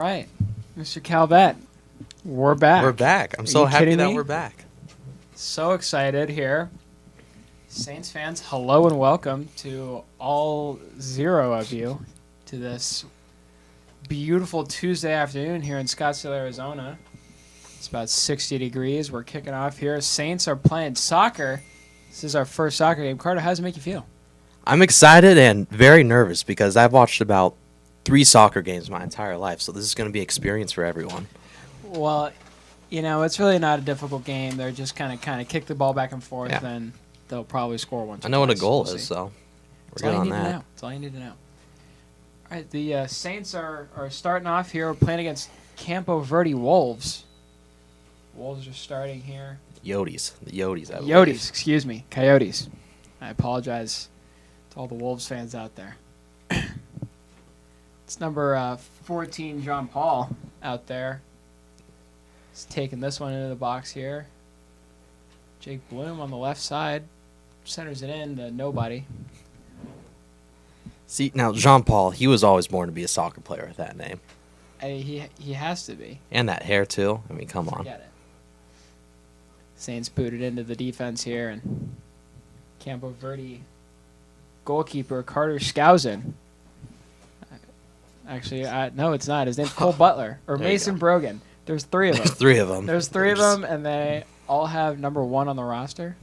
Right, Mr. Calvet, we're back. We're back. I'm Are so you happy kidding that me? we're back. So excited here. Saints fans, hello and welcome to all zero of you to this beautiful Tuesday afternoon here in Scottsdale, Arizona. It's about 60 degrees. We're kicking off here. Saints are playing soccer. This is our first soccer game. Carter, how does it make you feel? I'm excited and very nervous because I've watched about 3 soccer games my entire life, so this is going to be an experience for everyone. Well, it's really not a difficult game. They're just kind of kick the ball back and forth, Yeah. and they'll probably score once. I know what a twice. goal We'll is, see. so That's we're all good you on need to that. know. That's all you need to know. All right, the Saints are starting off here. We're playing against Campo Verde Wolves. Wolves are starting here. Yotes. The Yotes, I believe. Yotes, excuse me. Coyotes. I apologize to all the Wolves fans out there. It's number 14, John Paul, out there. He's taking this one into the box here. Jake Bloom on the left side. Centers it in to nobody. See, now, Jean-Paul, he was always born to be a soccer player with that name. He has to be. And that hair, too. I mean, come on. Forget it. Saints booted into the defense here, and Campo Verde goalkeeper Carter Skousen. Actually, no, it's not. His name's Cole Butler or There you Mason go. Brogan. There's 3 of them. There's 3 of them. There's 3 of them, and they all have number 1 on the roster.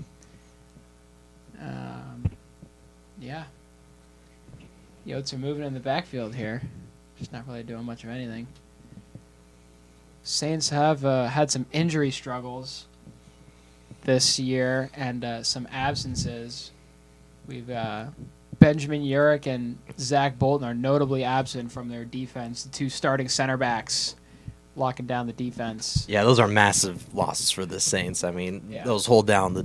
Yeah. Yotes are moving in the backfield here. Just not really doing much of anything. Saints have had some injury struggles this year and some absences. We've Benjamin Urich and Zach Bolton are notably absent from their defense. The 2 starting center backs locking down the defense. Yeah, those are massive losses for the Saints. I mean, Yeah. those hold down the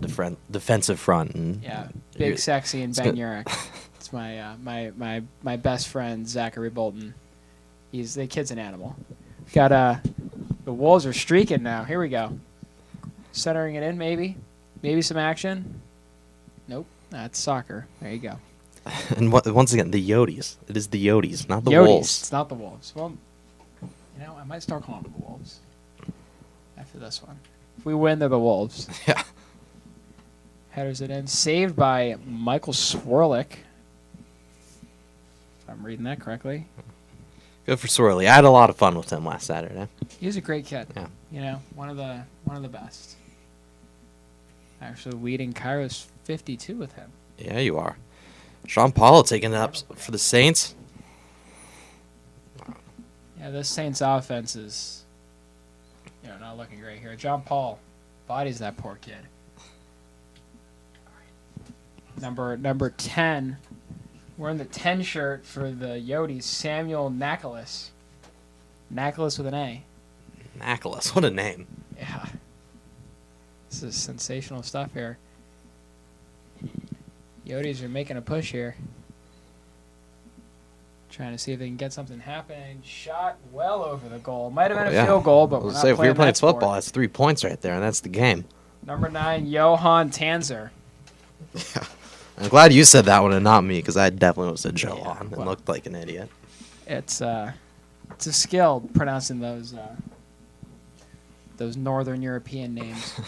defensive front. And Yeah, Big Sexy and it's Ben good. Urich. It's my best friend Zachary Bolton. The kid's an animal. Got the Wolves are streaking now. Here we go. Centering it in, maybe some action. Nope, that's soccer. There you go. And once again, the Yotes. It is the Yotes, not the Yotes. Wolves. It's not the Wolves. Well, I might start calling them the Wolves after this one. If we win, they're the Wolves. Yeah. Headers it in. Saved by Michael Swirlick. If I'm reading that correctly. Good for Swirly. I had a lot of fun with him last Saturday. He's a great kid. Yeah. One of the best. Actually leading Kairos 52 with him. Yeah, you are. Jean-Paul taking it up for the Saints. Yeah, this Saints offense is not looking great here. John Paul bodies that poor kid. Number 10. Wearing the 10 shirt for the Yotes, Samuel Nakalis. Nakalis with an A. Nicholas, what a name. Yeah. This is sensational stuff here. Yotes are making a push here. Trying to see if they can get something happening. Shot well over the goal. Might have been a field goal, but we're not If we were playing that sport. football, that's 3 points right there, and that's the game. Number 9, Johan Tanzer. Yeah. I'm glad you said that one and not me, because I definitely would have said Joe Yeah, on and well. looked like an idiot. It's a skill pronouncing those Northern European names.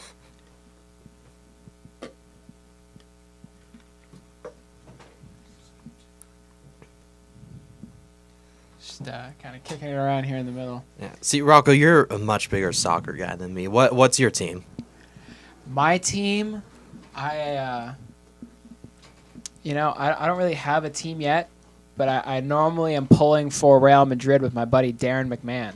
Just kind of kicking it around here in the middle. Yeah. See, Rocco, you're a much bigger soccer guy than me. What's your team? My team, I don't really have a team yet, but I normally am pulling for Real Madrid with my buddy Darren McMahon.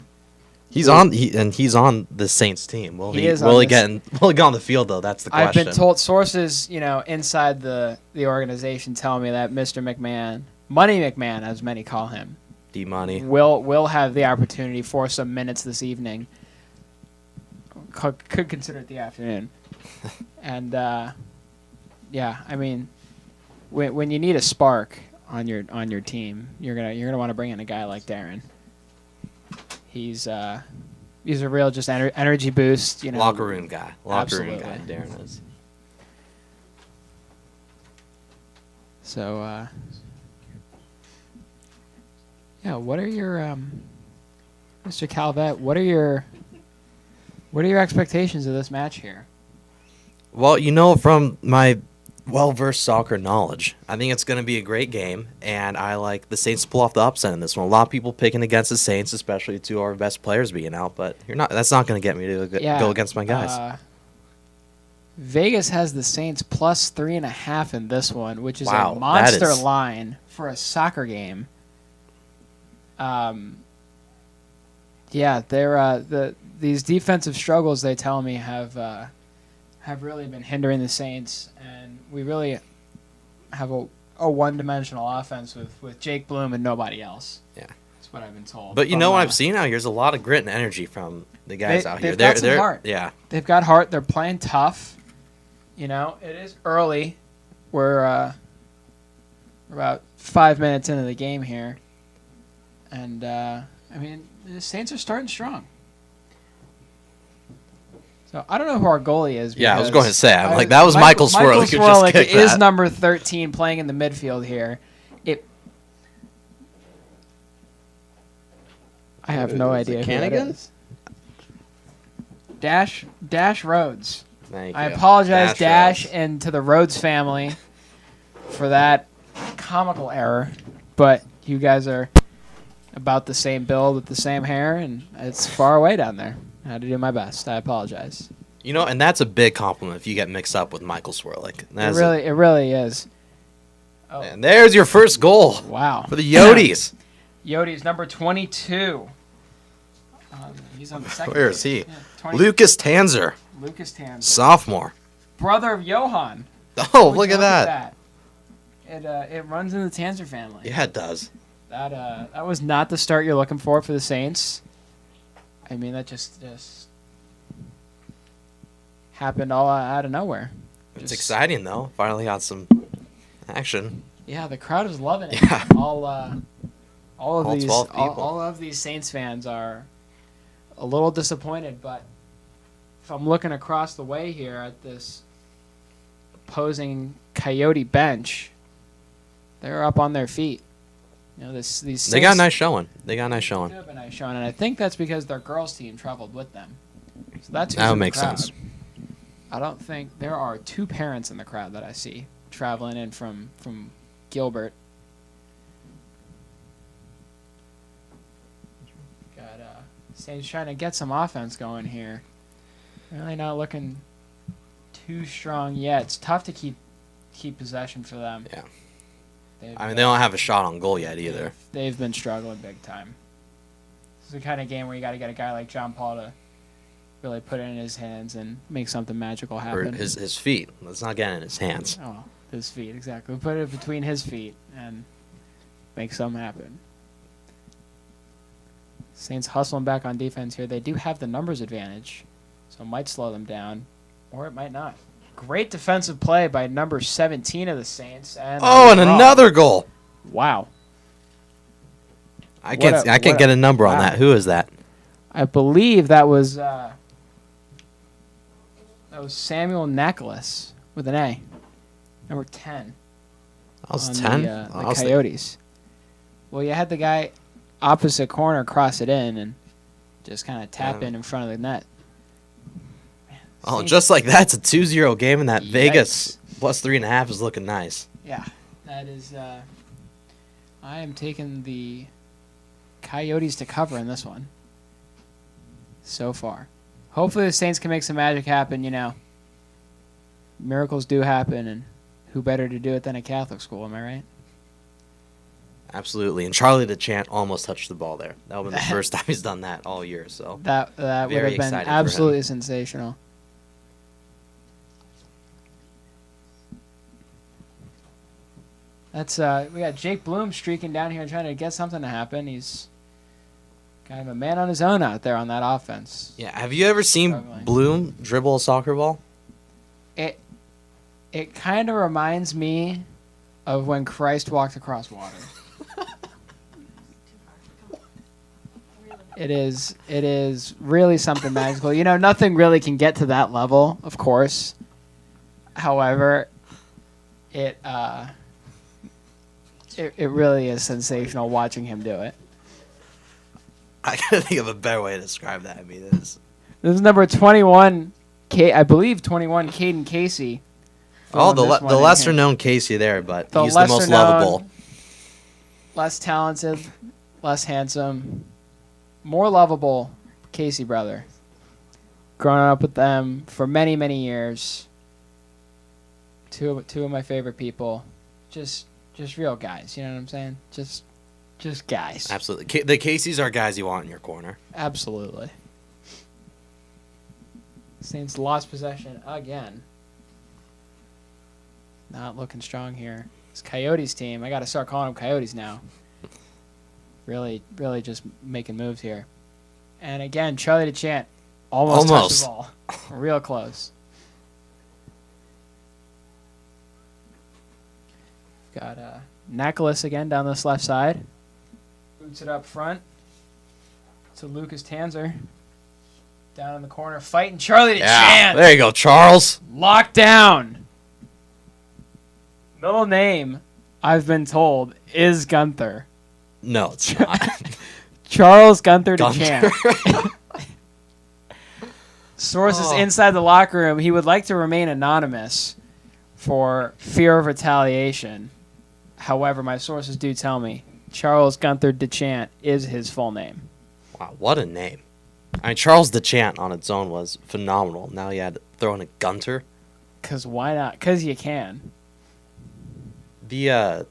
He's on the Saints team. Will he get on the field though? That's the question. I've been told sources, inside the organization tell me that Mr. McMahon, Money McMahon as many call him, D-Money. will have the opportunity for some minutes this evening. Could consider it the afternoon. And yeah, I mean, when you need a spark on your team, you're gonna want to bring in a guy like Darren. He's a real just energy boost. Locker room guy. Absolutely. Darren is. So yeah, what are your Mr. Calvet, what are your expectations of this match here? Well, from my well-versed soccer knowledge, I think it's going to be a great game, and I like the Saints to pull off the upset in this one. A lot of people picking against the Saints, especially two of our best players being out, but that's not going to get me to go against my guys. Vegas has the Saints plus 3.5 in this one, which is Wow, a monster line for a soccer game. Yeah, they're these defensive struggles, they tell me, have really been hindering the Saints, and we really have a one-dimensional offense with Jake Bloom and nobody else. Yeah, that's what I've been told. But what I've seen out here is a lot of grit and energy from the guys out here. They've got some heart. Yeah, they've got heart. They're playing tough. It is early. We're about 5 minutes into the game here, and the Saints are starting strong. So I don't know who our goalie is. Yeah, I was going to say, that was Michael Swirlick who just kicked that. Is number 13 playing in the midfield here. I have no idea who that is. Dash Rhodes. I apologize, Dash, and to the Rhodes family for that comical error, but you guys are about the same build with the same hair, and it's far away down there. I had to do my best. I apologize. And that's a big compliment if you get mixed up with Michael Swirlick. It really is. Oh. And there's your first goal. Wow. For the Yodies. Yodies, number 22. He's on the second. Where is he? Yeah, Lucas Tanzer. Sophomore. Brother of Johan. Oh, look at that. It runs in the Tanzer family. Yeah, it does. That was not the start you're looking for the Saints. That just happened all out of nowhere. It's exciting though. Finally got some action. Yeah, the crowd is loving it. Yeah. All of these Saints fans are a little disappointed, but if I'm looking across the way here at this opposing Coyote bench, they're up on their feet. These Saints, they got a nice showing. They do have a nice showing, and I think that's because their girls team traveled with them. So that would make sense. I don't think there are two parents in the crowd that I see traveling in from Gilbert. Got Saints trying to get some offense going here. Really not looking too strong yet. It's tough to keep possession for them. Yeah. They don't have a shot on goal yet either. They've been struggling big time. This is the kind of game where you got to get a guy like John Paul to really put it in his hands and make something magical happen. Or his feet. Let's not get it in his hands. Oh, his feet, exactly. Put it between his feet and make something happen. Saints hustling back on defense here. They do have the numbers advantage, so it might slow them down, or it might not. Great defensive play by number 17 of the Saints. And another goal. Wow. I can't get a number on that. Who is that? I believe that was Samuel Nicholas with an A. Number 10. That was 10? The Coyotes. Well, you had the guy opposite corner cross it in and just kind of tap in front of the net. Oh, just like that, it's a 2-0 game, and that Vegas plus 3.5 is looking nice. Yeah, that is. I am taking the Coyotes to cover in this one. So far, hopefully the Saints can make some magic happen. Miracles do happen, and who better to do it than a Catholic school? Am I right? Absolutely, and Charlie DeChant almost touched the ball there. That would be the first time he's done that all year. So that would have been absolutely sensational. We got Jake Bloom streaking down here and trying to get something to happen. He's kind of a man on his own out there on that offense. Yeah, have you ever seen Bloom dribble a soccer ball? It kind of reminds me of when Christ walked across water. It is really something magical. Nothing really can get to that level, of course. However, it really is sensational watching him do it. I gotta think of a better way to describe that. I mean, this is number 21, I believe 21, Caden Casey. Oh, the lesser known Casey there, but he's the most lovable. Less talented, less handsome, more lovable Casey brother. Growing up with them for many, many years. Two of my favorite people. Just real guys, you know what I'm saying? Just guys. Absolutely. The Caseys are guys you want in your corner. Absolutely. Saints lost possession again. Not looking strong here. It's Coyotes team. I got to start calling them Coyotes now. Really just making moves here. And again, Charlie DeChant almost touched the ball. Real close. Got Nicholas again down this left side. Boots it up front to Lucas Tanzer. Down in the corner, fighting Charlie DeChant. Yeah, there you go, Charles. Locked down. Middle name, I've been told, is Gunther. No, it's not. Charles Gunther DeChant. Sources inside the locker room, he would like to remain anonymous for fear of retaliation. However, my sources do tell me Charles Gunther DeChant is his full name. Wow, what a name. I mean, Charles DeChant on its own was phenomenal. Now you had to throw in a Gunter. Because why not? Because you can. The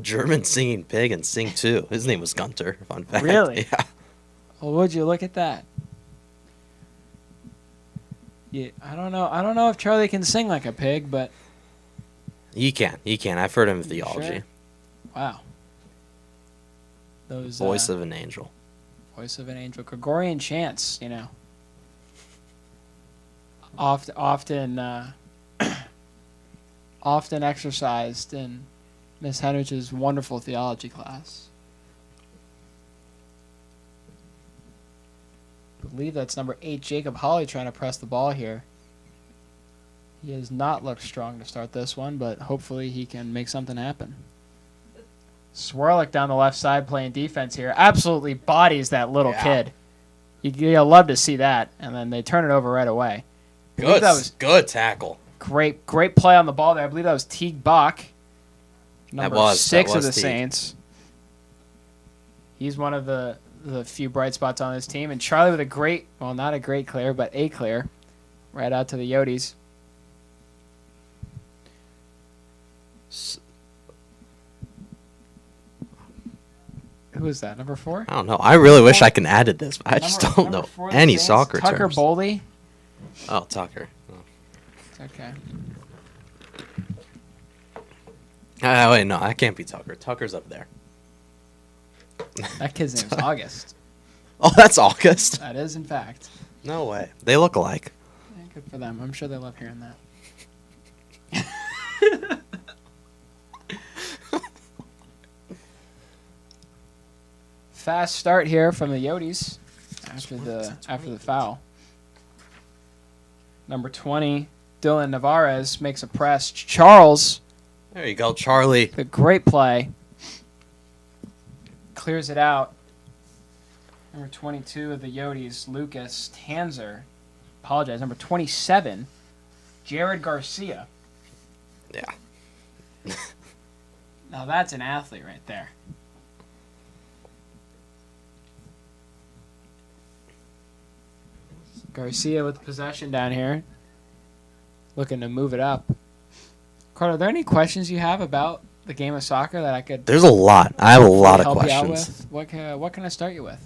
German singing pig in Sing 2, his name was Gunter. Fun fact. Really? Yeah. Well, would you look at that? Yeah, I don't know if Charlie can sing like a pig, but He can. I've heard him in theology. Sure? Wow. Those Voice of an angel. Voice of an angel. Gregorian chants, you know. Often exercised in Miss Henrich's wonderful theology class. I believe that's number 8, Jacob Hawley, trying to press the ball here. He has not looked strong to start this one, but hopefully he can make something happen. Swirlick down the left side playing defense here. Absolutely bodies that little kid. You'll love to see that. And then they turn it over right away. Good tackle. Great play on the ball there. I believe that was Teague Bach, number 6 of the Teague. Saints. He's one of the few bright spots on this team. And Charlie with a great, well, not a great clear, but a clear. Right out to the Yotes. Who is that? Number 4? I don't know. I really wish I can add to this, but I just don't know any soccer Tucker terms. Bowley. Oh, Tucker. Oh. It's okay. Wait, no, that can't be Tucker. Tucker's up there. That kid's name is August. Oh, that's August? That is, in fact. No way. They look alike. Yeah, good for them. I'm sure they love hearing that. Fast start here from the Yotes after the foul. Number 20, Dylan Navarez makes a press. Charles. There you go, Charlie. A great play. Clears it out. Number 22 of the Yotes, Lucas Tanzer. Apologize. Number 27, Jared Garcia. Yeah. Now that's an athlete right there. Garcia with possession down here. Looking to move it up. Carter, are there any questions you have about the game of soccer that I could... There's a lot. I have a lot of help questions. you out with? What can I start you with?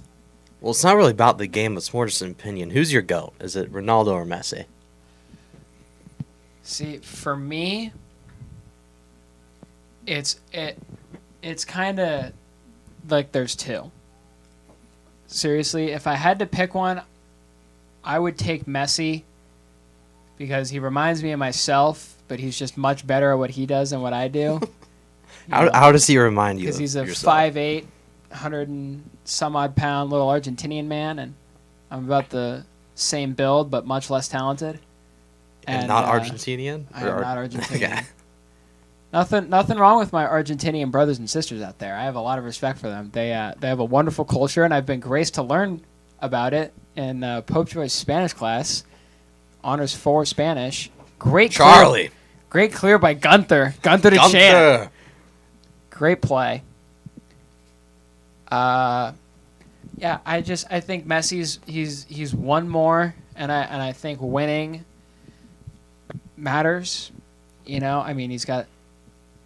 Well, it's not really about the game. It's more just an opinion. Who's your GOAT? Is it Ronaldo or Messi? See, for me, it's kind of like there's two. Seriously, if I had to pick one, I would take Messi because he reminds me of myself, but he's just much better at what he does than what I do. How does he remind you? Because he's a yourself? 5'8", 100 and some odd pound little Argentinian man, and I'm about the same build but much less talented. And not Argentinian? I am not Argentinian. Okay. Nothing wrong with my Argentinian brothers and sisters out there. I have a lot of respect for them. They have a wonderful culture, and I've been graced to learn about it in Pope Joy's Spanish class. Honors 4 Spanish. Great Charlie. Great clear by Gunther. Gunther to Chant. Great play. Yeah, I think Messi's he's one more, and I think winning matters. You know, I mean, he's got, I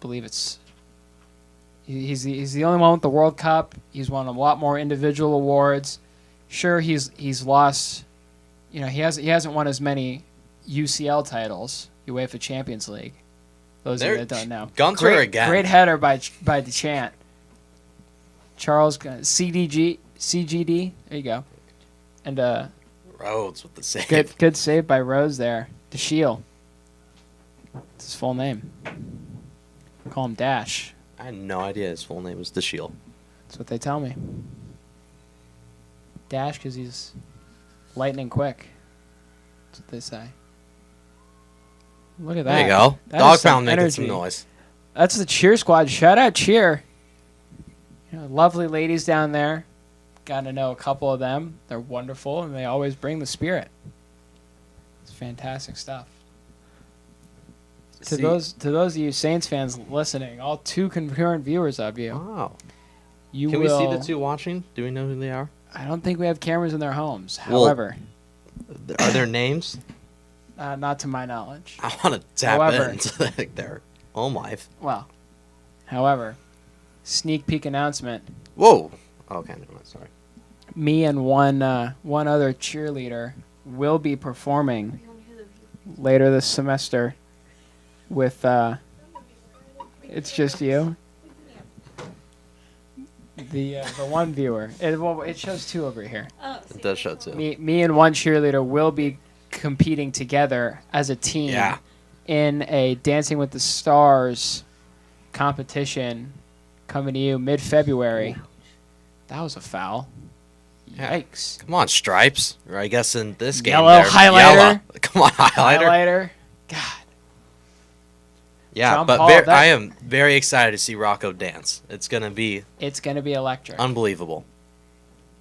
believe he's the only one with the World Cup. He's won a lot more individual awards. Sure, he's lost. You know, he hasn't won as many UCL titles, UEFA Champions League. Those of you that don't know. Gunther again. Great header by DeChant. Charles CGD. There you go. And Rhodes with the save. Good save by Rhodes there. DeShiel. That's his full name. Call him Dash. I had no idea his full name was The Shield. That's what they tell me. Dash because he's lightning quick. That's what they say. Look at that. There you go. Dog pound making some noise. That's the cheer squad. Shout out cheer. You know, lovely ladies down there. Got to know a couple of them. They're wonderful, and they always bring the spirit. It's fantastic stuff. To those of you Saints fans listening, all 2 concurrent viewers of you. Wow. Can we see the 2 watching? Do we know who they are? I don't think we have cameras in their homes. However, are there names? Not to my knowledge. I want to tap into their home life. Well, however, sneak peek announcement. Whoa. Okay, never mind. Sorry. Me and one other cheerleader will be performing later this semester with it's just you, the one viewer. It shows 2 over here. It does show 2. Me and one cheerleader will be competing together as a team in a Dancing with the Stars competition coming to you mid-February. That was a foul. Yikes. Come on, Stripes. Or I guess in this game, Yellow highlighter. Yellow. Come on, highlighter. God. Yeah, but I am very excited to see Rocco dance. It's gonna be electric. Unbelievable.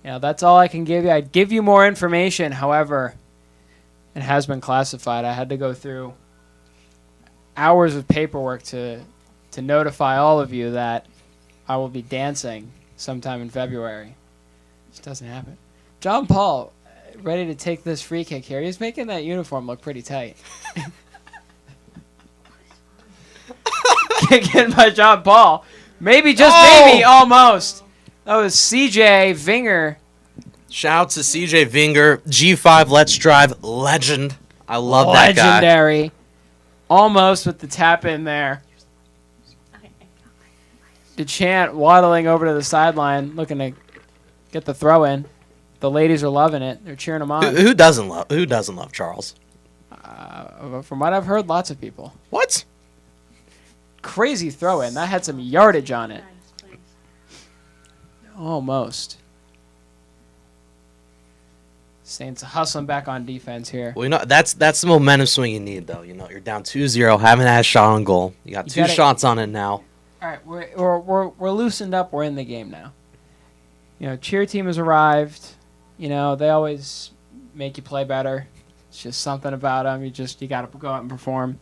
Yeah, that's all I can give you. I'd give you more information. However, it has been classified. I had to go through hours of paperwork to notify all of you that I will be dancing sometime in February. It doesn't happen. John Paul, ready to take this free kick here. He's making that uniform look pretty tight. Kick in by John Paul. Maybe, just maybe, almost. That was CJ Vinger. Shout out to CJ Vinger, G5 Let's Drive legend. I love that guy. Legendary. Almost with the tap in there. DeChant waddling over to the sideline, looking to get the throw in. The ladies are loving it. They're cheering him on. Who doesn't love Charles? From what I've heard, lots of people. What? Crazy throw in. That had some yardage on it. Almost. Saints hustling back on defense here. Well, that's the momentum swing you need, though. You're down 2-0, haven't had a shot on goal. You got 2 shots on it now. All right, we're loosened up. We're in the game now. Cheer team has arrived. They always make you play better. It's just something about them. You got to go out and perform.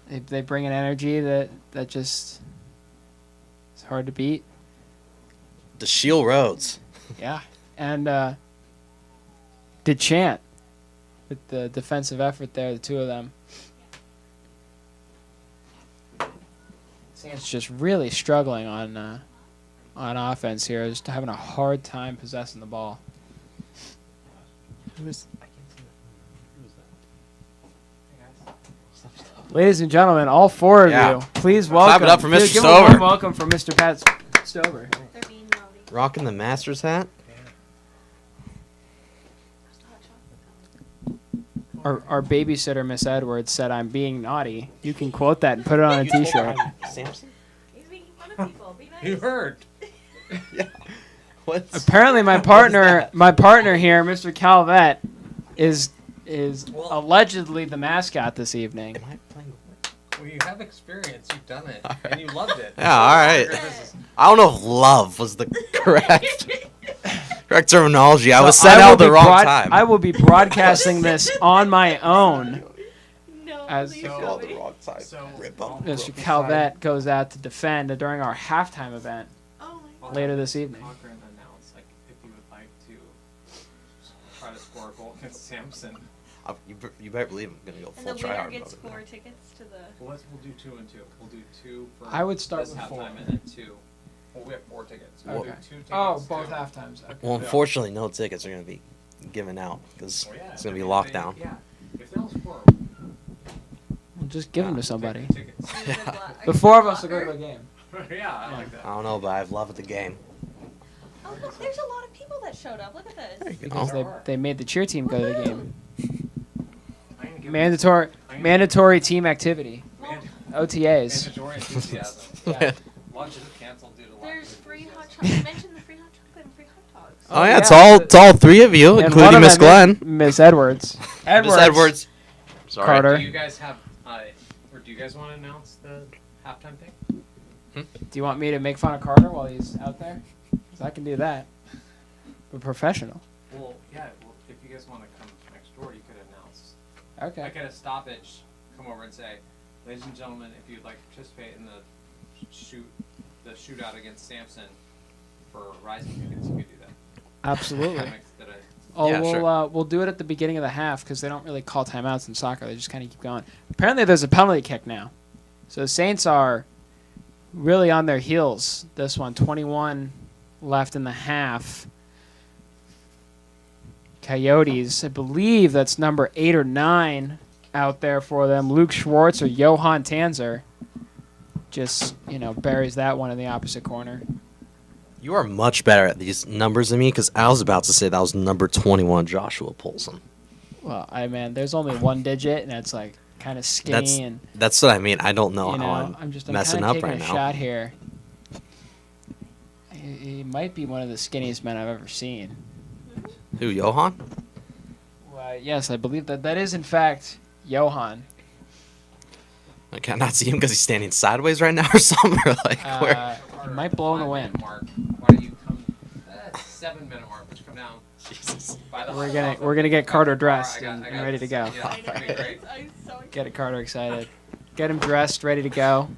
They bring an energy that just is hard to beat. The Shield Rhodes. Yeah, and DeChant with the defensive effort there, the 2 of them. Saints just really struggling on offense here. Just having a hard time possessing the ball. Ladies and gentlemen, all 4 of you, please welcome. Clap it up for Mr. Give Stover. a warm welcome for Mr. Pat Stover. Rocking the Masters hat. Our babysitter, Miss Edwards, said, "I'm being naughty." You can quote that and put it on a T-shirt. Samson? He's making fun of people. Be nice. You heard. Yeah. What? Apparently, my partner here, Mr. Calvette, is allegedly the mascot this evening. Am I playing? Well, you have experience. You've done it, All right. and you loved it. Yeah, all right. I don't know if love was the correct terminology. I was So sent will out the be wrong broad- time. I will be broadcasting this on my own. No, As- please So- don't be. So, Mr. Calvette goes out to defend during our halftime event Oh my god. later this evening. Cochran announced like if you would like to try to score a goal against Samson. You better believe I'm gonna go And full the try winner hard gets mode. 4 tickets to the. We'll do 2 and 2. We'll do 2 for I would start this with halftime 4. and then 2. Well, we have 4 tickets. We'll Okay. do 2 tickets. Oh, both to- halftimes. Okay. Well, unfortunately, no tickets are gonna be given out because Well, yeah, it's gonna I be mean, locked they- down. Yeah. If they'll score, We'll just give them to somebody. Tickets. The 4 of us will go to the game. Yeah, I like that. I don't know, but I've loved the game. Oh look, there's a lot of people that showed up. Look at this. Because Oh. they made the cheer team go to the game. I'm gonna give Mandatory team activity. OTAs. mandatory enthusiasm. Yeah. Lunch is canceled due to lack There's of free hot chocolate. You mentioned the free hot chocolate and free hot dogs. Oh, yeah, yeah, it's all 3 of you, And one including of Miss them is Glenn. Miss Edwards. Miss Edwards. Sorry. Carter. Do you guys have, or do you guys want to announce the halftime thing? Do you want me to make fun of Carter while he's out there? 'Cause I can do that. We're professional. Well, yeah. Well, if you guys want to come next door, you could announce. Okay. Like at a stoppage, come over and say, "Ladies and gentlemen, if you'd like to participate in the shootout against Samson for rising tickets, you could do that." Absolutely. Did I- Oh, Yeah, sure. we'll do it at the beginning of the half because they don't really call timeouts in soccer. They just kind of keep going. Apparently, there's a penalty kick now, so the Saints are really on their heels. This one, 21 left in the half. Coyotes, I believe that's number 8 or 9 out there for them. Luke Schwartz or Johan Tanzer just buries that one in the opposite corner. You are much better at these numbers than me because I was about to say that was number 21, Joshua Polson. Well, there's only one digit, and it's like kind of skinny That's what I mean. I don't know you how know, I'm I'm messing kind up of taking right a now. shot here. He might be one of the skinniest men I've ever seen. Who, Johan? Well, yes, I believe that is in fact Johan. I cannot see him because he's standing sideways right now or something. Or like, where? He might blow in the 5-minute wind. Mark. Why don't you come? 7-minute mark. Would you come down? Jesus. By the We're gonna get Carter I dressed got- and I got ready to this. go. Yeah, that'd be great. I'm so excited. Get Carter excited. Get him dressed, ready to go.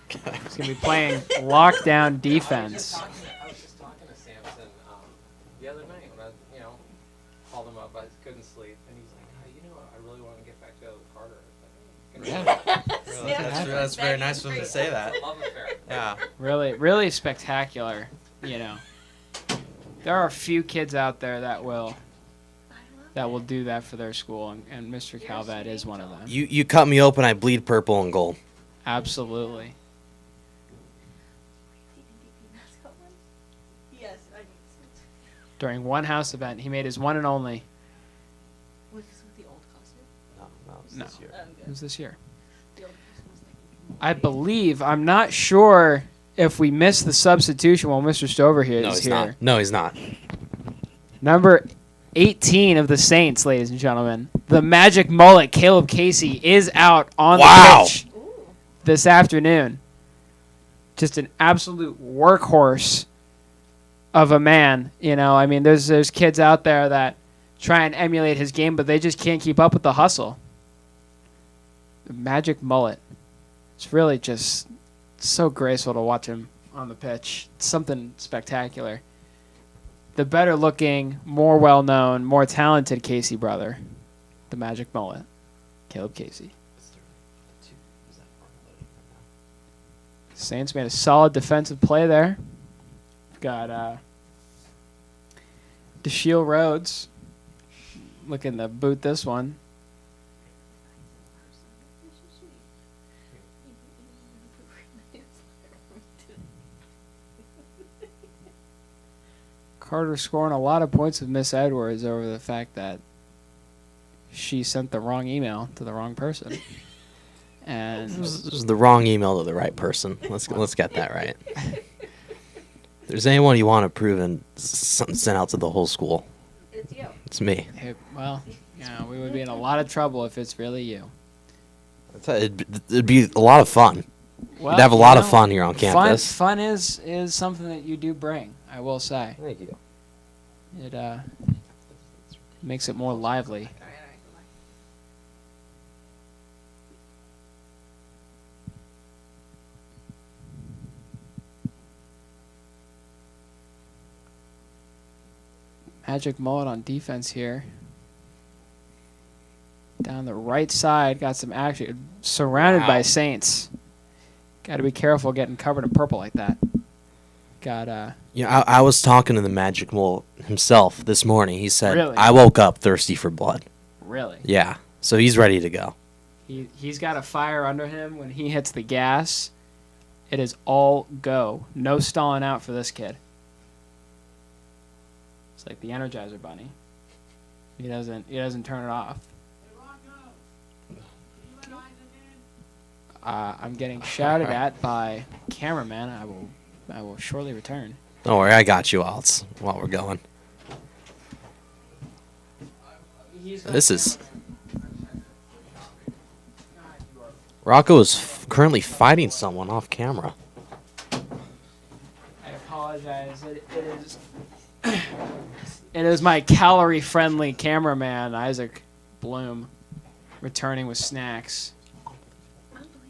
He's gonna be playing lockdown defense. I was just talking to Samson the other night when I, called him up. I couldn't sleep, and he's like, I really want to get back together with Carter. Yeah. That's very nice of him to say that. Love affair. Yeah. Really, really spectacular. There are a few kids out there that will do that for their school, and Mr. Calvat is one of them. You cut me open, I bleed purple and gold. Absolutely. Yes, During one house event, he made his one and only. was this with the old costume? No. this year. It was this year. The old costume was I believe. I'm not sure if we missed the substitution while Mr. Stover here No, is he's here. not. No, he's not. Number 18 of the Saints, ladies and gentlemen. The magic mullet, Caleb Casey, is out on Wow. the pitch this afternoon. Just an absolute workhorse of a man. There's kids out there that try and emulate his game, but they just can't keep up with the hustle. The magic mullet. It's really just so graceful to watch him on the pitch. It's something spectacular. The better looking, more well known, more talented Casey brother, the magic mullet, Caleb Casey. Saints made a solid defensive play there. We've got DeShiel Rhodes looking to boot this one. Carter scoring a lot of points with Miss Edwards over the fact that she sent the wrong email to the wrong person. And This is the wrong email to the right person. Let's get that right. If there's anyone you want to prove and something sent out to the whole school, It's you. it's me. we would be in a lot of trouble if it's really you. It'd be a lot of fun. Well, You'd have a lot of fun here on campus. Fun is something that you do bring, I will say. Thank you. It makes it more lively. Magic Mullet on defense here. Down the right side, got some action. Surrounded by Saints. Got to be careful getting covered in purple like that. Got Yeah, I was talking to the Magic Mole himself this morning. He said, Really? I woke up thirsty for blood. Really? Yeah, so he's ready to go. He's got a fire under him when he hits the gas. It is all go. No stalling out for this kid. It's like the Energizer Bunny. He doesn't turn it off. I'm getting shouted at by cameraman. I will shortly return. Don't worry, I got you while we're going. This is... Rocco is currently fighting someone off camera. I apologize. It is my calorie-friendly cameraman, Isaac Bloom, returning with snacks. Unbelievable.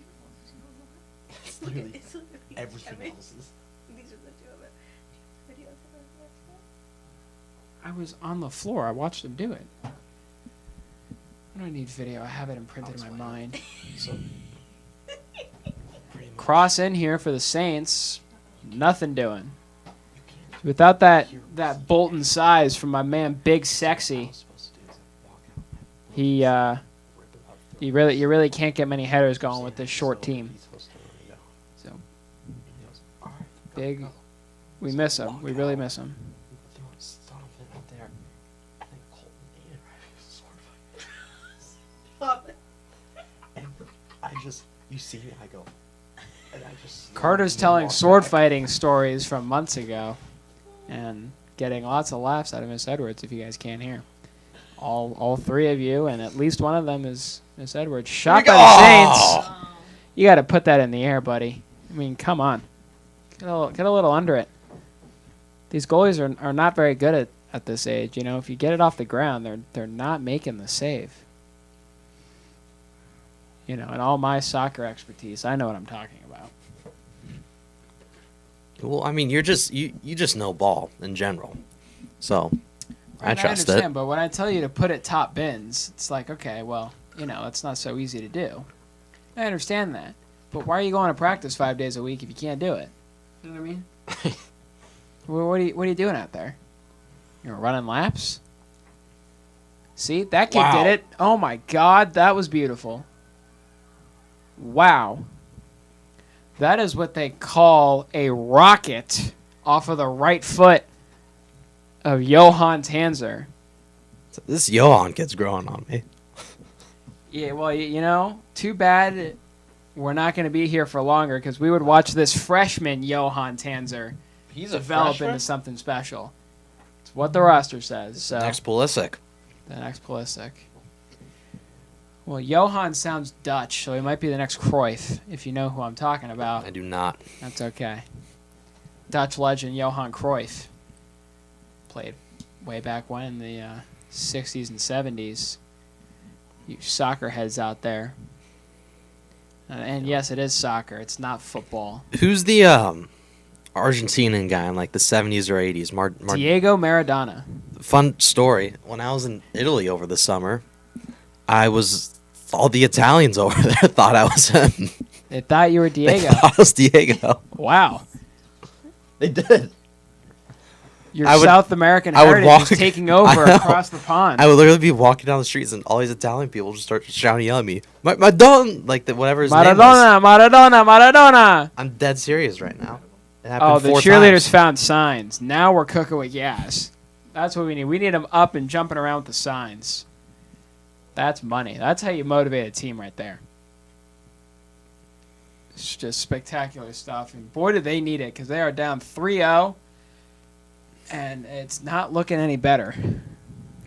Everything else is... These are the two of it. Videos of it. I was on the floor. I watched him do it. I don't need video. I have it imprinted in my mind. Cross in here for the Saints. Nothing doing. Without that Bolton size from my man Big Sexy, you really can't get many headers going with this short team. So Big, we miss him. We really miss him. You see me, I go, and I just... Carter's telling sword fighting stories from months ago and getting lots of laughs out of Miss Edwards, if you guys can't hear. All three of you, and at least one of them is Miss Edwards. Shot by the Saints. You got to put that in the air, buddy. I mean, come on. Get a little under it. These goalies are not very good at this age. You know, if you get it off the ground, they're not making the save. You know, and all my soccer expertise, I know what I'm talking about. Well, I mean, you just know ball in general, so I trust I understand, it. but when I tell you to put it top bins, it's like, okay, well, you know, that's not so easy to do. I understand that, but why are you going to practice 5 days a week if you can't do it? You know what I mean? Well, what are you doing out there? You're running laps? See, that kid did it. Oh my God, that was beautiful. Wow. That is what they call a rocket off of the right foot of Johan Tanzer. This Johan kid's growing on me. Yeah, well, you know, too bad we're not going to be here for longer because we would watch this freshman Johan Tanzer develop into something special. It's what the roster says. So Next Pulisic. The next Pulisic. Well, Johan sounds Dutch, so he might be the next Cruyff, if you know who I'm talking about. I do not. That's okay. Dutch legend Johan Cruyff. Played way back when in the 60s and 70s. You soccer heads out there. And yes, it is soccer. It's not football. Who's the Argentinian guy in like the 70s or 80s? Diego Maradona. Fun story. When I was in Italy over the summer, all the Italians over there thought I was him. They thought you were Diego. They thought I was Diego. Wow. They did. Your South American heritage is taking over across the pond. I would literally be walking down the streets and all these Italian people just start shouting, yelling at me, Madonna, like whatever his name was. Maradona. I'm dead serious right now. It Oh, happened the 4 cheerleaders times. found signs. Now we're cooking with gas. That's what we need. We need them up and jumping around with the signs. That's money. That's how you motivate a team right there. It's just spectacular stuff. And boy, do they need it because they are down 3-0. And it's not looking any better.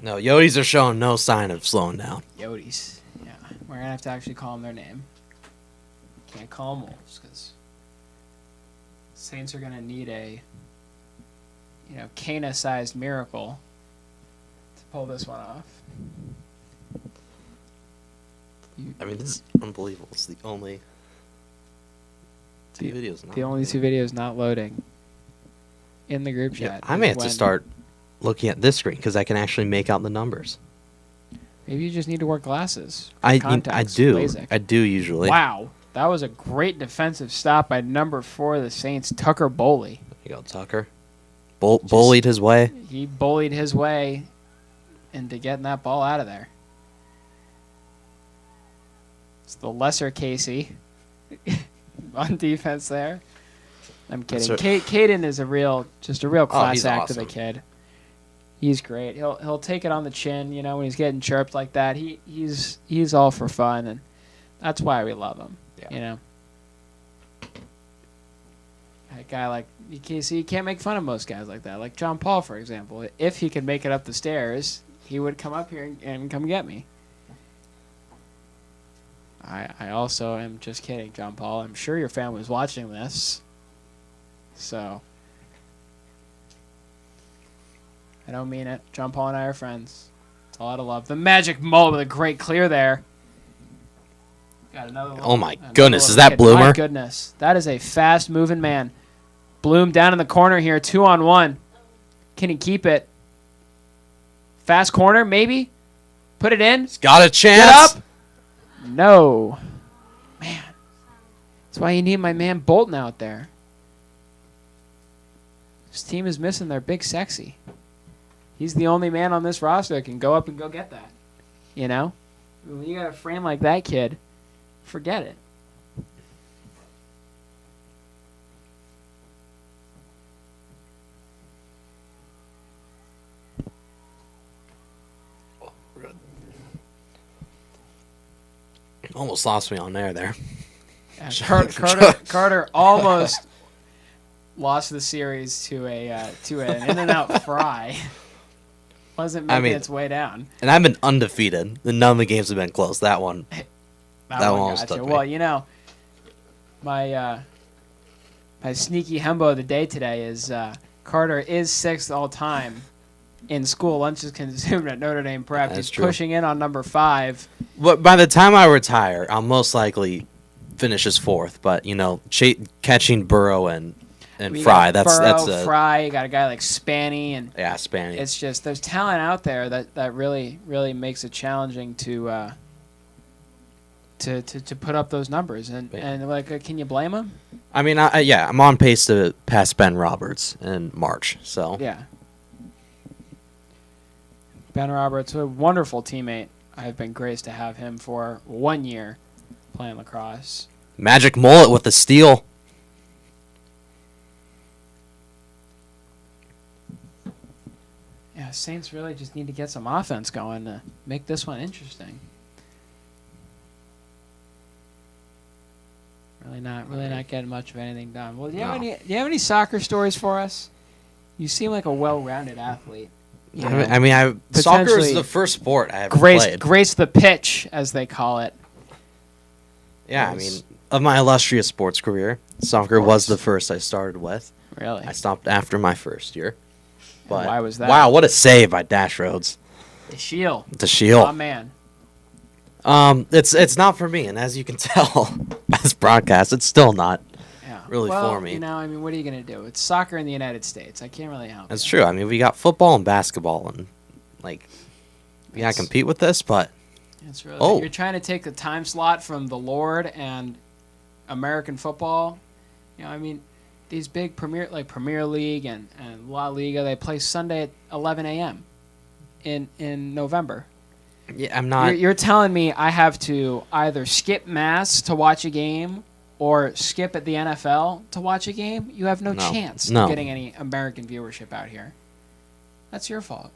No, Yodis are showing no sign of slowing down. Yodis. Yeah. We're gonna have to actually call them their name. Can't call them Wolves because Saints are gonna need a, Cana-sized miracle to pull this one off. I mean, this is unbelievable. It's the only two videos. The only two videos not loading in the group Yeah, chat. I may have to start looking at this screen because I can actually make out the numbers. Maybe you just need to wear glasses. I Contacts, do. LASIK. I do usually. Wow. That was a great defensive stop by number 4 of the Saints, Tucker Boley. There you go, Tucker. Bullied his way. He bullied his way into getting that ball out of there. It's the lesser Casey on defense there. I'm kidding. Caden is just a real class act of a kid. He's great. He'll take it on the chin, when he's getting chirped like that. He's all for fun, and that's why we love him. Yeah. A guy like Casey, you can't make fun of most guys like that. Like John Paul, for example. If he could make it up the stairs, he would come up here and come get me. I also am just kidding, John Paul. I'm sure your family's watching this. So I don't mean it. John Paul and I are friends. It's a lot of love. The magic mullet with a great clear there. Got another one. Oh my goodness, is that kid. Bloomer? My goodness. That is a fast-moving man. Bloom down in the corner here, 2-on-1. Can he keep it? Fast corner, maybe? Put it in? He's got a chance. Get up! No. Man. That's why you need my man Bolton out there. This team is missing their big sexy. He's the only man on this roster that can go up and go get that. When you got a frame like that, kid, forget it. Almost lost me on there. Yeah, Carter almost lost the series to an In-N-Out fry. Wasn't making its way down. And I've been undefeated. And none of the games have been close. That one. That one one almost got you. took me. Well, my sneaky hembo of the day today is Carter is 6th all time in school lunches consumed at Notre Dame Prep. That's He's true. pushing in on number 5. But by the time I retire, I'll most likely finish as 4th. But catching Burrow and Fry, that's a Fry. You got a guy like Spanny, and Spanny. it's just there's talent out there that really makes it challenging to put up those numbers. And can you blame him? I mean, I'm on pace to pass Ben Roberts in March. So Yeah. Ben Roberts, a wonderful teammate. I've been graced to have him for 1 year playing lacrosse. Magic mullet with the steal. Yeah, Saints really just need to get some offense going to make this one interesting. Really not getting much of anything done. Well, do you have any soccer stories for us? You seem like a well-rounded athlete. Soccer is the first sport I ever played. Grace the pitch, as they call it. Yeah, of my illustrious sports career, soccer was the first I started with. Really? I stopped after my first year. But why was that? Wow, what a save by Dash Rhodes. The shield. The shield. Oh, man. It's not for me, and as you can tell by this broadcast, it's still not really for me. What are you going to do? It's soccer in the United States. I can't really help That's you. true. We got football and basketball, and we gotta compete with this, but it's really you're trying to take the time slot from the Lord and American football. These big Premier League and La Liga, they play Sunday at 11 a.m. in November. Yeah, I'm not. You're telling me I have to either skip Mass to watch a game or skip at the NFL to watch a game? You have no chance of getting any American viewership out here. That's your fault.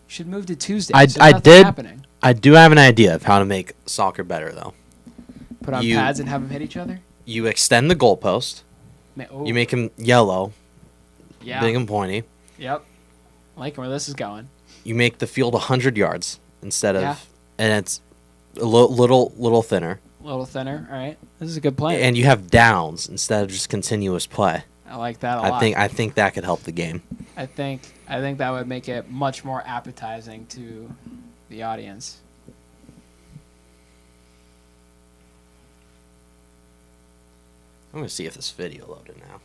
You should move to Tuesday. Happening. I do have an idea of how to make soccer better, though. Put on pads and have them hit each other? You extend the goalpost. You make them yellow. Yeah. Big and pointy. Yep. I like where this is going. You make the field 100 yards instead of... And it's little thinner, A little thinner. All right. This is a good plan. and you have downs instead of just continuous play. I like that a lot. I think that could help the game. I think that would make it much more appetizing to the audience. I'm gonna see if this video loaded now.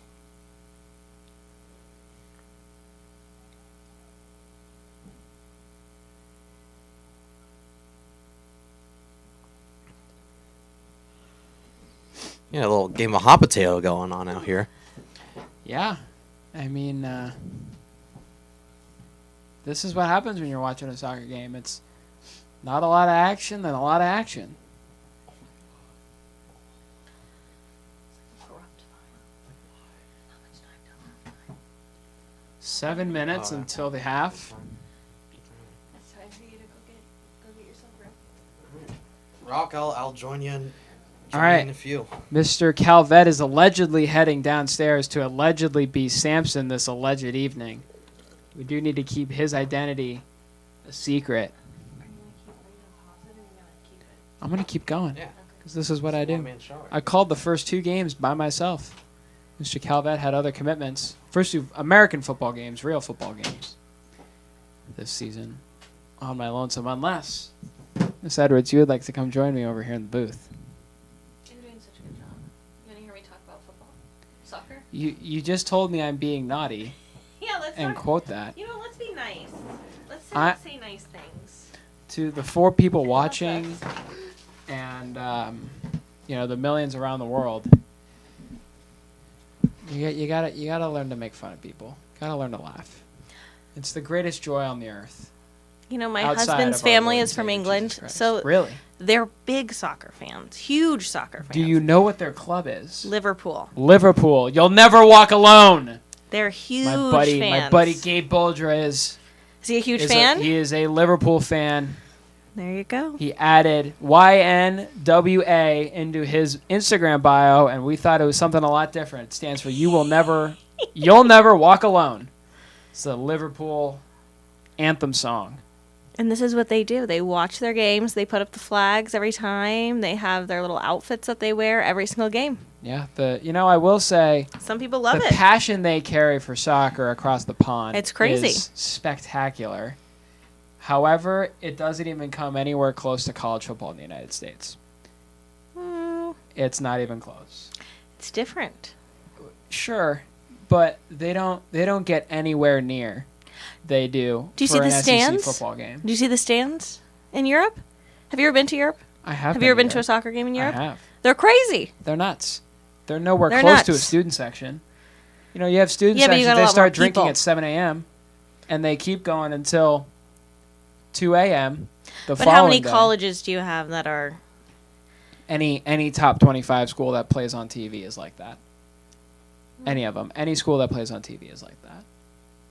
Yeah, a little game of hot potato going on out here. Yeah. I mean, this is what happens when you're watching a soccer game. It's not a lot of action, then a lot of action. Corrupt. How much time till halftime? 7 minutes until the half. It's time for you to go get yourself real. Rock, I'll join you in. All right. In a few. Mr. Calvet is allegedly heading downstairs to allegedly be Samson this alleged evening. We do need to keep his identity a secret. Are you gonna pause it, or are you gonna keep it? I'm going to keep going Yeah. because this is what I do. One-man show, right? I called the first 2 games by myself. Mr. Calvet had other commitments. First 2 American football games, real football games this season on my lonesome, unless, Miss Edwards, you would like to come join me over here in the booth. You're doing such a good job. You wanna hear me talk about football? Soccer? You just told me I'm being naughty Yeah, let's and talk. quote that. You know, let's be nice. Let's I- say nice things. To the 4 people I love watching this. and the millions around the world, you gotta learn to make fun of people. Gotta learn to laugh. It's the greatest joy on the earth. You know, my outside husband's of our family Lord is and from Savior England, Jesus Christ. so Really, they're big soccer fans, huge soccer fans. do you know what their club is? Liverpool. Liverpool. You'll never walk alone. They're huge My fans. buddy Gabe Boldra is he a huge is fan? he is a Liverpool fan. There you go. He added YNWA into his Instagram bio, and we thought it was something a lot different. It stands for you'll never walk alone. It's the Liverpool anthem song. And this is what they do. They watch their games. They put up the flags every time. They have their little outfits that they wear every single game. Yeah, I will say Some people love the it. passion they carry for soccer across the pond It's crazy. is spectacular. However, it doesn't even come anywhere close to college football in the United States. Mm, It's not even close. it's different. Sure, but they don't get anywhere near they do. Do you for see an the SEC stands? football game. Do you see the stands in Europe? Have you ever been to Europe? I have. Have you ever been to a there. soccer game in Europe? I have. They're crazy. They're nuts. They're nowhere They're close to a nuts. student section. You have student Yeah, but you sections. got a They lot start more drinking people. at 7 a.m. and they keep going until 2 a.m. the But following how many day. colleges do you have that are... Any top 25 school that plays on TV is like that. Any of them. Any school that plays on TV is like that.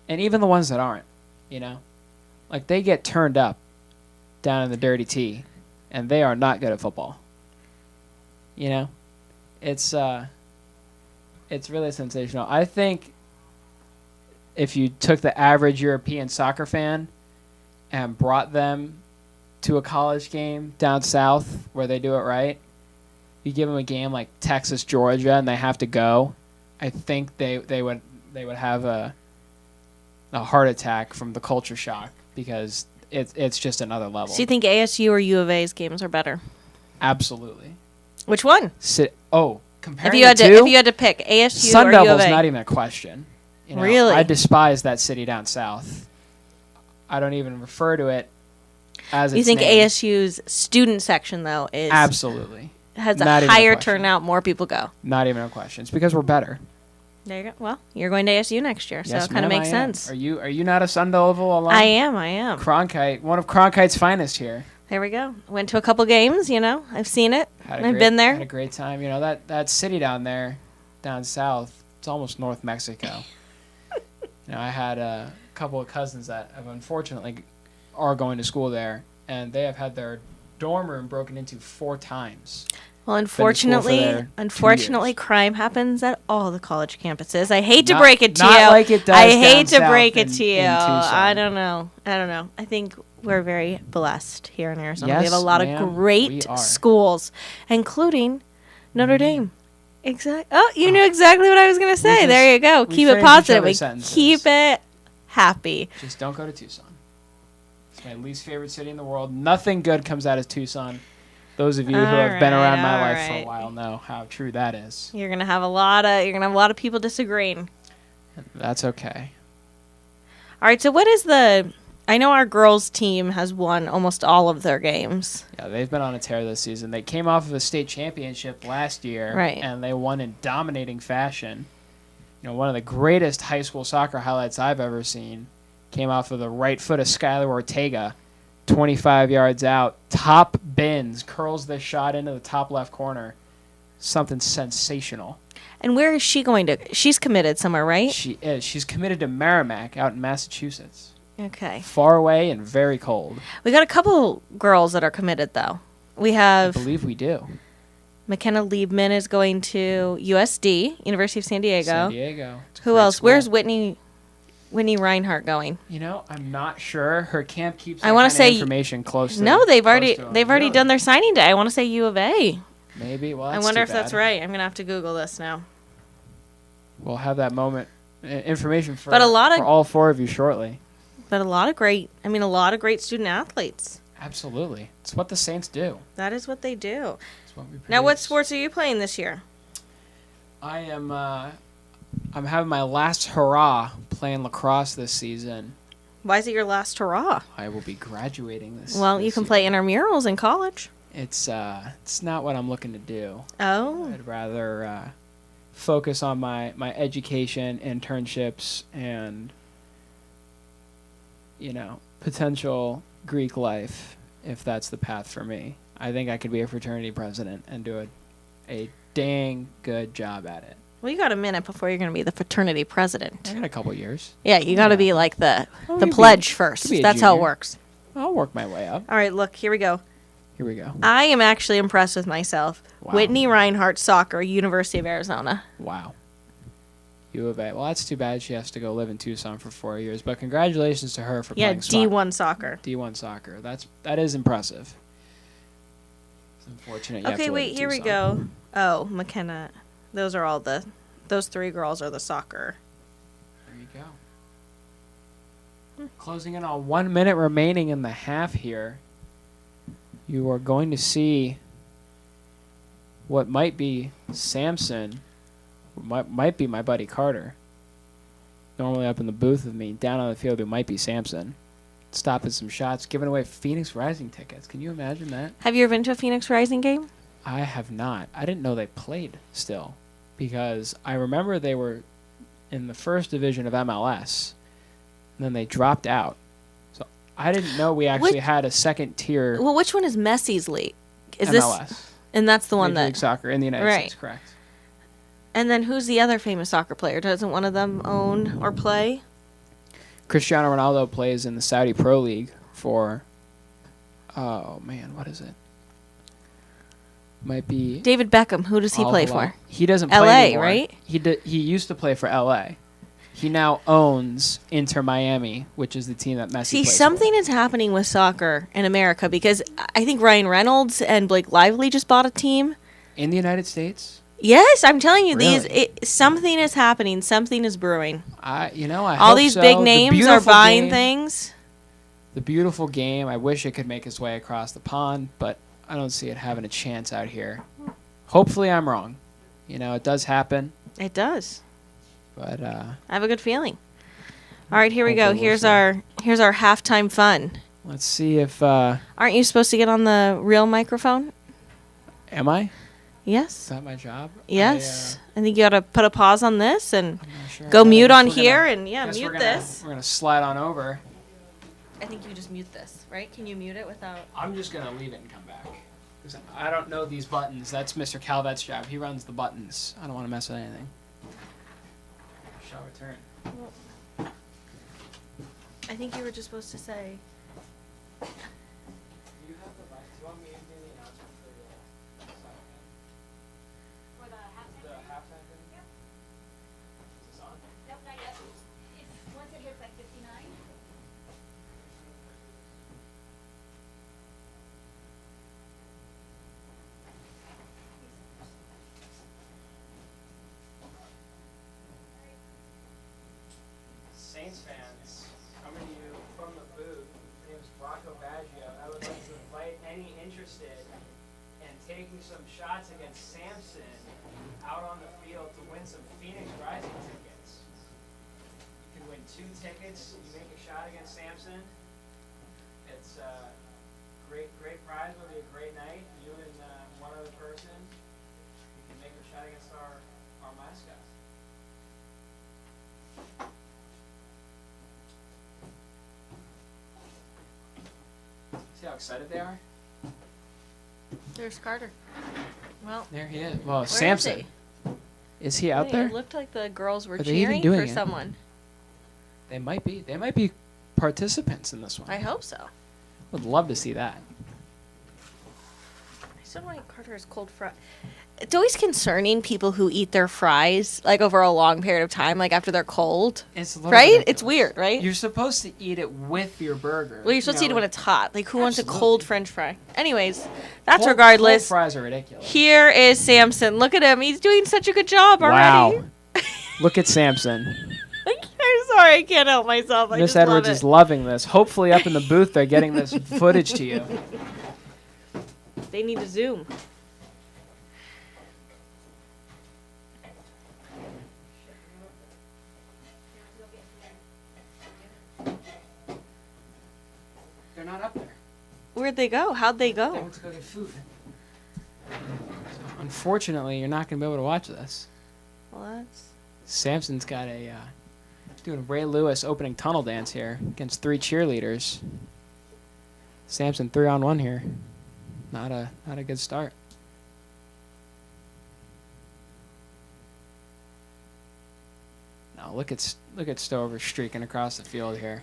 And even the ones that aren't, Like, they get turned up down in the dirty T, and they are not good at football. It's really sensational. I think if you took the average European soccer fan and brought them to a college game down south where they do it right, you give them a game like Texas, Georgia, and they have to go, I think they would have a heart attack from the culture shock because it's just another level. So you think ASU or U of A's games are better? Absolutely. Which one? Comparing If you had the to, two, if you had to pick ASU Sun or U of Devil's A, not even a question. Really? I despise that city down south. I don't even refer to it as you its think name. ASU's student section though is Absolutely. has Not a even a higher question. turnout, more people go. Not even a question. It's because we're better. There you go. Well, you're going to ASU next year, so Yes, it kind of ma'am, makes I am. sense. Are you not a Sun Devil alum? I am. Cronkite, one of Cronkite's finest here. There we go. Went to a couple games. I've seen it. I've been Had there. a great time. That city down there, down south, it's almost North Mexico. I had a couple of cousins that have unfortunately are going to school there, and they have had their dorm room broken into 4 times. Well, been to school for unfortunately, their 2 unfortunately, years. crime happens at all the college campuses. I hate to Not- break it to not you. like it does I down hate to south break it in- to you. in Tucson. I don't know. I think we're very blessed here in Arizona. We have a Yes, lot ma'am, of great we are. schools, including Notre Dame. Exactly. Oh, you knew exactly what I was going to say. just- there you go. we Keep it finished each positive. other's We sentences. keep it happy. Just don't go to Tucson. It's my least favorite city in the world. Nothing good comes out of Tucson. Those of you who have been around my life for a Alright. while know how true that is. You're gonna have a lot of people disagreeing. That's okay. All right. So what is the? I know our girls team has won almost all of their games. Yeah, they've been on a tear this season. They came off of a state championship last year, Right. and they won in dominating fashion. You know, one of the greatest high school soccer highlights I've ever seen came off of the right foot of Skylar Ortega, 25 yards out, top bins, curls this shot into the top left corner. Something sensational. And where is she going to? She's committed somewhere, right? She is. She's committed to Merrimack out in Massachusetts. Okay. Far away and very cold. We got a couple girls that are committed though. We I have believe we do. McKenna Liebman is going to USD, University of San Diego. San Diego. It's a Who great else? school. Where's Whitney Reinhardt going? You know, I'm not sure. Her camp keeps I that wanna kind of say- information close to No, they've close already to 'em. they've already Really? done their signing day. I want to say U of A. Maybe. Well, I that's wonder too if that's bad. right. I'm gonna have to Google this now. We'll have that moment information for, But a lot of- for all four of you shortly. But a lot of great student athletes. Absolutely. It's what the Saints do. That is what they do. It's what we Now, what produce. sports are you playing this year? I am I'm having my last hurrah playing lacrosse this season. Why is it your last hurrah? I will be graduating this. Well, you this can year. play intramurals in college. It's not what I'm looking to do. Oh, I'd rather focus on my education, internships, and potential Greek life if that's the path for me. I think I could be a fraternity president and do a dang good job at it. well, you got a minute before you're going to be the fraternity president. I got a couple years. Yeah, you got to Yeah. be like the Oh, you pledge could first. be a That's how it junior. works. I'll work my way up. All right, look, here we go. Here we go. I am actually impressed with myself. Wow. Whitney Reinhardt, soccer, University of Arizona. Wow. U of A. Well, that's too bad she has to go live in Tucson for 4 years. But congratulations to her for Yeah, playing soccer. D1 soccer. D1 soccer. That is impressive. It's unfortunate. You have Okay, to live wait, in here we Tucson. go. Oh, McKenna. Those are all those three girls are the soccer. There you go. Closing in on 1 minute remaining in the half here. You are going to see what might be Samson, might be my buddy Carter. Normally up in the booth with me, down on the field, it might be Samson. Stopping some shots, giving away Phoenix Rising tickets. Can you imagine that? Have you ever been to a Phoenix Rising game? I have not. I didn't know they played still because I remember they were in the first division of MLS, and then they dropped out. So I didn't know we actually had a second tier Well, which one is Messi's league? Is MLS. this? And that's the one Major League that. Soccer in the United Right. States, correct? And then who's the other famous soccer player? Doesn't one of them own or play? Cristiano Ronaldo plays in the Saudi Pro League for, oh man, what is it? Might be David Beckham. Who does he Al play Hilal. for? He doesn't play LA, anymore. right? He used to play for LA. He now owns Inter Miami, which is the team that Messi See, plays something is happening with soccer in America because I think Ryan Reynolds and Blake Lively just bought a team. for. In the United States. Yes, I'm telling you, Really? something is happening. Something is brewing. I All hope these so. big The names are beautiful buying game- things. The beautiful game. I wish it could make its way across the pond, but I don't see it having a chance out here. Hopefully, I'm wrong. It does happen, It does. but I have a good feeling. All right, here we go. Hopefully we'll Here's our halftime fun. let's see if Aren't you supposed to get on the real microphone? am I? Is Yes. that my job? Yes. I think you got to put a pause on this and I'm not sure. go I mute guess on we're gonna- here and guess mute we're gonna- this. We're gonna slide on over. I think you just mute this, right? Can you mute it without? I'm just gonna leave it and come back. 'Cause I don't know these buttons. That's Mr. Calvet's job. He runs the buttons. I don't want to mess with anything. Shall return. I think you were just supposed to say. You have the mic. Do you want me to do the announcement for the Saints fans, coming to you from the booth. My name is Rocco Baggio. I would like to invite any interested in taking some shots against Samson out on the field to win some Phoenix Rising tickets. You can win 2 tickets. You make a shot against Samson. It's great prize. It'll be a great night. You and one other person. You can make a shot against our mascot. See how excited they are? There's Carter. Well, There he is. Well, where Samson. Is he out Wait, there? It looked like the girls were Are they even cheering doing for it? someone. They might be. They might be participants in this one. I hope so. Would love to see that. I still like Carter's cold fry. It's always concerning people who eat their fries like over a long period of time, like after they're cold. It's a little Right? ridiculous. It's weird, right? You're supposed to eat it with your burger. Well, you're supposed to eat it when it's hot. Like, who wants a Absolutely. cold French fry? Anyways, that's cold regardless. fries are ridiculous. Here is Samson. Look at him. He's doing such a good job already. Wow. Look at Samson. I'm sorry. I can't help myself. I Miss just love Edwards it. is loving this. Hopefully, up in the booth, they're getting this footage to you. They need to zoom. They're not up there. Where'd they go? How'd they They go? went to go get food. So, unfortunately, you're not going to be able to watch this. Well, that's... Samson's got doing a Ray Lewis opening tunnel dance here against 3 cheerleaders. Samson 3-on-1 here. Not a good start. No, look at Stover streaking across the field here.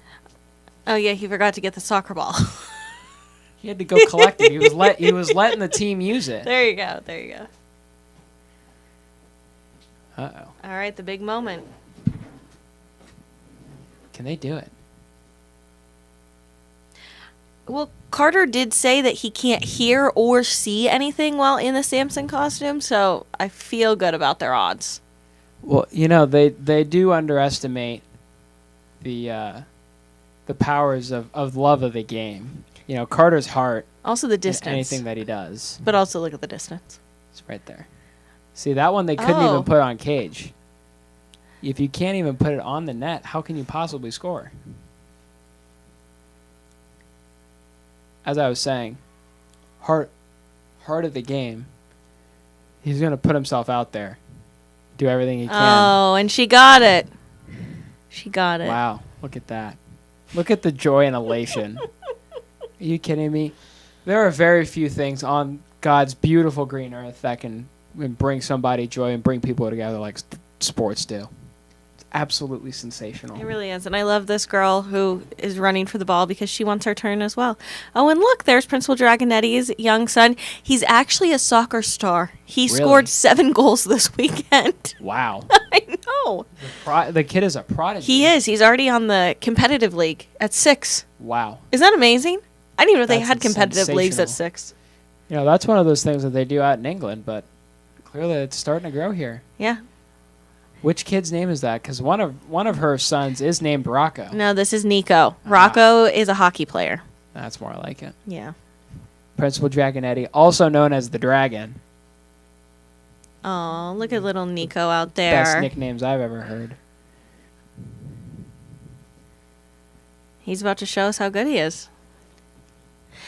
Oh, yeah, he forgot to get the soccer ball. He had to go collect it. He was letting the team use it. There you go. There you go. Uh-oh. All right, the big moment. Can they do it? Well, Carter did say that he can't hear or see anything while in the Samson costume, so I feel good about their odds. Well, they do underestimate the powers of love of the game. Carter's heart. Also the in distance. anything that he does. But also look at the distance. It's right there. See, that one they couldn't Oh. even put on cage. If you can't even put it on the net, how can you possibly score? As I was saying, heart of the game. He's going to put himself out there. Do everything he can. Oh, and she got it. She got it. Wow, look at that. Look at the joy and elation. Are you kidding me? There are very few things on God's beautiful green earth that can bring somebody joy and bring people together like sports do. It's absolutely sensational. It really is. And I love this girl who is running for the ball because she wants her turn as well. Oh, and look, there's Principal Dragonetti's young son. He's actually a soccer star. He Really? scored 7 goals this weekend. Wow. I know. The kid is a prodigy. He is. He's already on the competitive league at 6. Wow. Isn't that amazing? I didn't even know they That's had competitive leagues at sensational. 6. That's one of those things that they do out in England, but clearly it's starting to grow here. Yeah. Which kid's name is that? Because one of her sons is named Rocco. No, this is Nico. Rocco is a hockey player. That's more like it. Yeah. Principal Dragonetti, also known as the Dragon. Oh, look at little Nico out there. Best nicknames I've ever heard. He's about to show us how good he is.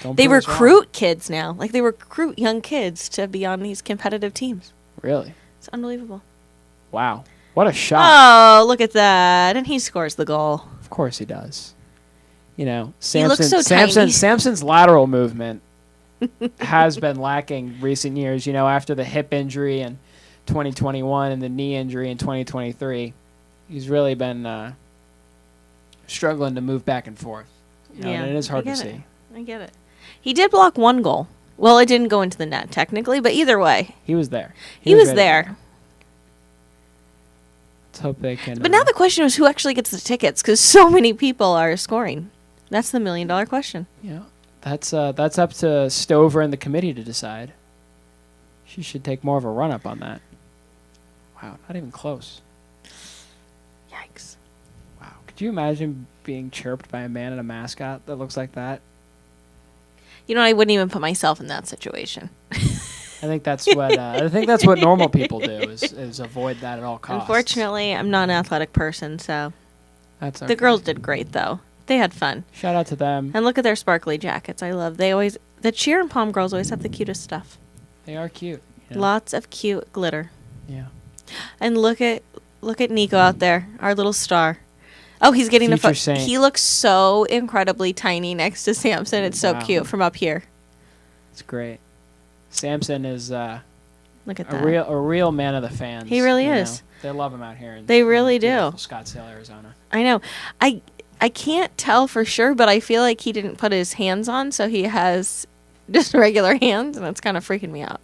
Don't They prove us wrong. recruit kids now. Like, they recruit young kids to be on these competitive teams. Really? It's unbelievable. Wow. What a shot. Oh, look at that. And he scores the goal. Of course he does. He looks so tiny. Samson's lateral movement has been lacking recent years. After the hip injury in 2021 and the knee injury in 2023, he's really been struggling to move back and forth. And it is hard to see. I get it. He did block 1 goal. Well, it didn't go into the net, technically, but either way. He was there. He was ready to there. go. Let's hope they can. But now the question is who actually gets the tickets, because so many people are scoring. That's the $1 million question. That's up to Stover and the committee to decide. She should take more of a run up on that. Wow, not even close. Yikes. Wow, could Could you imagine being chirped by a man in a mascot that looks like that? You know, I wouldn't even put myself in that situation. I think that's what normal people do is avoid that at all costs. Unfortunately, I'm not an athletic person, so That's okay. the girls did great though. They had fun. Shout out to them. And look at their sparkly jackets. The cheer and pom girls always have the cutest stuff. They are cute. you know? Lots of cute glitter. Yeah. And look at Nico out there, our little star. Oh, he's getting Future a saint. He looks so incredibly tiny next to Samson. It's so Wow. cute from up here. It's great. Samson is Look at a that. real man of the fans. He really you is. know? They love him out here. They really do. beautiful Scottsdale, Arizona. I know. I can't tell for sure, but I feel like he didn't put his hands on, so he has just regular hands, and it's kind of freaking me out.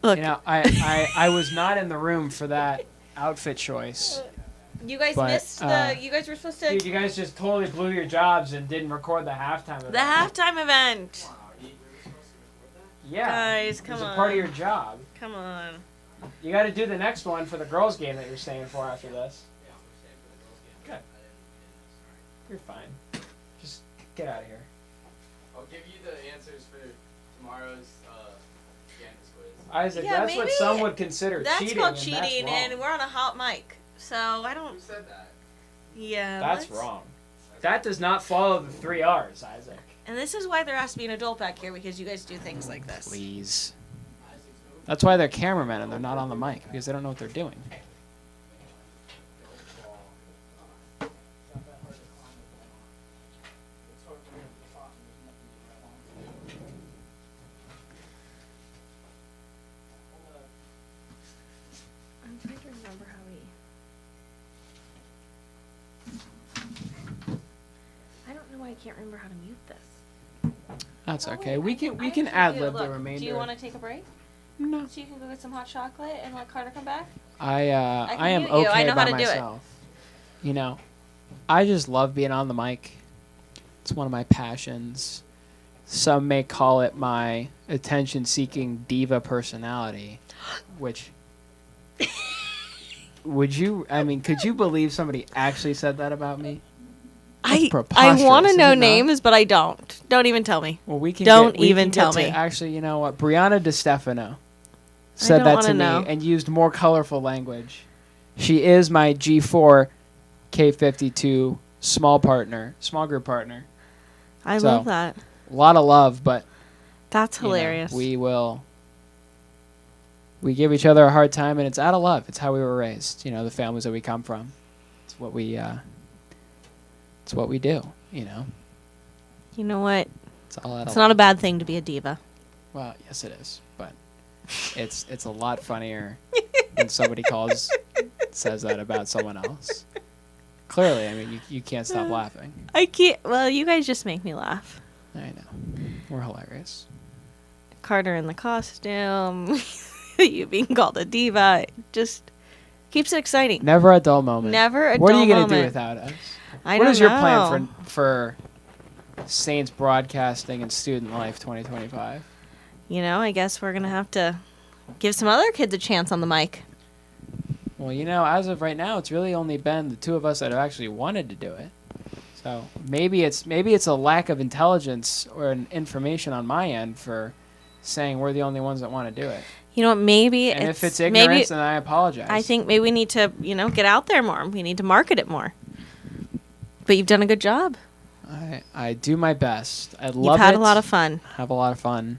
Look, You know, I was not in the room for that outfit choice. you guys but, missed you guys were supposed to. Dude, you guys just totally blew your jobs and didn't record the halftime event. The halftime event. Yeah. Guys, It come was on. a part of your job. Come on. You got to do the next one for the girls' game that you're staying for after this. Good. You're fine. Just get out of here. I'll give you the answers for tomorrow's Candace quiz. Isaac, Yeah, that's what maybe some would consider That's cheating. called and cheating, that's and wrong. we're on a hot mic, so I Who don't. said that? Yeah. That's let's- wrong. That does not follow the 3 R's, Isaac. And this is why there has to be an adult back here, because you guys do things like this. Please. That's why they're cameramen and they're not on the mic, because they don't know what they're doing. I'm trying to remember how we. I don't know why I can't remember how to mute this. That's Oh, okay. wait, We I can actually ad do. lib the Look, remainder. Do you want to take a break? No. So you can go get some hot chocolate and let Carter come back? I can I am mute you. okay I know by how to do it. myself. You know, I just love being on the mic. It's one of my passions. Some may call it my attention-seeking diva personality, which could you believe somebody actually said that about me? That's I preposterous, want to is know it not? names, but I don't. Don't even tell me. Well, we can Don't we even can get tell to- me. Actually, you know what? Brianna DeStefano said don't that wanna to know. me and used more colorful language. She is my G4 K52 small group partner. I So, love that. A lot of love, but That's you know, hilarious. we give each other a hard time, and it's out of love. It's how we were raised. You know, the families that we come from. It's what we do. You know, You know what? it's all out It's of not love. a bad thing to be a diva. Well, yes, it is, but it's a lot funnier when somebody says that about someone else. Clearly, I mean, you can't stop laughing. I can't. Well, you guys just make me laugh. I know, we're hilarious. Carter in the costume, you being called a diva, it just keeps it exciting. Never a dull moment. Never a What are dull you gonna moment. do without us? I What don't is your know. plan for Saints broadcasting and student life 2025? You know, I guess we're gonna have to give some other kids a chance on the mic. Well, you know, as of right now, it's really only been the two of us that have actually wanted to do it. So maybe it's a lack of intelligence or an information on my end for saying we're the only ones that want to do it. You know what? Maybe And if it's maybe ignorance, then I apologize. I think maybe we need to, get out there more. We need to market it more. But you've done a good job. I do my best. I love You've had it. a lot of fun. Have a lot of fun.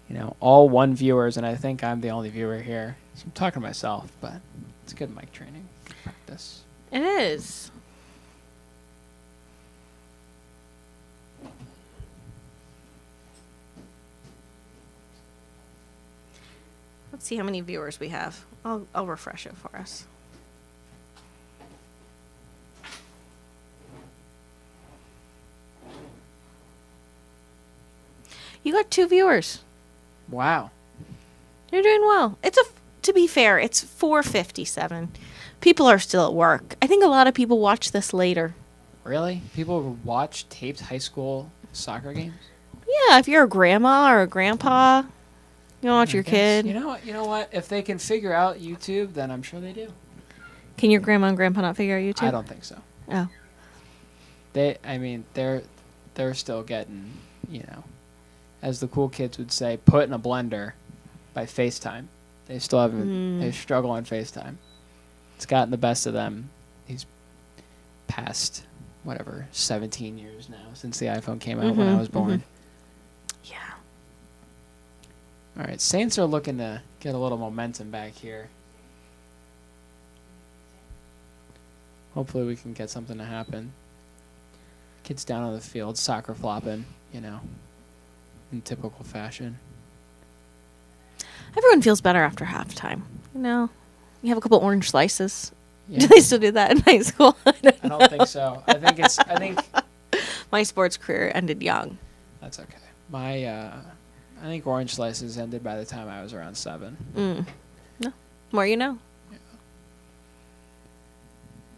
You know, all one viewers, and I think I'm the only viewer here. So I'm talking to myself, but it's good mic training. Good practice. It is. Let's see how many viewers we have. I'll refresh it for us. You got 2 viewers. Wow. You're doing well. To be fair, it's 4:57. People are still at work. I think a lot of people watch this later. Really? People watch taped high school soccer games? Yeah, if you're a grandma or a grandpa, you want I your guess. kid. You know what? If they can figure out YouTube, then I'm sure they do. Can your grandma and grandpa not figure out YouTube? I don't think so. Oh. They're still getting, as the cool kids would say, put in a blender by FaceTime. They still haven't. They struggle on FaceTime. It's gotten the best of them. He's past 17 years now since the iPhone came out when I was born. Yeah. All right, Saints are looking to get a little momentum back here. Hopefully we can get something to happen. Kids down on the field, soccer flopping, in typical fashion. Everyone feels better after halftime. You have a couple orange slices. Yeah. Do they still do that in high school? I don't think so. I think My sports career ended young. that's okay. I think orange slices ended by the time I was around 7. No. More you know.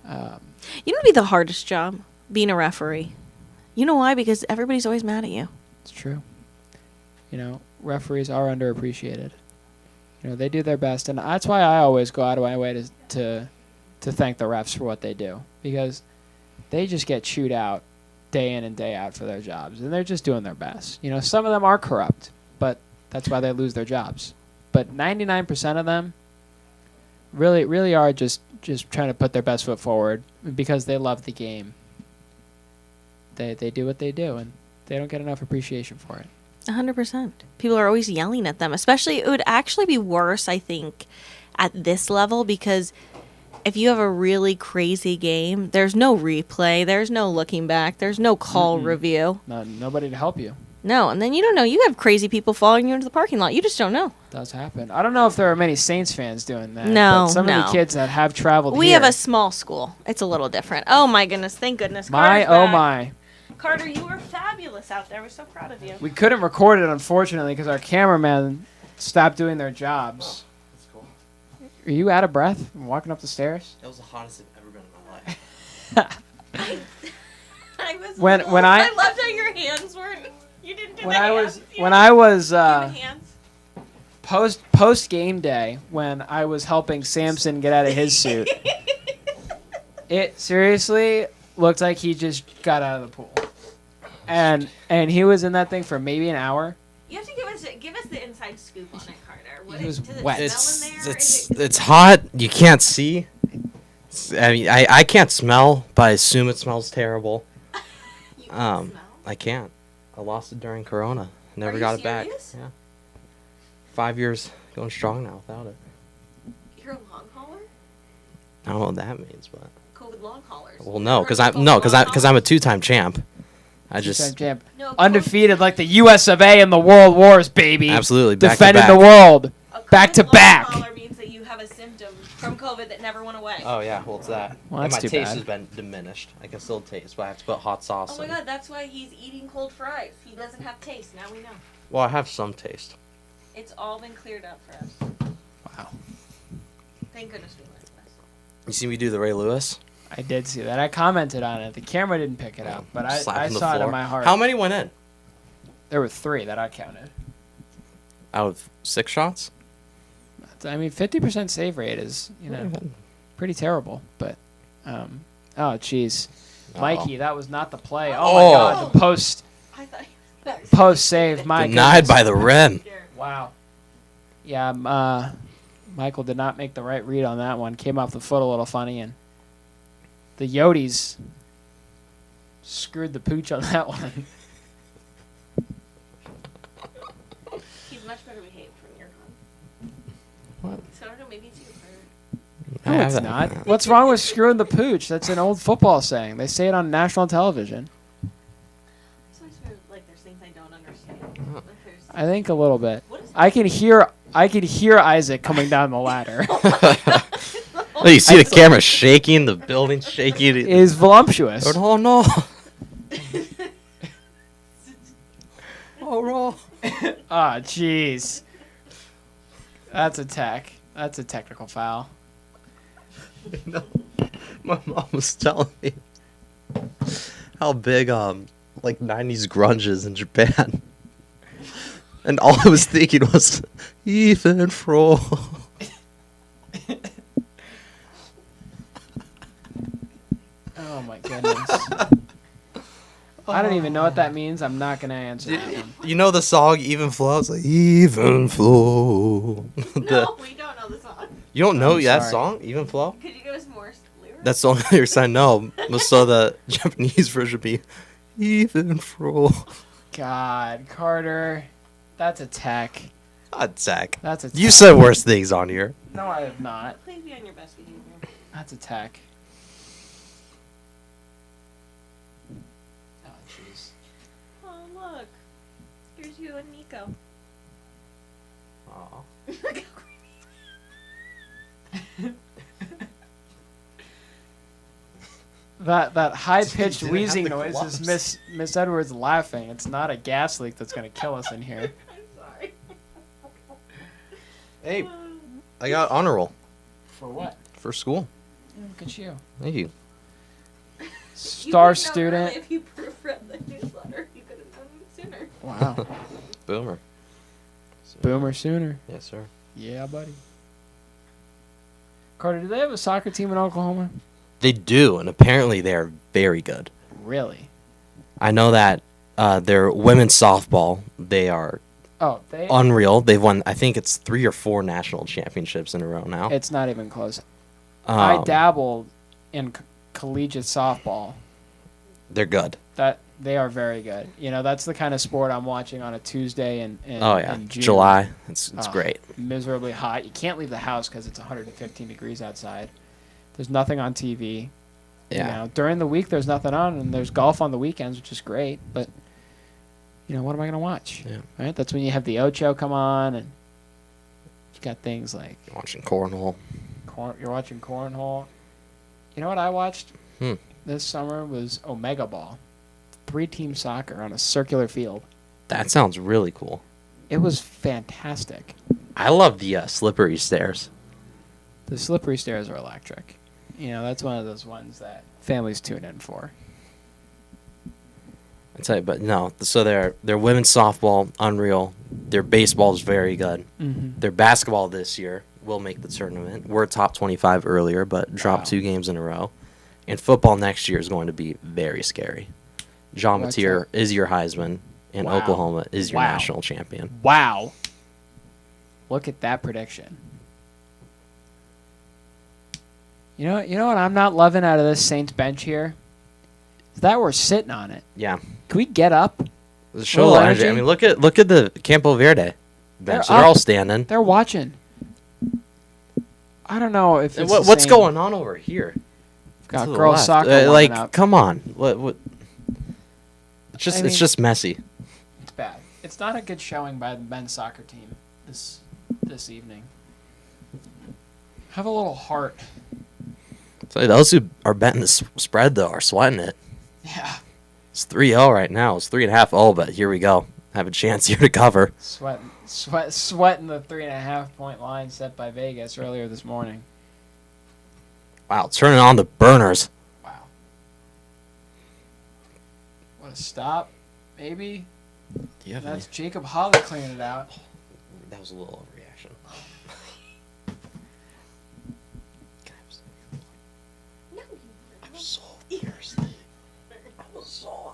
Um, You know what would be the hardest job? Being a referee. You know why? Because everybody's always mad at you. It's true. Referees are underappreciated. They do their best, and that's why I always go out of my way to thank the refs for what they do, because they just get chewed out day in and day out for their jobs, and they're just doing their best. Some of them are corrupt, but that's why they lose their jobs. But 99% of them really are just trying to put their best foot forward because they love the game. They do what they do, and they don't get enough appreciation for it. 100%. People are always yelling at them. Especially, it would actually be worse, I think, at this level, because if you have a really crazy game, there's no replay, there's no looking back, there's no call review. Nobody to help you. No, and then you don't know. You have crazy people following you into the parking lot. You just don't know. It does happen. I don't know if there are many Saints fans doing that. No, but some of the kids that have traveled We here. have a small school. It's a little different. Oh, my goodness. Thank goodness. My, Carter's oh back. my. Carter, you were fabulous out there. We're so proud of you. We couldn't record it, unfortunately, because our cameraman stopped doing their jobs. That's cool. Are you out of breath from walking up the stairs? That was the hottest I've ever been in my life. I was When I loved how your hands weren't. You didn't do when the I hands. was when I was hands. post game day, when I was helping Samson get out of his suit, it seriously looked like he just got out of the pool, and he was in that thing for maybe an hour. You have to give us the inside scoop on it, Carter. He was does it wet. smell in there? It's hot. You can't see. I can't smell, but I assume it smells terrible. You can smell? I can't. I lost it during Corona. Never you got it back. serious? Yeah. 5 years going strong now without it. You're a long hauler? I don't know what that means, but COVID long haulers. well, no, because I'm a 2-time champ. I just Two-time champ. No, Undefeated like the U.S. of A. in the World Wars, baby. absolutely back Defending to back. the world. a back to COVID long back. hauler means that you have a symptom from COVID that never went away. Oh yeah, well it's that. Well, and that's my too taste bad. has been diminished. I can still taste, but I have to put hot sauce Oh my in. god, that's why he's eating cold fries. He doesn't have taste. Now we know. Well, I have some taste. It's all been cleared up for us. Wow. Thank goodness we learned this. You see me do the Ray Lewis? I did see that. I commented on it. The camera didn't pick it up, but I Slapping the saw it in floor. my heart. How many went in? There were 3 that I counted. Out of 6 shots? I mean, 50% save rate is, pretty terrible. But, oh, jeez. Mikey, that was not the play. Oh, my God. The post I thought save. My Denied goodness. by the rim. Wow. Yeah, Michael did not make the right read on that one. Came off the foot a little funny, and the Yodis screwed the pooch on that one. He's much better behaved from your con. What? So I don't know, maybe it's you. No, it's not. What's wrong with screwing the pooch? That's an old football saying. They say it on national television. So I swear, like, there's things I don't understand. Like, there's- I think a little bit. What is I can hear Isaac coming down the ladder. Oh, you see the camera shaking, the building shaking. It is voluptuous. Oh no! Oh no! Ah, jeez. That's a tech. That's a technical foul. No. My mom was telling me how big like 90s grunge is in Japan. And all I was thinking was Ethan Fro. Oh my goodness. I don't even know what that means. I'm not gonna answer that one. You know the song "Even Flow"? It's like "Even Flow." No, we don't know the song. You don't know I'm that sorry. song, "Even Flow"? Could you give us more lyrics? That's the only lyrics I know. So the Japanese version would be "Even Flow." God, Carter, that's a tech. God, Zach. That's a tech. You said worse things on here. No, I have not. Please be on your best behavior. That's a tech. Oh, jeez. Oh, look. Here's you and Nico. Aw. That high pitched Didn't have wheezing the noise is gloves. Miss Edwards laughing. It's not a gas leak that's gonna kill us in here. I'm sorry. Hey, I got honor roll For what? for school. Look at you. Thank you. Star student. If you proofread the newsletter, you could have done it sooner. Wow. Boomer. Boomer sooner. Yes, sir. Yeah, buddy. Carter, do they have a soccer team in Oklahoma? They do, and apparently they are very good. Really? I know that their women's softball, they are Oh, they. unreal. They've won, I think it's 3 or 4 national championships in a row now. It's not even close. I Um, dabbled in collegiate softball. They're good. That they are very good. You know, that's the kind of sport I'm watching on a Tuesday in Oh yeah, in June. July. It's Oh, great. Miserably hot. You can't leave the house because it's 115 degrees outside. There's nothing on TV. Yeah. You know, during the week there's nothing on, and there's golf on the weekends, which is great. But you know, what am I gonna watch? Yeah. Right. That's when you have the Ocho come on, and you got things like You're watching cornhole. you're watching cornhole. You know what I watched Hmm. this summer was Omega Ball, 3-team soccer on a circular field. That sounds really cool. It was fantastic. I love the slippery stairs. The slippery stairs are electric. You know, that's one of those ones that families tune in for. I tell you, but no. So their women's softball, unreal. Their baseball is very good. Mm-hmm. Their basketball this year will make the tournament. We're top 25 earlier, but dropped Wow. 2 games in a row. And football next year is going to be very scary. John What's Mateer that? is your Heisman, and Wow. Oklahoma is your Wow. national champion. Wow. Look at that prediction. You know what I'm not loving out of this Saints bench here? Is that we're sitting on it. Yeah, Can we get up? show Little energy. I energy? mean, look at the Campo Verde bench. They're They're all up. standing. They're watching. I don't know if it's What's the same. going on over here? Got To the girls left. soccer warming like, up. come on. What? It's I mean- just messy. It's bad. It's not a good showing by the men's soccer team this evening. Have a little heart. So those who are betting the spread though are sweating it. Yeah. It's 3-0 right now. It's 3.5-0, but here we go. Have a chance here to cover. Sweating the 3.5 point line set by Vegas earlier this morning. Wow, turning on the burners. Wow. What a stop, maybe. Do you have That's Jacob Holly cleaning it out. That was a little overreaction. No, I'm so thirsty. I'm so.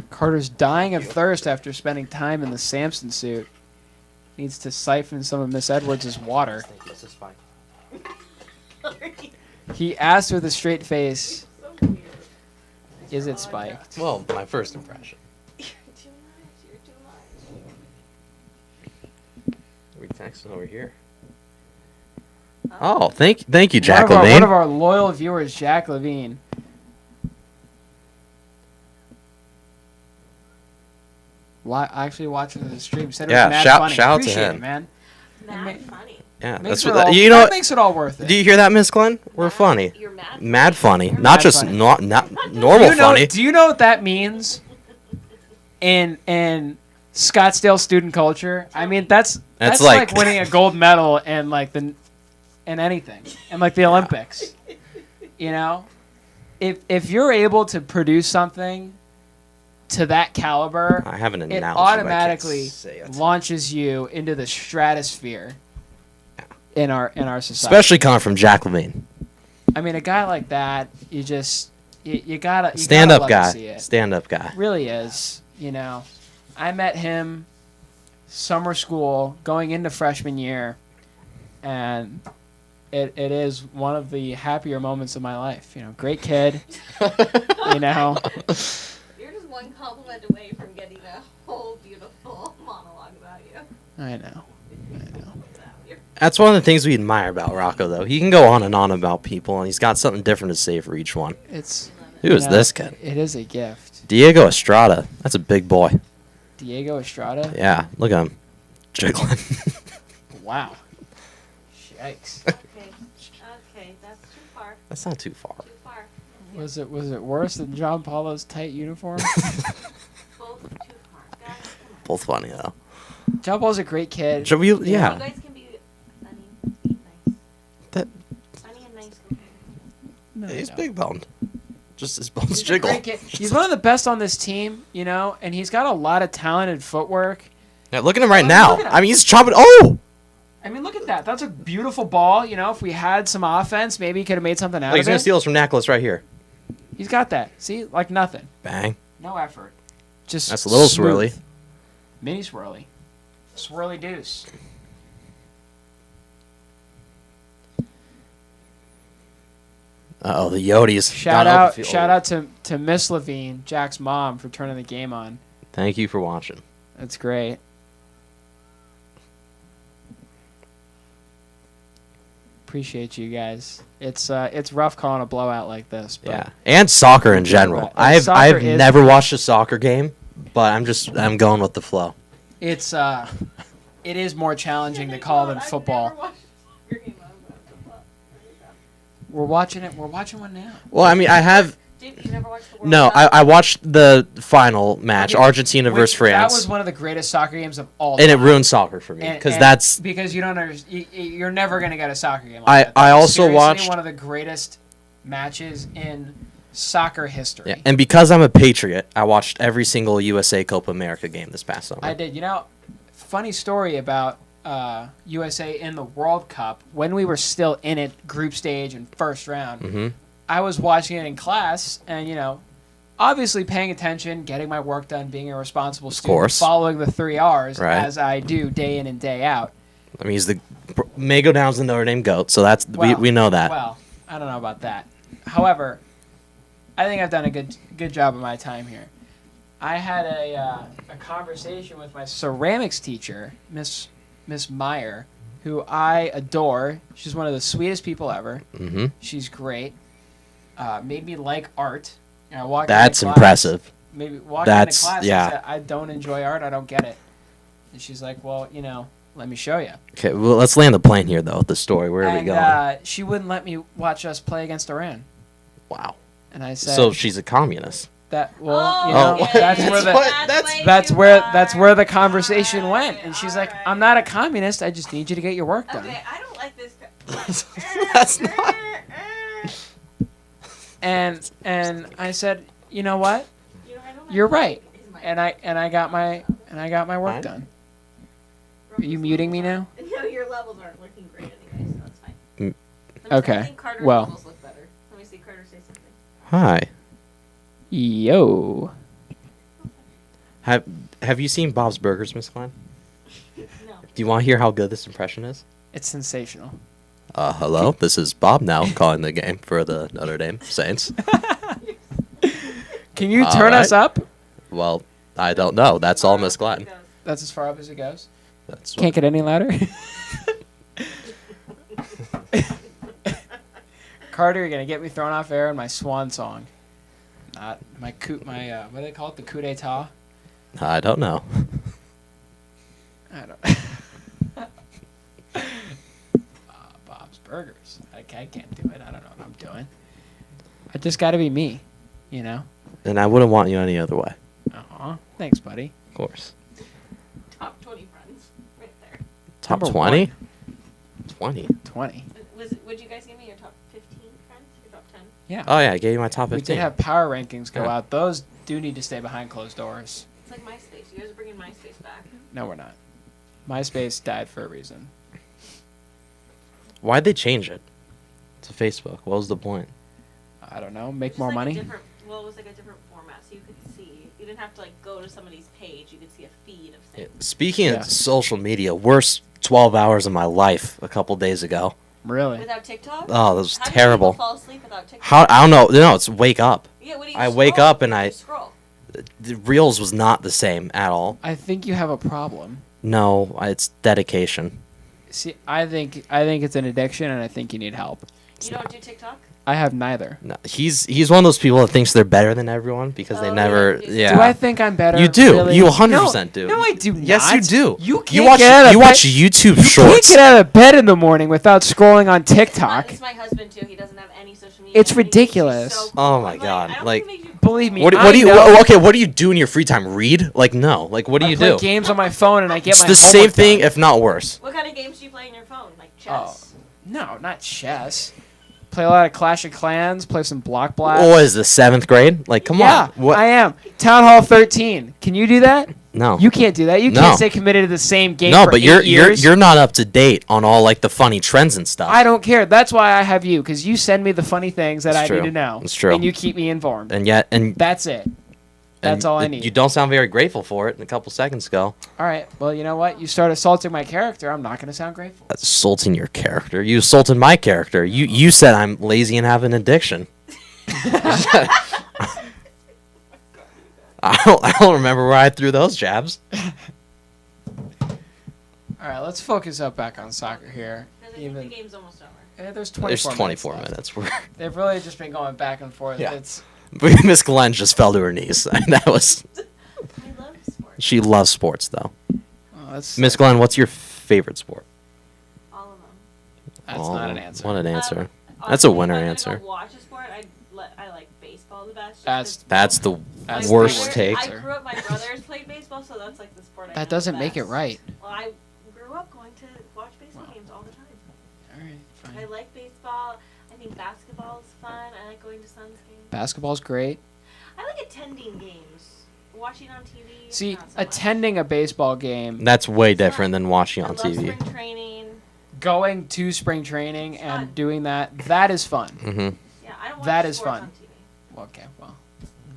Carter's dying of thirst after spending time in the Samson suit. Needs to siphon some of Miss Edwards' water. Thank you. It's a spike. He asked with a straight face, so weird. "Is it spiked?" Well, my first impression. You're too much. You're too much. We're texting over here. Oh, thank you, Jack one Levine. of our loyal viewers, Jack Levine. Actually watching the stream said it Yeah, was mad shout funny. out to Appreciate him. it, man. Mad funny. Yeah, Makes that's it what all, you know. that makes it all worth it. Do you hear that, Miss Glenn? We're funny. You're mad. Mad funny, not mad just funny. not normal do you know, funny. Do you know what that means? In Scottsdale student culture, I mean that's like- winning a gold medal in in anything, in like the Olympics. You know, if you're able to produce something to that caliber, I have an it analogy. but I can't automatically say it. launches you into the stratosphere in our society. Especially coming from Jack Levine. I mean, a guy like that, you gotta Stand up love to see guy. it. Stand up guy. Really is. You know, I met him summer school going into freshman year, and it is one of the happier moments of my life. You know, great kid. You know, You're just one compliment away from getting a whole beautiful monologue about you. I know. That's one of the things we admire about Rocco, though. He can go on and on about people, and he's got something different to say for each one. It's Who is this kid? It is a gift. Diego Estrada. That's a big boy. Diego Estrada. Yeah, look at him. Jiggling. Wow. Yikes. Okay, that's too far. That's not too far. Too far. Was it worse than John Paulo's tight uniform? Both too far. Guys, come on. Both funny, though. John Paul's a great kid. Should we, You yeah. guys can be funny, be nice. That, Funny and nice. No, he's no. big boned. Just his bones He's a jiggle. great kid. He's one of the best on this team, you know, and he's got a lot of talented footwork. Yeah, look at him right I mean, now. look at him. I mean, he's chopping. Oh! I mean, look at that. That's a beautiful ball. You know, if we had some offense, maybe he could have made something out Look, he's of going it. to steal us from Nicholas right here. He's got that. See, like nothing. Bang. No effort. Just That's a little smooth. swirly. Mini swirly. Swirly deuce. Uh-oh, the Yodis. Shout gone out, over the shout field. out to Miss Levine, Jack's mom, for turning the game on. Thank you for watching. That's great. Appreciate you guys. It's rough calling a blowout like this. But Yeah, and soccer in general. Right. I've Soccer is- never watched a soccer game, but I'm going with the flow. It's it is more challenging to call than football. We're watching it. We're watching one now. Well, I mean, I have Dude, you never watched the World no. Cup? I watched the final match, Okay, Argentina versus That France, was one of the greatest soccer games of all and time. it ruined soccer for me And- because and that's because you don't understand. You're never gonna get a soccer game. I- Like that. I That's also seriously watched- one of the greatest matches in soccer history. yeah. And because I'm a patriot, I watched every single USA Copa America game this past summer. I did. You know, funny story about USA in the World Cup when we were still in it, group stage and first round. Mm-hmm. I was watching it in class, and you know, obviously paying attention, getting my work done, being a responsible student, course. following the 3 R's Right. as I do day in and day out. I mean, he's the may go down as the Notre Dame GOAT, so that's Well, we know that. Well, I don't know about that. However, I think I've done a good job of my time here. I had a conversation with my ceramics teacher, Miss Meyer, who I adore. She's one of the sweetest people ever. Mm-hmm. She's great. Made me like art. You know, I walked That's into class, impressive. Maybe walked That's- into class yeah. and said, I don't enjoy art. I don't get it. And she's like, well, you know, let me show you. Okay, well, let's land the plane here, though, with the story. Where are we And going? she wouldn't let me watch us play against Iran. Wow. And I said, So she's a communist. that well, Oh, you know, okay. that's where the What? that's where the conversation went. And she's like, I'm not a communist. I just need you to get your work done. Okay, I don't like this. That's not. And I said, you know what? You know, I don't You're like right. his mic. And I got my work Fine. done. Are you muting me now? No, your levels aren't looking great anyway, so that's fine. Mm. Let me Okay, I think Carter's well. levels look better. Let me see Carter say something. Hi. Yo. Have you seen Bob's Burgers, Miss Klein? No. Do you want to hear how good this impression is? It's sensational. Hello. This is Bob now calling the game for the Notre Dame Saints. Can you All turn us right. up? Well, I don't know. That's all, Miss Klein. That's as far up as it goes. That's Can't get any louder. Carter, you're gonna get me thrown off air in my swan song. Not my what do they call it? The coup d'état? I don't know. I don't. Bob's Burgers. I can't do it. I don't know what I'm doing. I just got to be me, you know. And I wouldn't want you any other way. Aw, thanks, buddy. Of course. Top 20 friends, right there. Top Number 20? 20. 20. Would you guys give me your top 15 friends? Your top 10? Yeah. Oh, yeah. I gave you my top We 15. did have power rankings go Yeah. out. Those do need to stay behind closed doors. It's like MySpace. You guys are bringing MySpace back. No, we're not. MySpace died for a reason. Why'd they change it? to Facebook? What was the point? I don't know. Make Just more like money. it was like a different format, so you could see. You didn't have to like go to somebody's page. You could see a feed of things. Speaking Yeah. of social media, worst 12 hours of my life a couple days ago. Really? Without TikTok? Oh, that was How terrible. Do people fall asleep without TikTok? How I don't know. No, it's wake up. Yeah, what do you I wake scroll? up and What do I- you scroll. The Reels was not the same at all. I think you have a problem. No, it's dedication. See, I think it's an addiction, and I think you need help. You don't do TikTok? I have neither. No, he's one of those people that thinks they're better than everyone because they Oh, never. yeah. Yeah. Do I think I'm better? You do. Really? You 100% do. No, I do not. Yes, you do. You can't You watch. get out of You bed- watch YouTube You shorts. can't get out of bed in the morning without scrolling on TikTok. It's my husband too. He doesn't have any social media. It's and he thinks he's ridiculous. so Oh cool. my I'm God, I don't like- think it makes you Believe cool. me, What I do you? know. Okay, what do you do in your free time? Read? Like no. Like what do I you play do? games on my phone, and I get It's my the same homework thing, done. if not worse. What kind of games do you play on your phone? Like Oh, chess? no, not chess. Play a lot of Clash of Clans. Play some Block Blast. What is this, 7th grade? Like come Yeah, on. What? I am. Town Hall 13. Can you do that? No. You can't do that. You No. can't stay committed to the same game No, for but 8 years. you're not up to date on all like the funny trends and stuff. I don't care. That's why I have you, because you send me the funny things that It's I true. need to know. It's true. And you keep me informed. and That's it. That's all I need. You don't sound very grateful for it a couple seconds ago. All right. Well, you know what? You start assaulting my character. I'm not going to sound grateful. Assaulting your character. You assaulted my character. You said I'm lazy and have an addiction. I don't remember where I threw those jabs. All right. Let's focus up back on soccer here. Because I think Even the game's almost over. there's 24 There's 24 left. minutes. Where They've really just been going back and forth. Yeah. It's Miss Glenn just fell to her knees. That was. I love sports. She loves sports though. that's Miss Glenn, what's your favorite sport? All of them. that's Oh, not an answer. What an answer. That's a Honestly, winner if I'm answer. gonna go watch a sport, I like baseball the best. just That's- 'cause That's the That's my worst brother- take. I grew up. My brothers played baseball, so that's like the sport. I know That doesn't the make it best. right. Well, I grew up going to watch baseball Wow. games all the time. All right. I Fine. like baseball. I think basketball is fun. I like going to Suns games. Basketball's great. I like attending games. Watching on TV. See, not so much. attending a baseball game, That's way different than watching I on love TV. spring training. going to spring training It's and fun. doing that is fun. Mm-hmm. Yeah, I don't watch That is sports fun. on TV. Okay, well,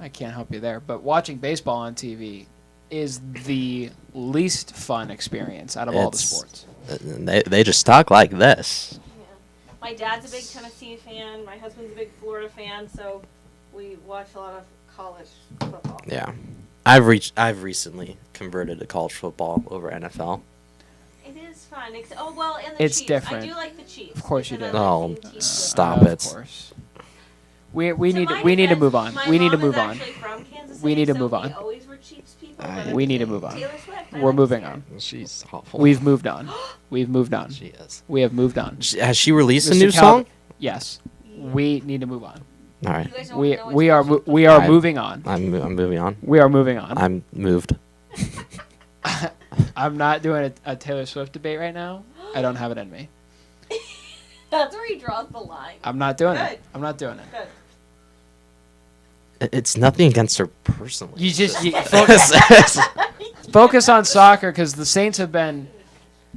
I can't help you there. But watching baseball on TV is the least fun experience out of all the It's- sports. They just talk like this. Yeah. My dad's a big Tennessee fan. My husband's a big Florida fan, so we watch a lot of college football. Yeah. I've recently converted to college football over NFL. It is fun. Oh well, and the It's Chiefs. different. I do like the Chiefs. Of course you because do. I like Oh, seeing teams go stop down. Of it. course. We To need my we need to defense, move on. my We need to mom move is on. actually from Kansas We City, need to so move we on. always were Chiefs people. I- but We I'm need to saying move on. Taylor Swift, I We're like moving to see on. She's awful. We've moved on. We've moved on. She is. We have moved on. Has she released a Mr. new Cal- song? Yes. her. We need to move on. All You right. guys don't We wanna know we what's are going on. we are I- moving on. I'm moving on. We are moving on. I'm moved. I'm not doing a Taylor Swift debate right now. I don't have it in me. That's where he draws the line. I'm not doing Good. it. I'm not doing it. Good. It's nothing against her personally. You just focus on soccer because the Saints have been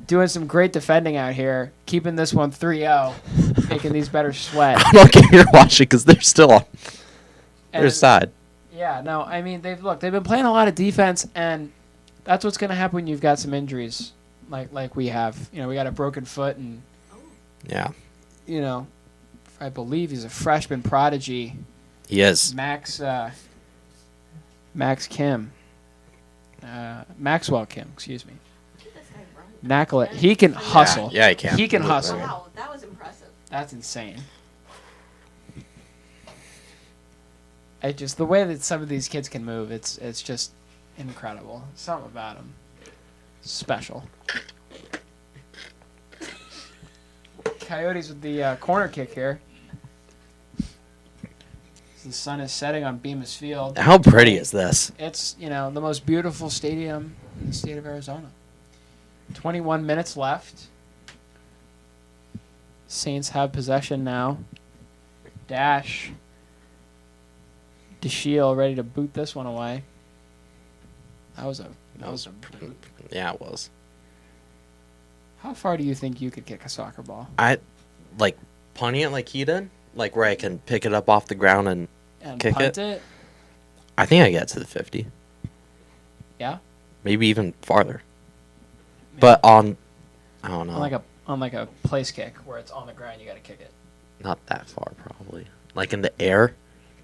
doing some great defending out here, keeping this one 3-0, making these better sweat. I'm not getting here watching because they're still on their And- side. Yeah, no, I mean they've been playing a lot of defense, and that's what's going to happen when you've got some injuries, like we have. You know, we got a broken foot, and Yeah, you know, I believe he's a freshman prodigy, he is. Maxwell Kim, excuse me. Look at this guy run. Nacklet, he can hustle. Yeah, he can. He can hustle. Wow, that was impressive. That's insane. The way that some of these kids can move, it's just incredible. Something about them special. Coyotes with the corner kick here. The sun is setting on Bemis Field. How pretty is this? It's, the most beautiful stadium in the state of Arizona. 21 minutes left. Saints have possession now. Dash. DeShiel ready to boot this one away. That was a boot. Yeah, it was. How far do you think you could kick a soccer ball? I like punting it like he did, like where I can pick it up off the ground and kick punt it. it. I think I get to the 50. Yeah. Maybe even farther. But I don't know. On like a place kick where it's on the ground, you got to kick it. Not that far, probably. Like in the air,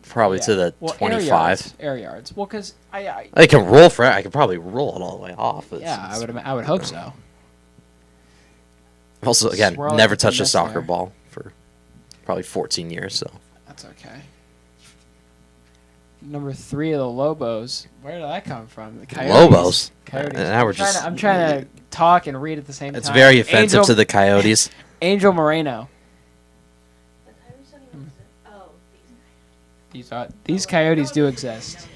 probably Yeah. to the Well, 25. Air yards. Well, because I can roll for it. I could probably roll it all the way off. I would hope so. Also, again, Swirl it never with the touched a mist soccer there. ball for probably 14 years. So That's okay. Number 3 of the Lobos. Where did that come from? The Coyotes. Lobos. Coyotes. Now we're I'm trying to talk and read at the same It's time. very offensive to the Coyotes. Angel Moreno. These Coyotes do exist.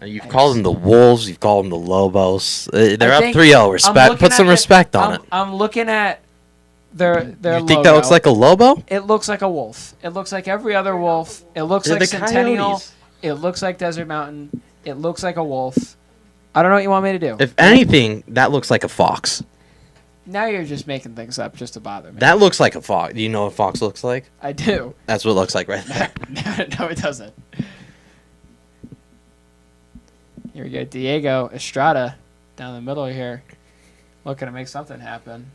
You've called them the Wolves. You've called them the Lobos. They're up think 3-0. Respect. Put some respect on it. I'm looking at their You logo. think that looks like a Lobo? It looks like a wolf. It looks like every other wolf. It looks They're like the Centennial. Coyotes. It looks like Desert Mountain. It looks like a wolf. I don't know what you want me to do. If anything, that looks like a fox. Now you're just making things up just to bother me. That looks like a fox. Do you know what a fox looks like? I do. That's what it looks like right there. No, it doesn't. Here we go. Diego Estrada down the middle here. Looking to make something happen.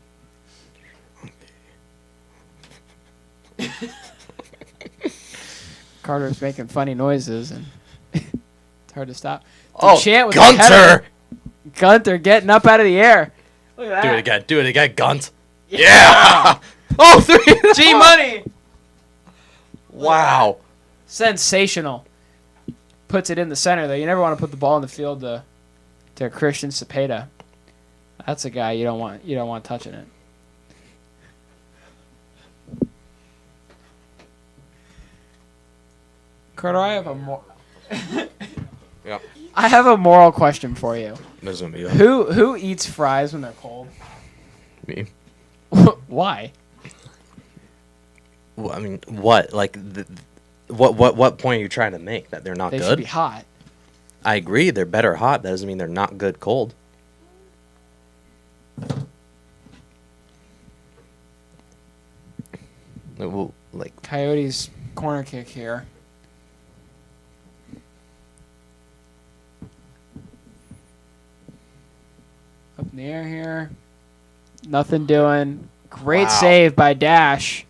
Carter's making funny noises, and it's hard to stop. Chant with the Gunter! header. Gunter getting up out of the air. Look at that. Do it again. Do it again, Gunt. Yeah! Oh, 3. G Money. Wow. Sensational. Puts it in the center, though. You never want to put the ball in the field to Christian Cepeda. That's a guy you don't want touching it. Carter, I have Yep. I have a moral question for you. There's gonna be Who eats fries when they're cold? me. Why? Well, I mean, what? Like, what point are you trying to make? That they're not They should good? be hot. I agree. They're better hot. That doesn't mean they're not good cold. Well, like, Coyotes corner kick here. Up in the air here. Nothing doing. Great Wow. save by Dash.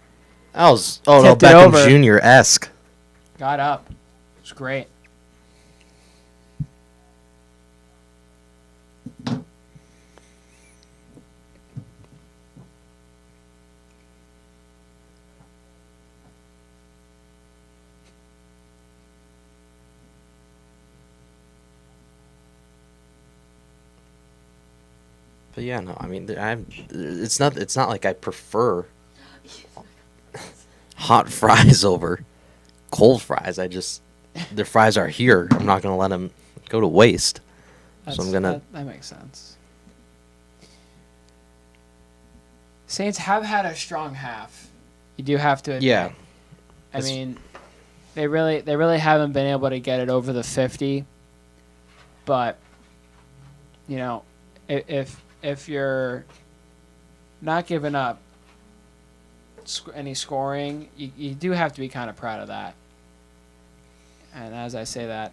that was Odell Tipped it Beckham over. Jr.-esque. Got up. It's great. But yeah, no, I mean, it's not like I prefer hot fries over cold fries. The fries are here. I'm not gonna let them go to waste. So I'm gonna. That makes sense. Saints have had a strong half. You do have to admit. Yeah. I mean, they really haven't been able to get it over the 50. But you know, if you're not giving up any scoring, you do have to be kind of proud of that. And as I say that,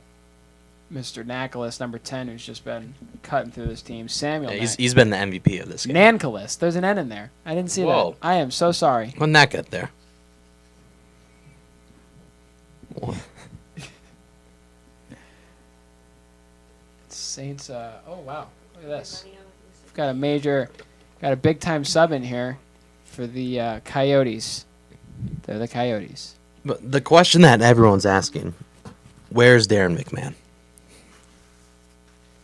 Mr. Nankalis, number 10, who's just been cutting through this team, Samuel. Yeah, he's been the MVP of this game. Nankalis. There's an N in there. I didn't see Whoa. that. I am so sorry. When that get there. Saints. Oh wow! Look at this. We've got a big time sub in here for the Coyotes. They're the Coyotes. But the question that everyone's asking, where's Darren McMahon?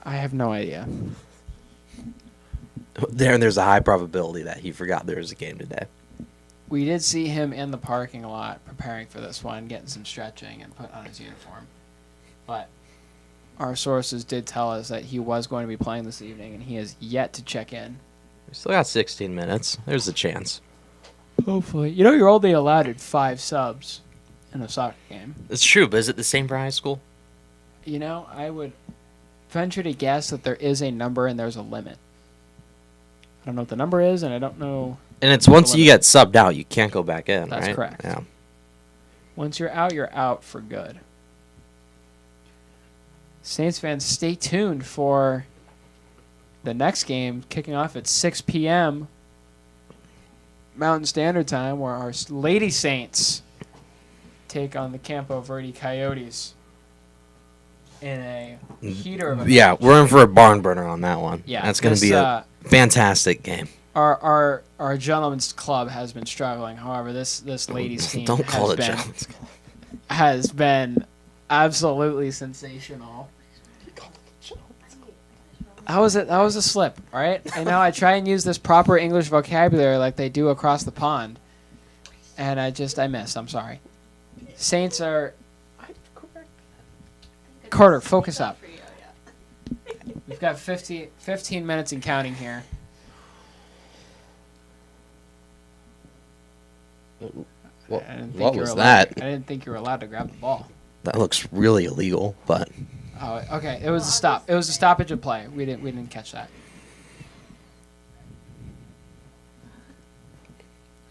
I have no idea. There's a high probability that he forgot there was a game today. We did see him in the parking lot preparing for this one, getting some stretching and putting on his uniform. But our sources did tell us that he was going to be playing this evening, and he has yet to check in. We still got 16 minutes. There's a chance. Hopefully. You know, you're only allowed at 5 subs in a soccer game. It's true, but is it the same for high school? You know, I would venture to guess that there is a number and there's a limit. I don't know what the number is, and I don't know And it's once you get subbed out, you can't go back in, That's right? correct. Yeah. Once you're out for good. Saints fans, stay tuned for the next game kicking off at 6 p.m. Mountain Standard Time, where our Lady Saints take on the Campo Verde Coyotes in a heater of a Yeah, match. we're in for a barn burner on that one. Yeah, That's going to this, be a fantastic game. Our gentlemen's club has been struggling. However, this ladies team Don't call it gentlemen's. has been absolutely sensational. That was a slip, all right? I know I try and use this proper English vocabulary like they do across the pond, and I missed. I'm sorry. Saints are. Carter, focus up. We've got 15 minutes and counting here. What I didn't think what you were was allowed- that? I didn't think you were allowed to grab the ball. That looks really illegal, but Oh, okay. It was a stop. It was a stoppage of play. We didn't catch that.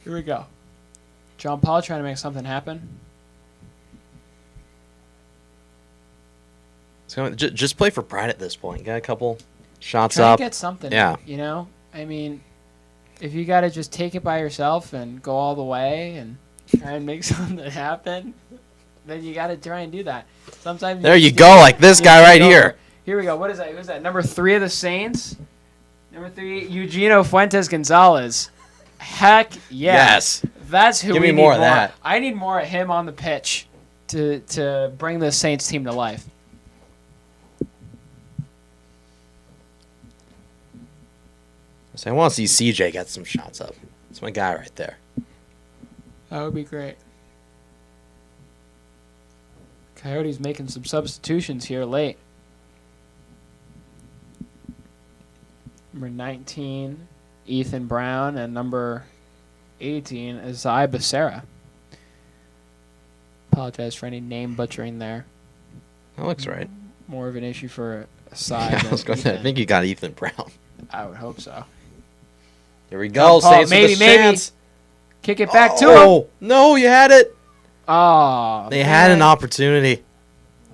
Here we go. John Paul trying to make something happen. it's just play for pride at this point. Get a couple shots Try up. to get something. Yeah. You know, I mean, if you got to just take it by yourself and go all the way and try and make something happen, then you got to try and do that. Sometimes There you just go, get- like this you guy get right over. here. Here we go. What is that? Who's that? Number 3 of the Saints? Number 3, Eugenio Fuentes Gonzalez. Heck yeah. Yes. That's who Give we me need more of that. I need more of him on the pitch to bring the Saints team to life. So I want to see CJ get some shots up. That's my guy right there. That would be great. Coyotes making some substitutions here late. Number 19, Ethan Brown, and number 18, Azai Becerra. Apologize for any name butchering there. That looks right. More of an issue for Azai Yeah, than I was going to say, I Ethan. think you got Ethan Brown. I would hope so. Here we go. Paul, Saints with maybe, a maybe. chance. Kick it back to him. Oh, no, you had it. Oh, They had an man. opportunity.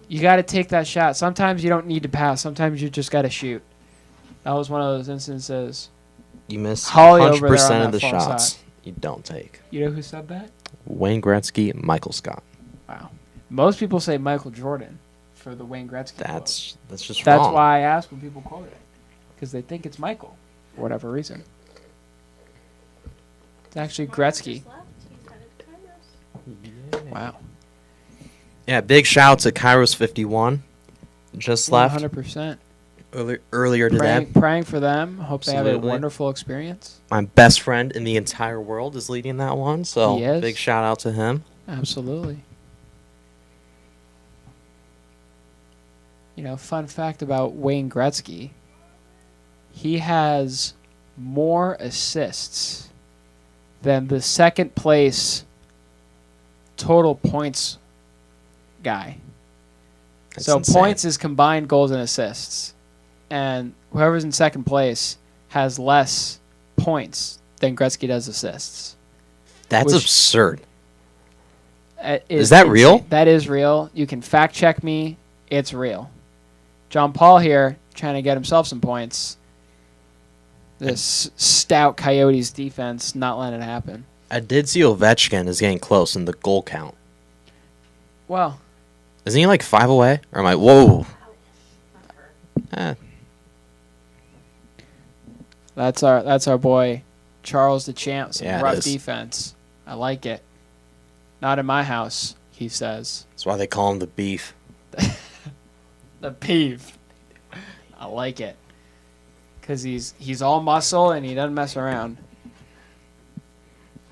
You got to take that shot. Sometimes you don't need to pass. Sometimes you just got to shoot. That was one of those instances. You miss Holly over there 100% on of the that far shots side. you don't take. You know who said that? Wayne Gretzky, Michael Scott. Wow. Most people say Michael Jordan for the Wayne Gretzky quote. That's just That's wrong. why I ask when people quote it. Because they think it's Michael for whatever reason. It's actually Gretzky. Wow. Yeah, big shout out to Kairos 51. Just left 100%. earlier today. Praying for them. Hope they have a Absolutely. wonderful experience. My best friend in the entire world is leading that one, so He is? big shout out to him. Absolutely. You know, fun fact about Wayne Gretzky. He has more assists than the second place total points guy. That's So insane. points is combined goals and assists. And whoever's in second place has less points than Gretzky does assists. That's which- absurd. Is that real? That is real. You can fact check me. It's real. John Paul here trying to get himself some points. This stout Coyotes defense not letting it happen. I did see Ovechkin is getting close in the goal count. Well, Isn't he like 5 away? Or am I? Whoa. that's our boy Charles the Champ. Some Yeah, it rough is. defense. I like it. Not in my house, he says. That's why they call him the Beef. The peeve. I like it. Because he's all muscle and he doesn't mess around.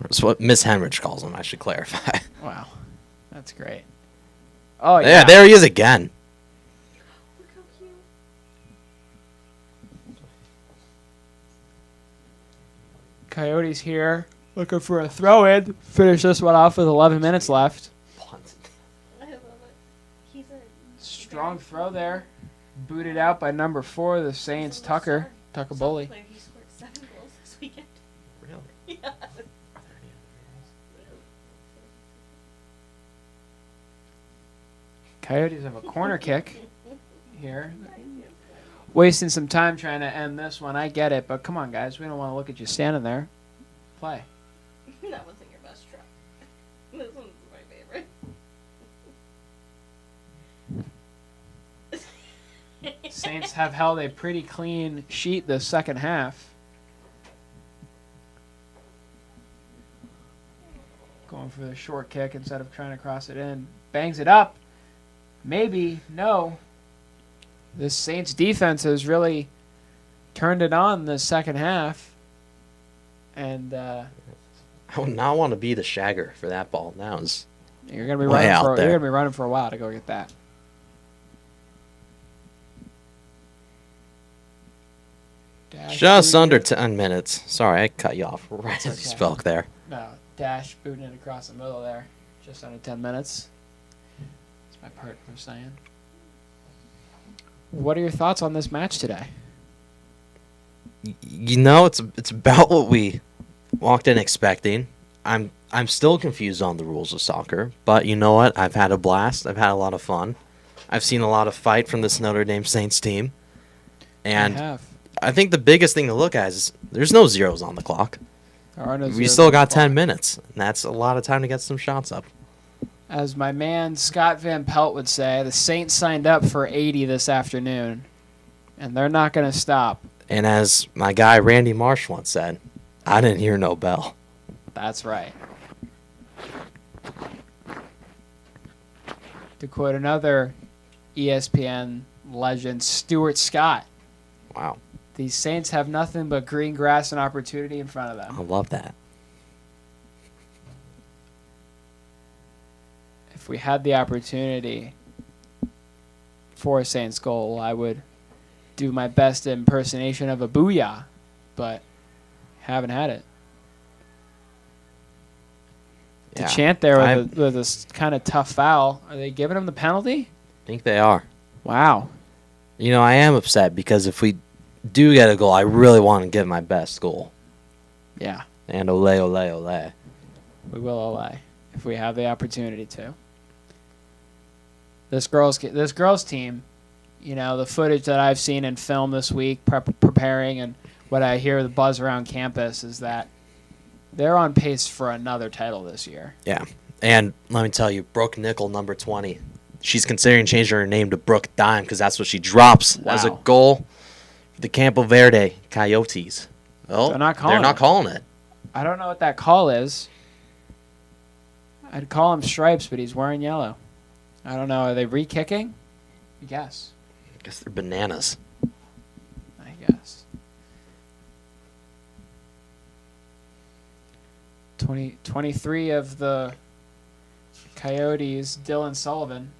That's what Miss Henrich calls him. I should clarify. Wow. That's great. Oh, Yeah, there he is again. Coyotes here looking for a throw-in. Finish this one off with 11 minutes left. I love it. He's a Strong throw there. Booted out by number 4, the Saints, Tucker Bully. He scored 7 goals this weekend. Coyotes have a corner kick here. Wasting some time trying to end this one. I get it, but come on, guys. We don't want to look at you standing there. Play. That wasn't your best try. This one's my favorite. Saints have held a pretty clean sheet this second half. Going for the short kick instead of trying to cross it in. Bangs it up. Maybe. No. This Saints defense has really turned it on this second half. And I would not want to be the shagger for that ball. That was you're gonna be way out there. You're gonna be running for a while to go get that. just under 10 minutes. Sorry, I cut you off right as you okay. spoke there. No, dash booting it across the middle there. Just under 10 minutes. That's my partner saying. What are your thoughts on this match today? You know, it's about what we walked in expecting. I'm still confused on the rules of soccer, but you know what? I've had a blast. I've had a lot of fun. I've seen a lot of fight from this Notre Dame Saints team. And I think the biggest thing to look at is there's no zeros on the clock. There are no We zeros still on the got 10 clock. minutes, and that's a lot of time to get some shots up. As my man Scott Van Pelt would say, the Saints signed up for 80 this afternoon, and they're not going to stop. And as my guy Randy Marsh once said, I didn't hear no bell. That's right. To quote another ESPN legend, Stuart Scott, Wow. these Saints have nothing but green grass and opportunity in front of I them. love that. If we had the opportunity for a Saints goal, I would do my best impersonation of a booyah, but haven't had it. The Yeah. chant there with this kind of tough foul. Are they giving him the penalty? I think they are. Wow. You know, I am upset because if we do get a goal, I really want to give my best goal. Yeah, And ole, ole, ole. we will LA if we have the opportunity to. This girls team, you know, the footage that I've seen in film this week, preparing, and what I hear the buzz around campus is that they're on pace for another title this year. Yeah. And let me tell you, Brooke Nickel, number 20, she's considering changing her name to Brooke Dime because that's what she drops as a Wow. goal for the Campo Verde Coyotes. Well, They're not calling it. I don't know what that call is. I'd call him stripes, but he's wearing yellow. I don't know. Are they re-kicking? I guess. I guess they're bananas. I guess. 23 of the Coyotes, Dylan Sullivan.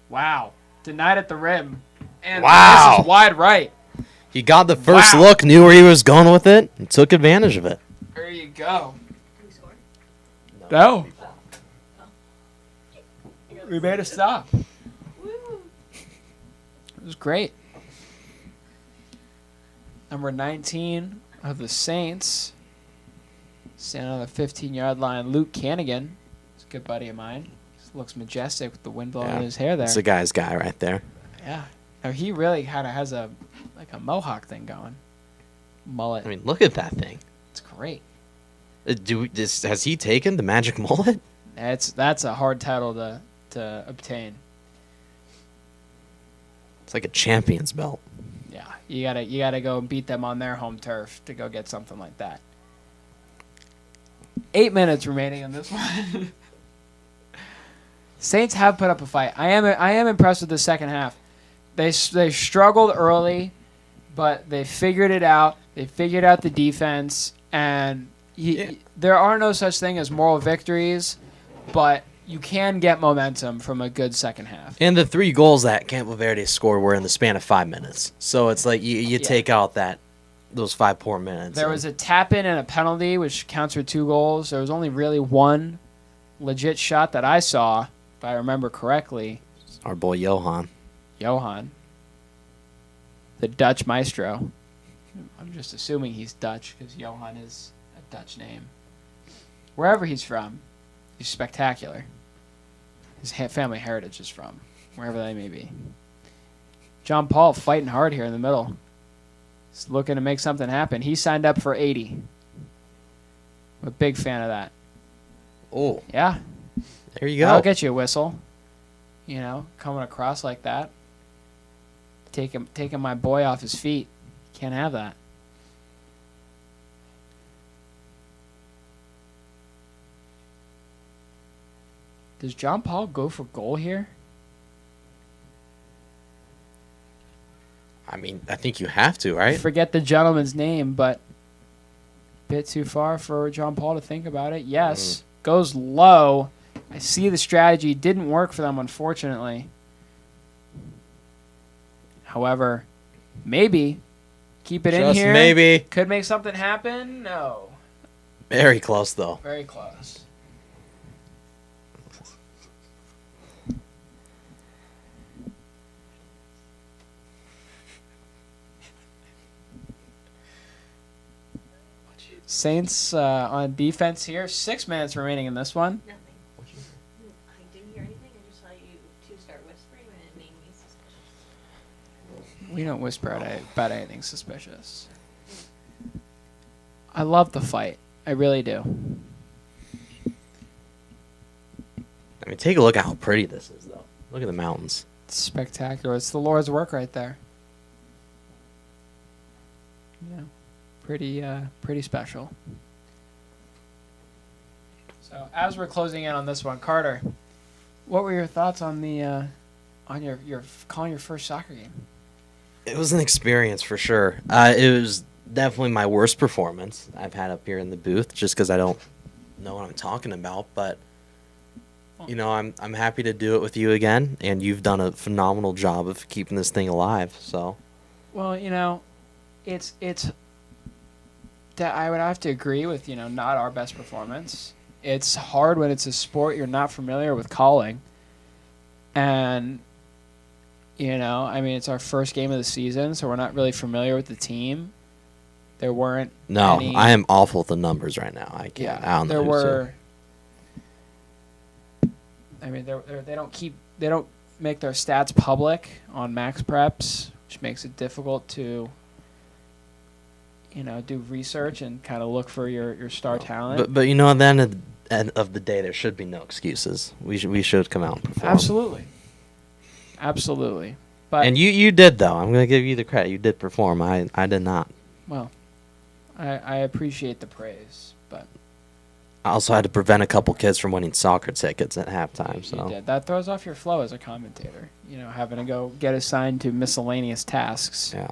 Wow. Denied at the rim. And Wow. this is wide right. He got the first Wow. look, knew where he was going with it, and took advantage of it. There you go. Who scored? No. We made a stop. Woo. It was great. Number 19 of the Saints. Standing on the 15-yard line, Luke Cannigan. He's a good buddy of mine. He looks majestic with the wind blowing in his hair there. It's a guy's guy right there. Yeah. Now, he really kind of has a mohawk thing going. Mullet. I mean, look at that thing. It's great. Has he taken the magic mullet? That's a hard title to obtain. It's like a champion's belt. Yeah. You gotta go and beat them on their home turf to go get something like that. 8 minutes remaining in this one. Saints have put up a fight. I am impressed with the second half. They struggled early, but they figured it out. They figured out the defense, and there are no such thing as moral victories, but you can get momentum from a good second half. And the 3 goals that Campo Verde scored were in the span of 5 minutes. So it's like you take out those 5 poor minutes. There was a tap-in and a penalty, which counts for 2 goals. There was only really one legit shot that I saw, if I remember correctly. Our boy Johan. Johan, the Dutch maestro. I'm just assuming he's Dutch because Johan is a Dutch name. Wherever he's from, he's spectacular. His family heritage is from, wherever they may be. John Paul fighting hard here in the middle. He's looking to make something happen. He signed up for 80. I'm a big fan of that. Oh, Yeah. there you go. I'll get you a whistle. You know, coming across like that. Taking my boy off his feet. Can't have that. Does John Paul go for goal here? I mean, I think you have to, right? Forget the gentleman's name, but bit too far for John Paul to think about it. Yes. Goes low. I see the strategy. Didn't work for them, unfortunately. However, maybe. Keep it in Just here. maybe. Could make something happen. No. Very close, though. Very close. Saints on defense here. 6 minutes remaining in this one. Nothing. I didn't hear anything. I just saw you two start whispering and it made me suspicious. We don't whisper about anything suspicious. I love the fight. I really do. I mean, take a look at how pretty this is, though. Look at the mountains. It's spectacular. It's the Lord's work right there. Yeah. Pretty special. So as we're closing in on this one, Carter, what were your thoughts on the on your calling your first soccer game? It was an experience for sure. It was definitely my worst performance I've had up here in the booth, just because I don't know what I'm talking about. But you know, I'm happy to do it with you again, and you've done a phenomenal job of keeping this thing alive. So, Well, you know, it's that I would have to agree with, you know, not our best performance. It's hard when it's a sport you're not familiar with calling. And, you know, I mean, it's our first game of the season, so we're not really familiar with the team. There weren't no, any, I am awful with the numbers right now. I can't. yeah, I don't know there who to- were. I mean, they don't make their stats public on Max Preps, which makes it difficult to, you know, do research and kind of look for your star talent. But you know, at the end of the day, there should be no excuses. We should come out and perform. Absolutely. But And you did, though. I'm gonna give you the credit. You did perform. I did not. well, I appreciate the praise, but I also had to prevent a couple kids from winning soccer tickets at halftime. you So did. That throws off your flow as a commentator. You know, having to go get assigned to miscellaneous tasks yeah.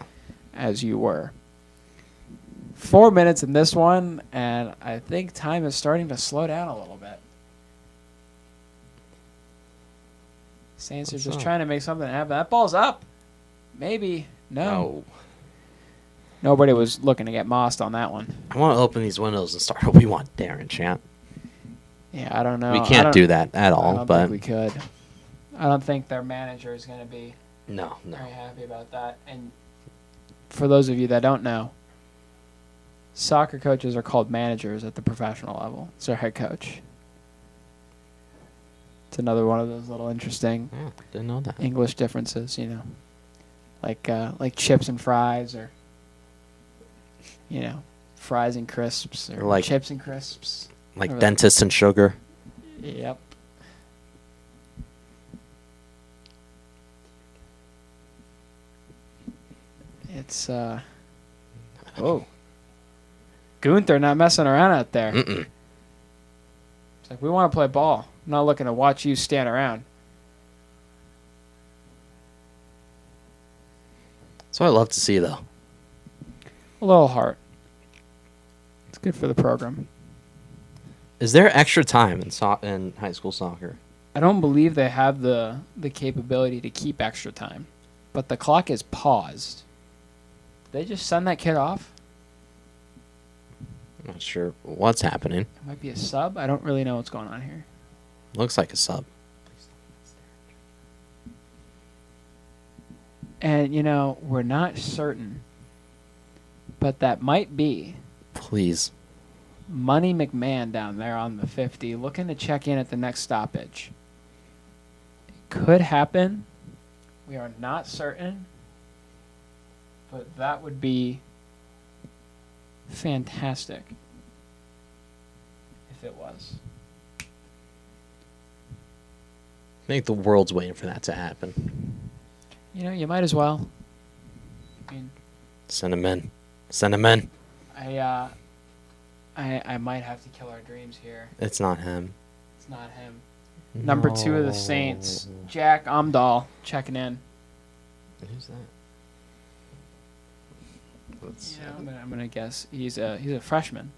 as you were. 4 minutes in this one, and I think time is starting to slow down a little bit. Saints are What's just up? trying to make something happen. That ball's up. Maybe. No. No. Nobody was looking to get mossed on that one. I want to open these windows and start. We want Darren Chant. Yeah, I don't know. We I can't don't- do that at I all. don't But think we could. I don't think their manager is going to be no. very happy about that. And for those of you that don't know, soccer coaches are called managers at the professional level. It's their head coach. It's another one of those little interesting Yeah, didn't know that. English differences, you know, like chips and fries, or you know, fries and crisps, or Like- chips and crisps. Like Or- dentist and sugar. Yep. It's oh, Gunther not messing around out there. Mm-mm. It's like, we want to play ball. I'm not looking to watch you stand around. That's what I love to see, though. A little heart. It's good for the program. Is there extra time in high school soccer? I don't believe they have the capability to keep extra time, but the clock is paused. Did they just send that kid off? I'm not sure what's happening. It might be a sub. I don't really know what's going on here. Looks like a sub. And, you know, we're not certain, but that might be Please. Money McMahon down there on the 50, looking to check in at the next stoppage. It could happen. We are not certain, but that would be fantastic if it was. I think the world's waiting for that to happen. You know, you might as well. I mean, Send him in. Send him in. I might have to kill our dreams here. It's not him. It's not him. Number 2 of the Saints, Jack Amdahl, checking in. Who's that? Let's Yeah, I'm gonna guess he's a freshman.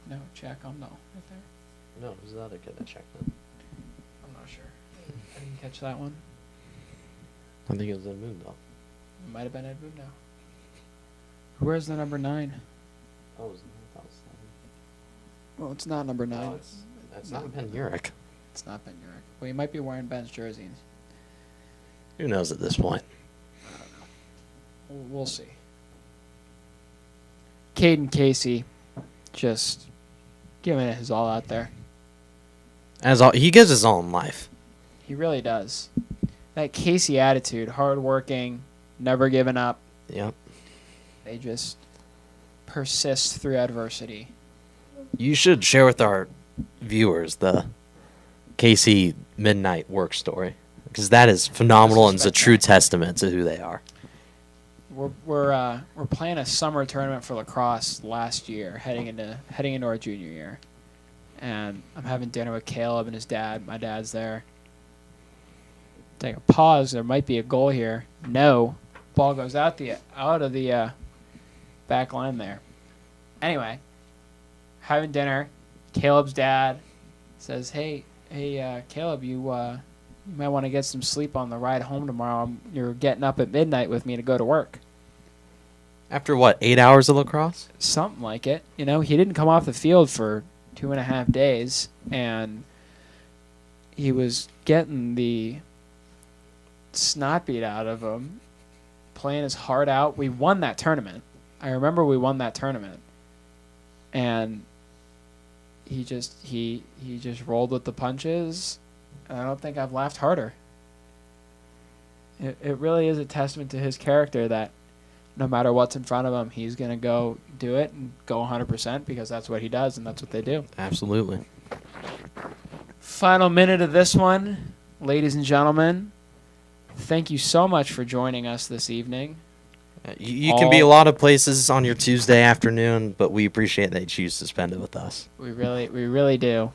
No, Jack Amdahl, right there. No, who's the other kid that checked in? I'm not sure. I didn't catch that one. I think it was Ed Moondale. It might have been Ed Boone now. Where's the number 9? Oh, it was Well, it's not number 9. No, it's not Ben Urich. It's not Ben Urich. Well, he might be wearing Ben's jersey. Who knows at this point? We'll see. Caden Casey, just giving it his all out there. He gives his all in life. He really does. That Casey attitude, hardworking, never giving up. Yep. They just persist through adversity. You should share with our viewers the Casey Midnight work story, because that is phenomenal and it's a true testament to who they are. We're playing a summer tournament for lacrosse last year, heading into our junior year, and I'm having dinner with Caleb and his dad. My dad's there. Take a pause. There might be a goal here. No, ball goes out of the back line there. Anyway, having dinner. Caleb's dad says, "Hey, Caleb, you might want to get some sleep on the ride home tomorrow. You're getting up at midnight with me to go to work." After what, 8 hours of lacrosse? Something like it. You know, he didn't come off the field for 2.5 days, and he was getting the snot beat out of him, playing his heart out. We won that tournament. I remember we won that tournament, and he just rolled with the punches. And I don't think I've laughed harder. It really is a testament to his character that no matter what's in front of him, he's going to go do it and go 100% because that's what he does and that's what they do. Absolutely. Final minute of this one, ladies and gentlemen. Thank you so much for joining us this evening. You can be a lot of places on your Tuesday afternoon, but we appreciate that you choose to spend it with us. We really do.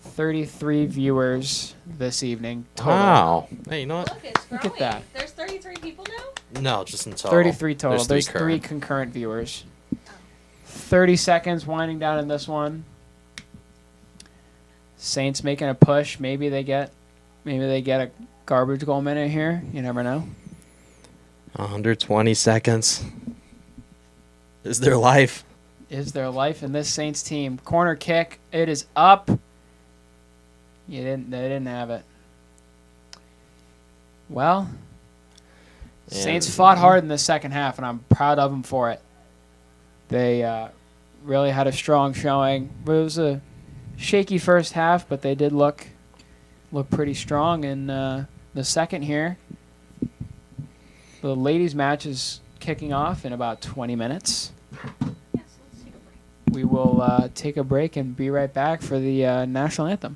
33 viewers this evening total. Wow. Hey, you know what? Look, it's growing. Look at that. There's 33 people now? No, just in total. 33 total. There's There's three three current. concurrent viewers. 30 seconds winding down in this one. Saints making a push. Maybe they get a garbage goal minute here. You never know. 120 seconds. Is their life? Is there life in this Saints team? Corner kick. It is up. They didn't have it. Well, Saints fought hard in the second half, and I'm proud of them for it. They really had a strong showing. It was a shaky first half, but they did look pretty strong in the second here. The ladies' match is kicking off in about 20 minutes. Yes, let's take a break. We will take a break and be right back for the national anthem.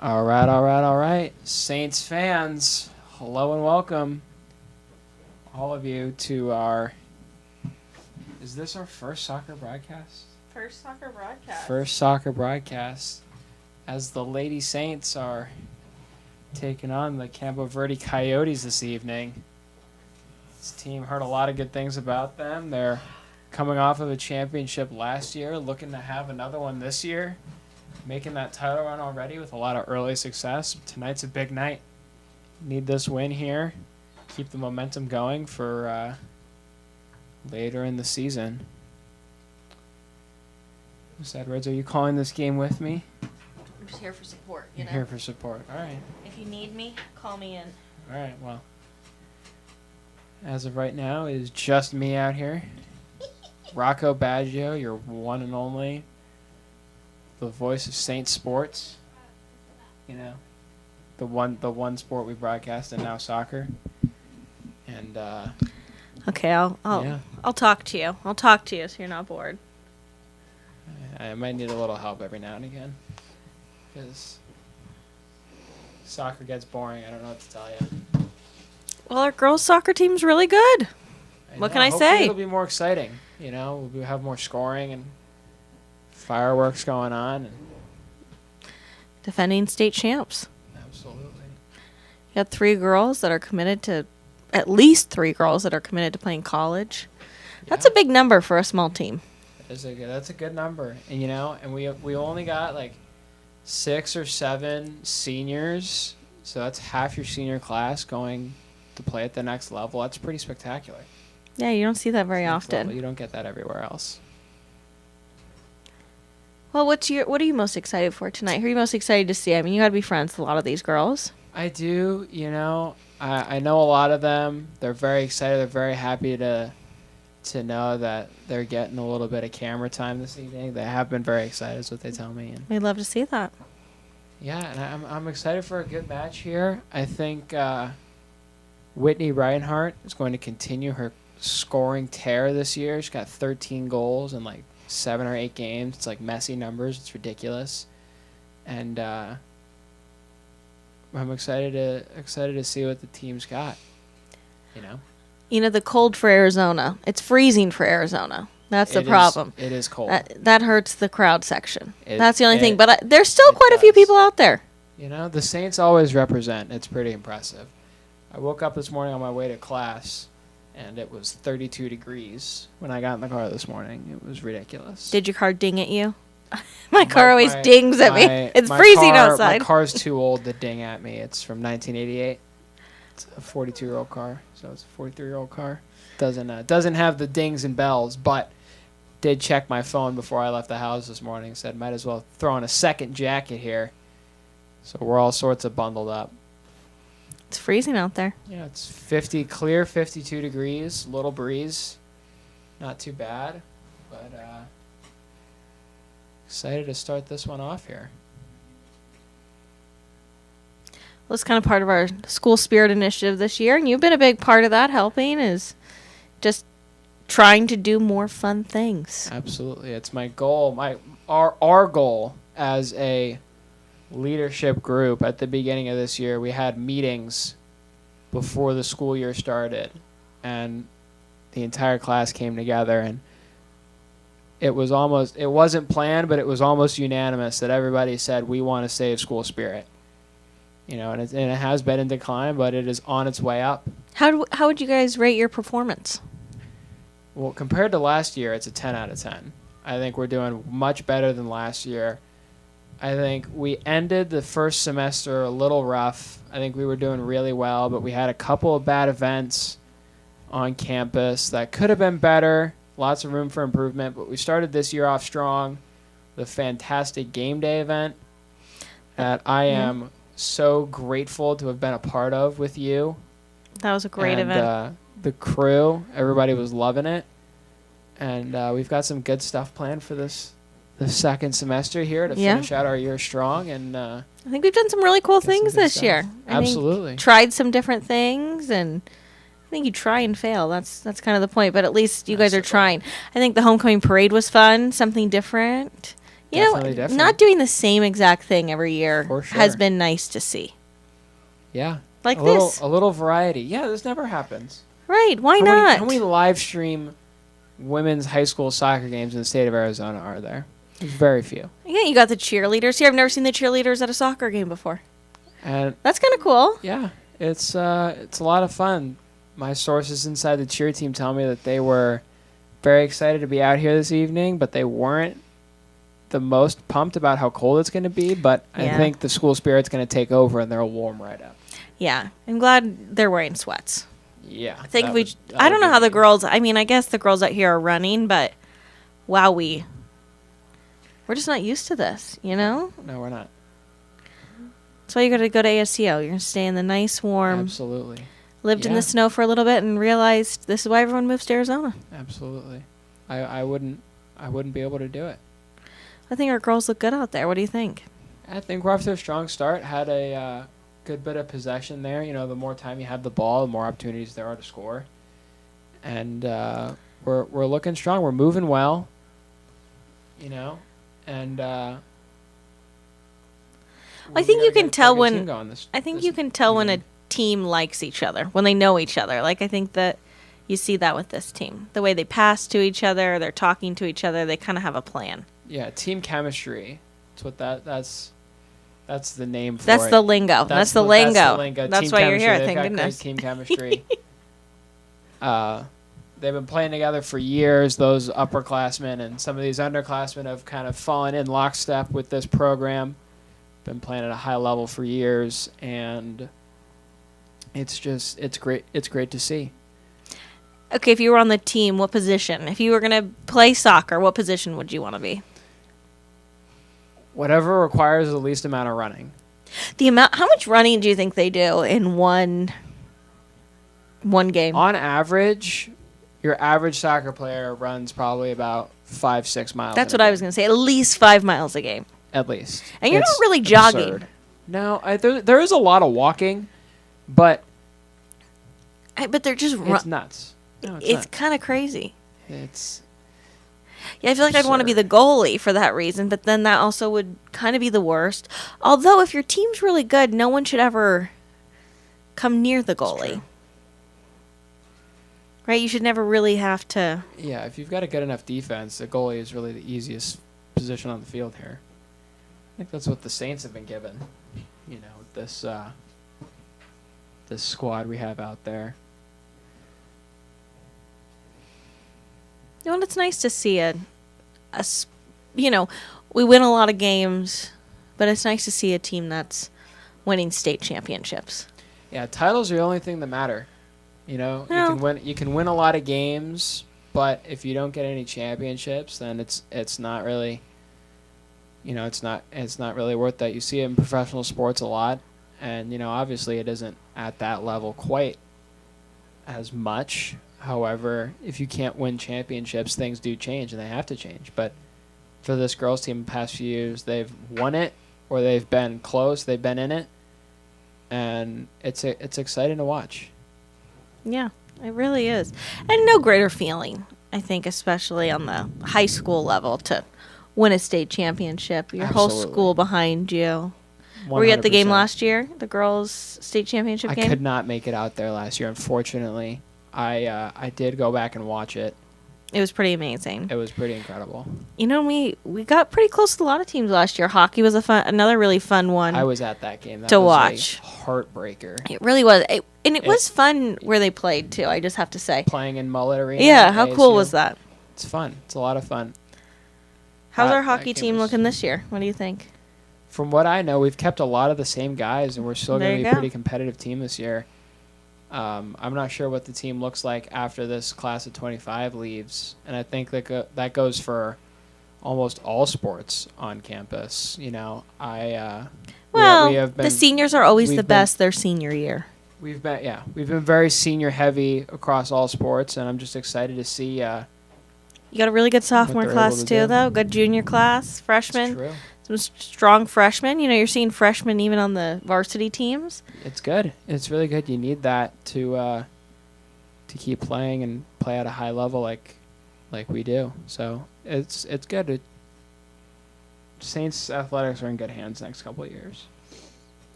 All right, all right, all right. Saints fans, hello and welcome, all of you, to our... Is this our first soccer broadcast? First soccer broadcast. First soccer broadcast. As the Lady Saints are taking on the Campo Verde Coyotes this evening. This team, heard a lot of good things about them. They're coming off of a championship last year, looking to have another one this year. Making that title run already with a lot of early success. Tonight's a big night. Need this win here. Keep the momentum going for later in the season. Miss Edwards, are you calling this game with me? I'm just here for support, You're here for support. All right. If you need me, call me in. All right, well. As of right now, it is just me out here. Rocco Baggio, your one and only. The voice of Saint Sports, you know, the one sport we broadcast, and now soccer. And Okay, I'll talk to you. I'll talk to you so you're not bored. I might need a little help every now and again, because soccer gets boring. I don't know what to tell you. Well, our girls' soccer team's really good. What can I Hopefully say? It'll be more exciting. You know, we'll have more scoring and fireworks going on. And Defending state champs. absolutely. You got 3 girls that are committed to, at least 3 girls that are committed to playing college. That's a big number for a small team. That's a good number. And, you know, and we only got like 6 or 7 seniors. So that's half your senior class going to play at the next level. That's pretty spectacular. Yeah, you don't see that very Next often. level. You don't get that everywhere else. Well, what are you most excited for tonight? Who are you most excited to see? I mean, you got to be friends with a lot of these girls. I do, you know. I know a lot of them. They're very excited. They're very happy to know that they're getting a little bit of camera time this evening. They have been very excited, is what they tell me. And We'd love to see that. yeah, and I'm excited for a good match here. I think Whitney Reinhardt is going to continue her scoring tear this year. She's got 13 goals in like 7 or 8 games. It's like messy numbers. It's ridiculous. And I'm excited to see what the team's got. You know? You know, the cold for Arizona. It's freezing for Arizona. That's the problem. It is cold. That hurts the crowd section. It- That's the only thing. it- But there's still it quite a few does. people out there. You know, the Saints always represent. It's pretty impressive. I woke up this morning on my way to class, and it was 32 degrees when I got in the car this morning. It was ridiculous. Did your car ding at you? my car always dings at me. It's my freezing car- outside. My car's too old to ding at me. It's from 1988. It's a 42-year-old car, so it's a 43-year-old car. Doesn't have the dings and bells, but did check my phone before I left the house this morning. Said might as well throw on a second jacket here. So we're all sorts of bundled up. It's freezing out there. Yeah, it's 50 clear, 52 degrees, little breeze, not too bad, but excited to start this one off here. Well, it's kind of part of our school spirit initiative this year, and you've been a big part of that, helping is just trying to do more fun things. Absolutely, it's my goal. Our goal as a leadership group at the beginning of this year. We had meetings before the school year started, and the entire class came together, and it wasn't planned, but it was almost unanimous that everybody said we want to save school spirit. You know, and it has been in decline, but it is on its way up. How would you guys rate your performance? Well, compared to last year, it's a 10 out of 10. I think we're doing much better than last year. I think we ended the first semester a little rough. I think we were doing really well, but we had a couple of bad events on campus that could have been better. Lots of room for improvement, but we started this year off strong. The fantastic game day event that I am so grateful to have been a part of with you. That was a great event. The crew, everybody was loving it. And we've got some good stuff planned for the second semester here to finish out our year strong. And I think we've done some really cool things this year. Absolutely. Tried some different things, and I think you try and fail. That's kind of the point, but at least you guys are trying. I think the homecoming parade was fun, something different. You Definitely know, different. not doing the same exact thing every year For sure. has been nice to see. Yeah. Like a this. little variety. Yeah, this never happens. Right, why how not? How many live stream women's high school soccer games in the state of Arizona are there? There's very few. Yeah, you got the cheerleaders here. I've never seen the cheerleaders at a soccer game before. And That's kind of cool. yeah, it's a lot of fun. My sources inside the cheer team tell me that they were very excited to be out here this evening, but they weren't the most pumped about how cold it's going to be. But I Yeah. think the school spirit's going to take over and they'll warm right up. Yeah, I'm glad they're wearing sweats. Yeah. I think I don't know how the girls, I mean, I guess the girls out here are running, but wow, we're just not used to this, you know? No, we're not. That's why you got to go to ASCO. You're going to stay in the nice, warm, Absolutely. lived in Yeah. the snow for a little bit and realized this is why everyone moves to Arizona. Absolutely. I wouldn't be able to do it. I think our girls look good out there. What do you think? I think we're off to a strong start. Had a good bit of possession there. You know, the more time you have the ball, the more opportunities there are to score. And we're looking strong. We're moving well. You know, and I think you can tell when when a team likes each other, when they know each other. Like, I think that you see that with this team. The way they pass to each other, they're talking to each other, they kind of have a plan. Yeah, team chemistry. That's what that's the name for That's it. the lingo. That's the lingo. That's Team why you're here, chemistry. They've thank got goodness. great team chemistry. They've been playing together for years, those upperclassmen, and some of these underclassmen have kind of fallen in lockstep with this program. Been playing at a high level for years, and it's great. It's great to see. Okay, if you were on the team, what position? If you were going to play soccer, what position would you want to be? Whatever requires the least amount of running. How much running do you think they do in one game? On average, your average soccer player runs probably about 5-6 miles. That's in a what I game. was going to say. At least 5 miles a game. At least. And you're It's not really jogging. absurd. No, there is a lot of walking, but But they're just it's nuts. No, it's it's not. kind of crazy. It's Yeah, I feel like I'd want to be the goalie for that reason, but then that also would kind of be the worst. Although, if your team's really good, no one should ever come near the goalie. true. Right? You should never really have to. yeah. If you've got a good enough defense, the goalie is really the easiest position on the field here. I think that's what the Saints have been given. You know, this squad we have out there. You know, and it's nice to see we win a lot of games, but it's nice to see a team that's winning state championships. Yeah, titles are the only thing that matter. You know, No. you can win a lot of games, but if you don't get any championships, then it's not really, you know, it's not really worth that. You see it in professional sports a lot, and you know, obviously it isn't at that level quite as much. However, if you can't win championships, things do change, and they have to change. But for this girls team, the past few years, they've won it, or they've been close, they've been in it, and it's exciting to watch. Yeah, it really is. And no greater feeling, I think, especially on the high school level, to win a state championship. Your whole Absolutely. school behind you. Were you at the game 100%. last year? The girls' state championship I game? could not make it out there last year, unfortunately. I did go back and watch it. It was pretty amazing. It was pretty incredible. You know, we got pretty close to a lot of teams last year. Hockey was another really fun one. I was at that game. That To was watch. a heartbreaker. It really was. It was fun where they played, too, I just have to say. Playing in Mullet Arena. Yeah, at how cool ASU. was that? It's fun. It's a lot of fun. How's That- our that hockey game team was- looking this year? What do you think? From what I know, we've kept a lot of the same guys, and we're still There going to you be a go. pretty competitive team this year. I'm not sure what the team looks like after this class of 25 leaves, and I think that goes for almost all sports on campus. You know, Well, we have been, the seniors are always we've the been- best their senior year. we've been very senior heavy across all sports, and I'm just excited to see. You got a really good sophomore they're class, able to too, do. though. Good junior class, It's freshmen. true. Some strong freshmen. You know, you're seeing freshmen even on the varsity teams. It's good. It's really good. You need that to keep playing and play at a high level like we do. So it's good. Saints athletics are in good hands next couple of years.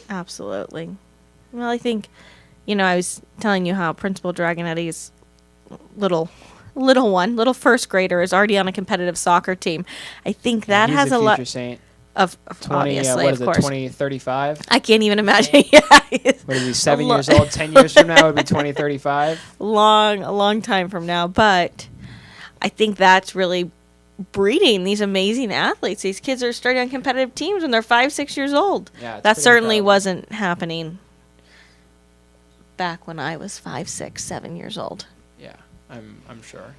Absolutely. Well, I think, I was telling you how Principal Dragonetti's little first grader is already on a competitive soccer team. I think that He's has the a lot future Saint. of 20, obviously, what of is course. it, 2035? I can't even imagine. Yeah, What is he, 7 years old? 10 years from now would be 2035? a long time from now. But I think that's really breeding these amazing athletes. These kids are starting on competitive teams when they're 5, 6 years old. Yeah, it's That pretty certainly incredible. wasn't happening back when I was 5, 6, 7 years old. Yeah, I'm sure.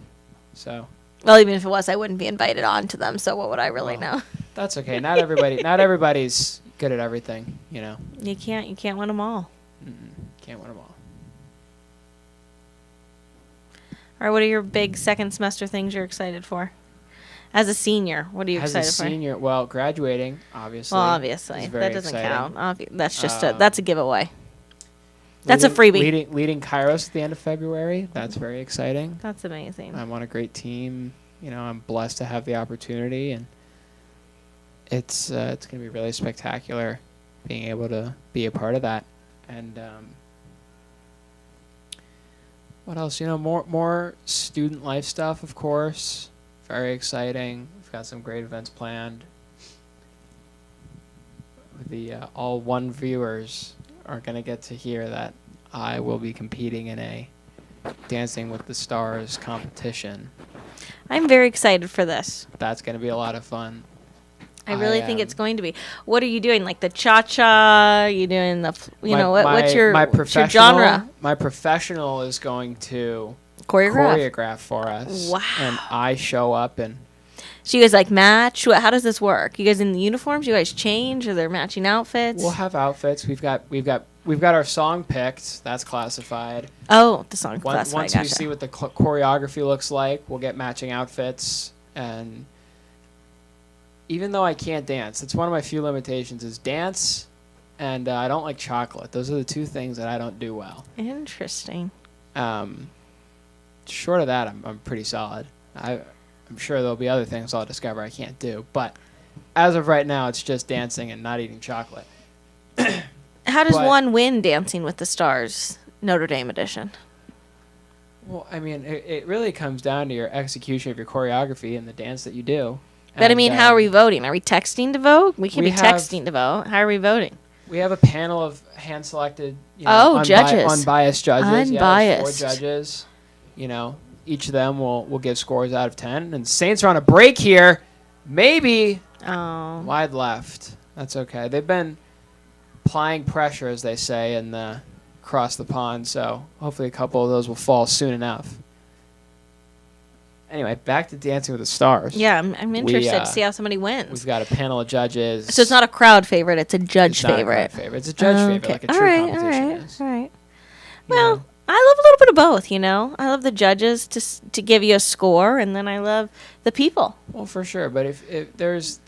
So Well, even if it was, I wouldn't be invited on to them. So what would I really Well, know? that's okay. Not everybody's good at everything, You can't win them all. Can't win them all. All right, what are your big second semester things you're excited for? As a senior, what are you As a excited for? senior, well, graduating, obviously. Well, obviously, is very that doesn't exciting. count. That's just Um, that's a giveaway. That's a freebie. Leading Kairos at the end of February. That's very exciting. That's amazing. I'm on a great team. I'm blessed to have the opportunity, and it's going to be really spectacular being able to be a part of that. And what else? More student life stuff, of course. Very exciting. We've got some great events planned. The all one viewers are going to get to hear that I will be competing in a Dancing with the Stars competition. I'm very excited for this. That's going to be a lot of fun. I really think it's going to be. What are you doing? Like the cha-cha? You doing the, what's your genre? My professional is going to Choreograph for us. Wow. And I show up and So you guys match? How does this work? You guys in the uniforms? You guys change? Are there matching outfits? we'll have outfits. We've got our song picked. That's classified. Oh, the song classified. Once we Gotcha. see what the choreography looks like, we'll get matching outfits. And even though I can't dance, it's one of my few limitations is dance, and I don't like chocolate. Those are the two things that I don't do well. Interesting. Short of that, I'm pretty solid. I'm sure there'll be other things I'll discover I can't do, but as of right now, it's just dancing and not eating chocolate. How does But- one win Dancing with the Stars, Notre Dame edition? Well, I mean, it really comes down to your execution of your choreography and the dance that you do. But I And, mean, how are we voting? Are we texting to vote? We can we be have- texting to vote. How are we voting? We have a panel of hand-selected, Judges. unbiased judges. Yeah, Unbiased. there's 4 judges. Each of them will give scores out of 10. And Saints are on a break here. Maybe Oh, wide left. That's okay. They've been applying pressure, as they say, across the pond. So hopefully a couple of those will fall soon enough. Anyway, back to Dancing with the Stars. yeah. I'm interested to uh, see how somebody wins. We've got a panel of judges. So it's not a crowd favorite; it's a judge It's not a favorite. crowd favorite. It's a judge favorite, like a true all right, competition all right, is. all right. You Well, know? I love a little bit of both. I love the judges to give you a score, and then I love the people. Well, for sure, but if there's,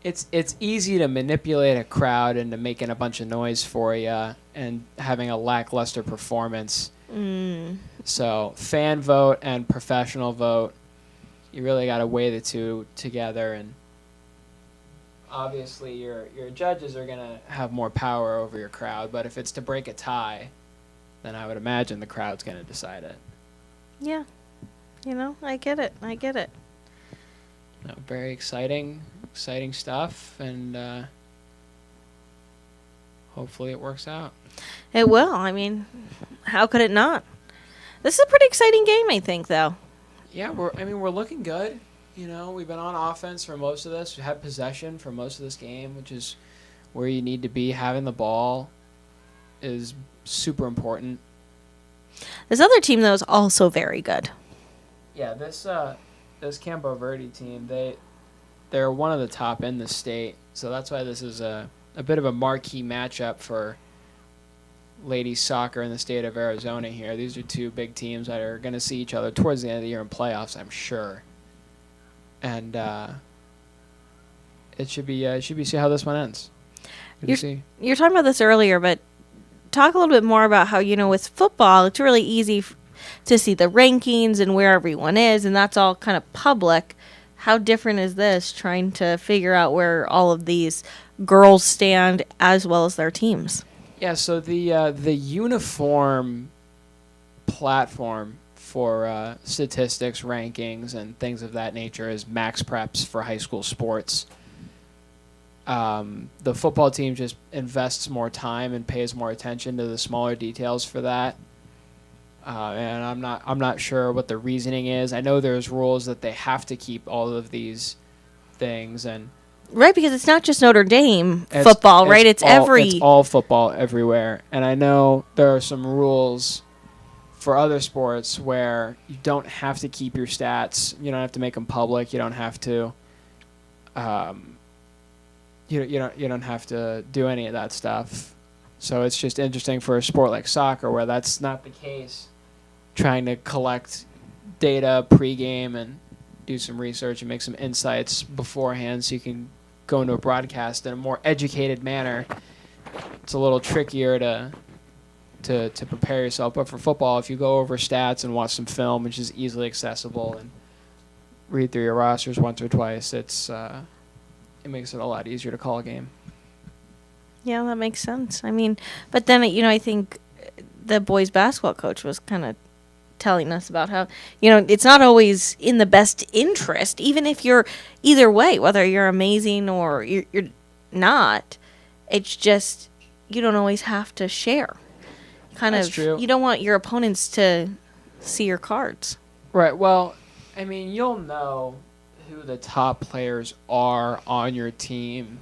it's easy to manipulate a crowd into making a bunch of noise for you and having a lackluster performance. So fan vote and professional vote, you really got to weigh the two together, and obviously your judges are gonna have more power over your crowd. But if it's to break a tie, then I would imagine the crowd's gonna decide it. Yeah, I get it. No, very exciting stuff, and hopefully it works out. It will. I mean, how could it not? This is a pretty exciting game, I think, though. Yeah, we're looking good. We've been on offense for most of this. We had possession for most of this game, which is where you need to be. Having the ball is super important. This other team, though, is also very good. Yeah, this Campo Verde team, they're one of the top in the state, so that's why this is a bit of a marquee matchup for ladies soccer in the state of Arizona here. These are two big teams that are going to see each other towards the end of the year in playoffs, I'm sure. And it should be see how this one ends. Good to see. You were talking about this earlier, but talk a little bit more about how, with football, it's really easy to see the rankings and where everyone is, and that's all kind of public. how different is this trying to figure out where all of these girls stand as well as their teams? Yeah, so the uniform platform for statistics, rankings, and things of that nature is Max Preps for high school sports. The football team just invests more time and pays more attention to the smaller details for that. And I'm not sure what the reasoning is. I know there's rules that they have to keep all of these things, and Right, because it's not just Notre Dame it's- football, right? It's it's all football everywhere. And I know there are some rules for other sports where you don't have to keep your stats. You don't have to make them public. You don't have to. You don't have to do any of that stuff. So it's just interesting for a sport like soccer where that's not the case. Trying to collect data pregame and do some research and make some insights beforehand so you can go into a broadcast in a more educated manner. It's a little trickier to prepare yourself. But for football, if you go over stats and watch some film, which is easily accessible, and read through your rosters once or twice, it makes it a lot easier to call a game. Yeah, that makes sense. I mean, but then, I think the boys basketball coach was kind of telling us about how, it's not always in the best interest, even if you're either way, whether you're amazing or you're not. It's just, you don't always have to share. That's true. You don't want your opponents to see your cards. Right. Well, I mean, you'll know who the top players are on your team.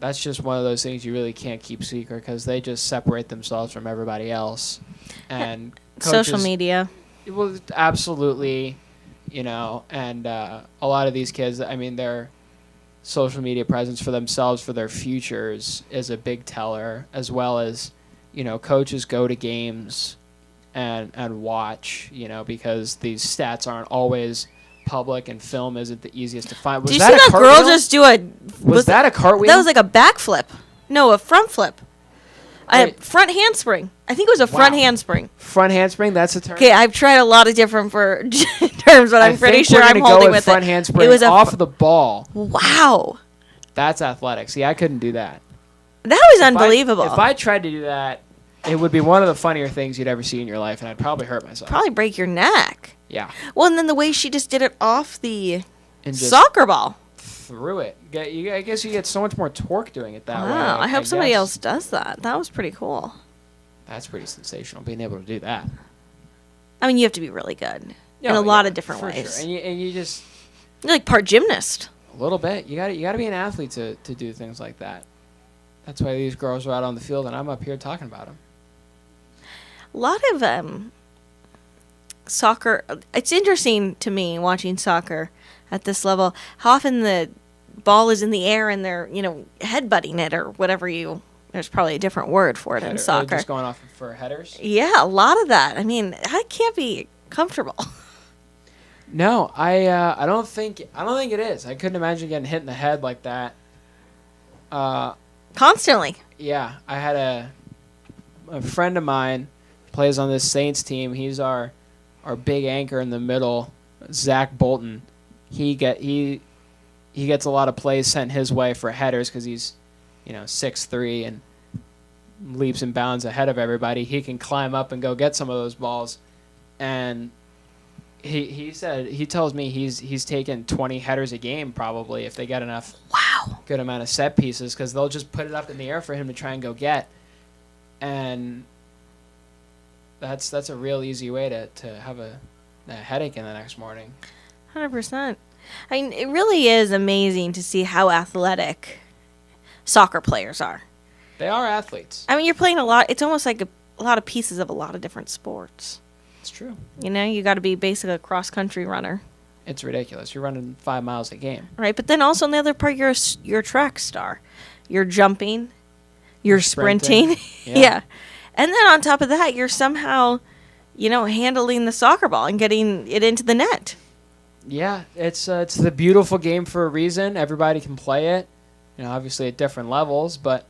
That's just one of those things you really can't keep secret because they just separate themselves from everybody else. And coaches, social media. Well, absolutely, and a lot of these kids, I mean, their social media presence for themselves, for their futures, is a big teller, as well as, coaches go to games and watch, because these stats aren't always public and film isn't the easiest to find. Did you see that girl just do a... Was that a cartwheel? That was like a backflip. No, a front flip. A Wait. front handspring. I think it was a front handspring. Front handspring, that's a term? Okay, I've tried a lot of different terms, but I'm pretty sure I'm holding with front it. handspring It was off of the ball. Wow. That's athletic. See, I couldn't do that. That was unbelievable. If I tried to do that, it would be one of the funnier things you'd ever see in your life, and I'd probably hurt myself. Probably break your neck. Yeah. Well, and then the way she just did it off the And just soccer ball. threw it. I guess you get so much more torque doing it that way. Wow, I hope somebody guess. else does that. That was pretty cool. That's pretty sensational, being able to do that. I mean, you have to be really good in a lot of different for ways. Sure. And you just You're like part gymnast. a little bit. You got to be an athlete to do things like that. That's why these girls are out on the field, and I'm up here talking about them. A lot of soccer. It's interesting to me watching soccer at this level. How often the ball is in the air and they're headbutting it or whatever you. There's probably a different word for it in soccer. Just going off for headers. Yeah, a lot of that. I mean, that can't be comfortable. No, I don't think it is. I couldn't imagine getting hit in the head like that. Constantly. Yeah, I had a friend of mine plays on this Saints team. He's our big anchor in the middle, Zach Bolton. He gets a lot of plays sent his way for headers because he's 6'3" and leaps and bounds ahead of everybody. He can climb up and go get some of those balls, and he tells me he's taken 20 headers a game probably if they get enough. Wow. Good amount of set pieces because they'll just put it up in the air for him to try and go get, and that's a real easy way to have a headache in the next morning. 100%. I mean, it really is amazing to see how athletic soccer players are. They are athletes. I mean, you're playing a lot. It's almost like a lot of pieces of a lot of different sports. It's true. You got to be basically a cross-country runner. It's ridiculous. You're running 5 miles a game. Right, but then also on the other part, you're a track star. You're jumping. You're sprinting. Yeah. And then on top of that, you're somehow, handling the soccer ball and getting it into the net. Yeah, it's the beautiful game for a reason. Everybody can play it, obviously at different levels, but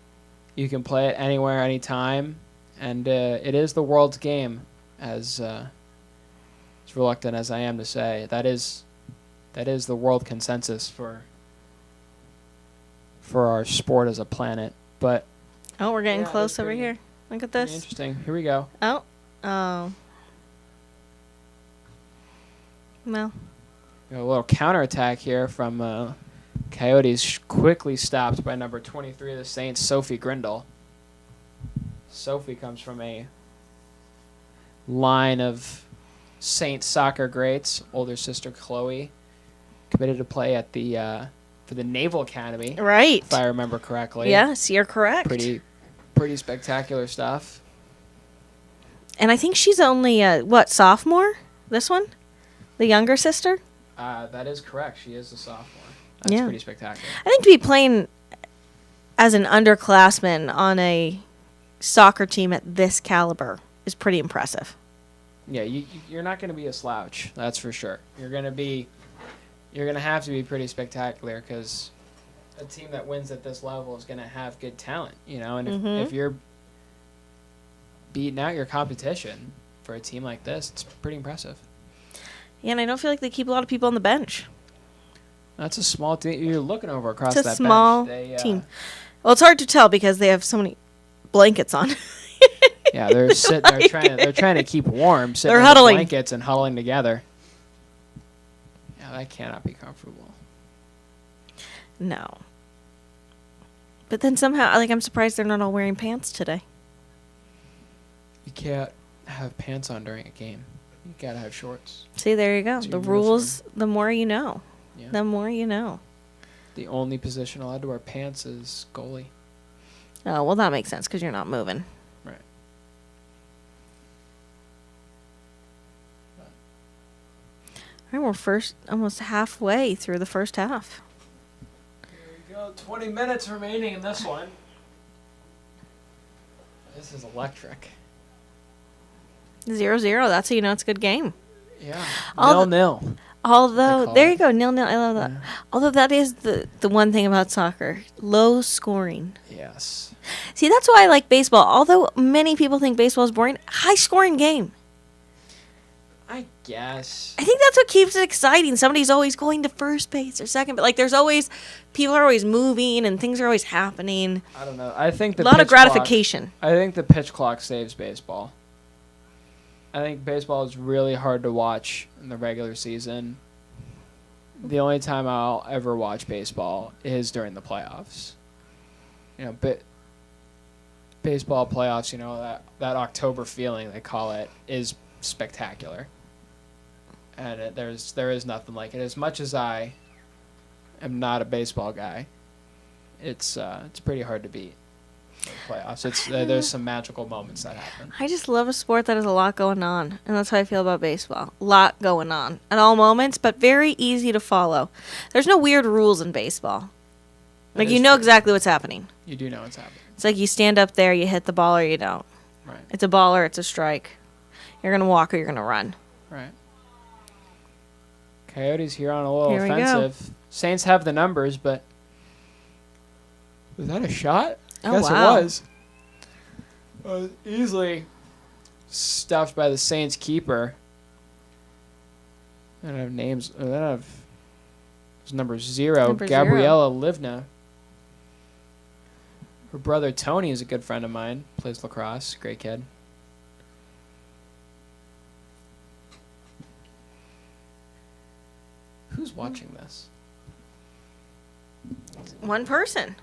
you can play it anywhere, anytime, and it is the world's game. As reluctant as I am to say, that is That is the world consensus for our sport as a planet. But Oh, we're getting Yeah, close that's over pretty- here. Look at pretty this. interesting. Here we go. Oh. Oh. Well, A little counterattack here from Coyotes, quickly stopped by number 23 of the Saints, Sophie Grindle. Sophie comes from a line of Saints soccer greats. Older sister Chloe committed to play at the for the Naval Academy, right. if I remember correctly. Yes, you're correct. Pretty spectacular stuff. And I think she's only sophomore? This one, the younger sister. That is correct. She is a sophomore. That's Yeah. pretty spectacular. I think to be playing as an underclassman on a soccer team at this caliber is pretty impressive. Yeah, you're not going to be a slouch. That's for sure. You're going to have to be pretty spectacular because a team that wins at this level is going to have good talent, And if you're beating out your competition for a team like this, it's pretty impressive. Yeah, and I don't feel like they keep a lot of people on the bench. That's a small team. You're looking over across It's a that small bench. team. Well, it's hard to tell because they have so many blankets on. Yeah, they're sitting there they're trying to keep warm, sitting They're in the huddling. blankets and huddling together. Yeah, that cannot be comfortable. No. But then somehow, I'm surprised they're not all wearing pants today. You can't have pants on during a game. You gotta have shorts. See, there you go. It's a The uniform. rules, the more you know. Yeah. The more you know. The only position allowed to wear pants is goalie. Oh, well, that makes sense because you're not moving. Right. All right, we're almost halfway through the first half. Here we go. 20 minutes remaining in this one. This is electric. 0-0. That's how you know it's a good game. Yeah. All 0-0. Although, call there it. you go, 0-0. I love that. Yeah. Although that is the one thing about soccer. Low scoring. Yes. See, that's why I like baseball. Although many people think baseball is boring, high scoring game. I guess. I think that's what keeps it exciting. Somebody's always going to first base or second, but there's always people are always moving and things are always happening. I don't know. I think A lot of gratification. I think the pitch clock saves baseball. I think baseball is really hard to watch in the regular season. The only time I'll ever watch baseball is during the playoffs. Baseball playoffs, that October feeling they call it is spectacular. And there is nothing like it. As much as I am not a baseball guy, it's pretty hard to beat in the playoffs. There's some magical moments that happen. I just love a sport that has a lot going on, and that's how I feel about baseball. A lot going on at all moments, but very easy to follow. There's no weird rules in baseball. That You is know true. exactly what's happening. You do know what's happening. It's like you stand up there, you hit the ball or you don't. Right. It's a ball or it's a strike. You're going to walk or you're going to run. Right. Coyotes here on a little Here we go. offensive. Saints have the numbers, but was that a shot? Oh, Yes, wow. it was. Easily stuffed by the Saints keeper. I don't have names. I don't have. It's number 0, Number Gabriella Livna. Her brother Tony is a good friend of mine. Plays lacrosse. Great kid. Who's watching this? One person.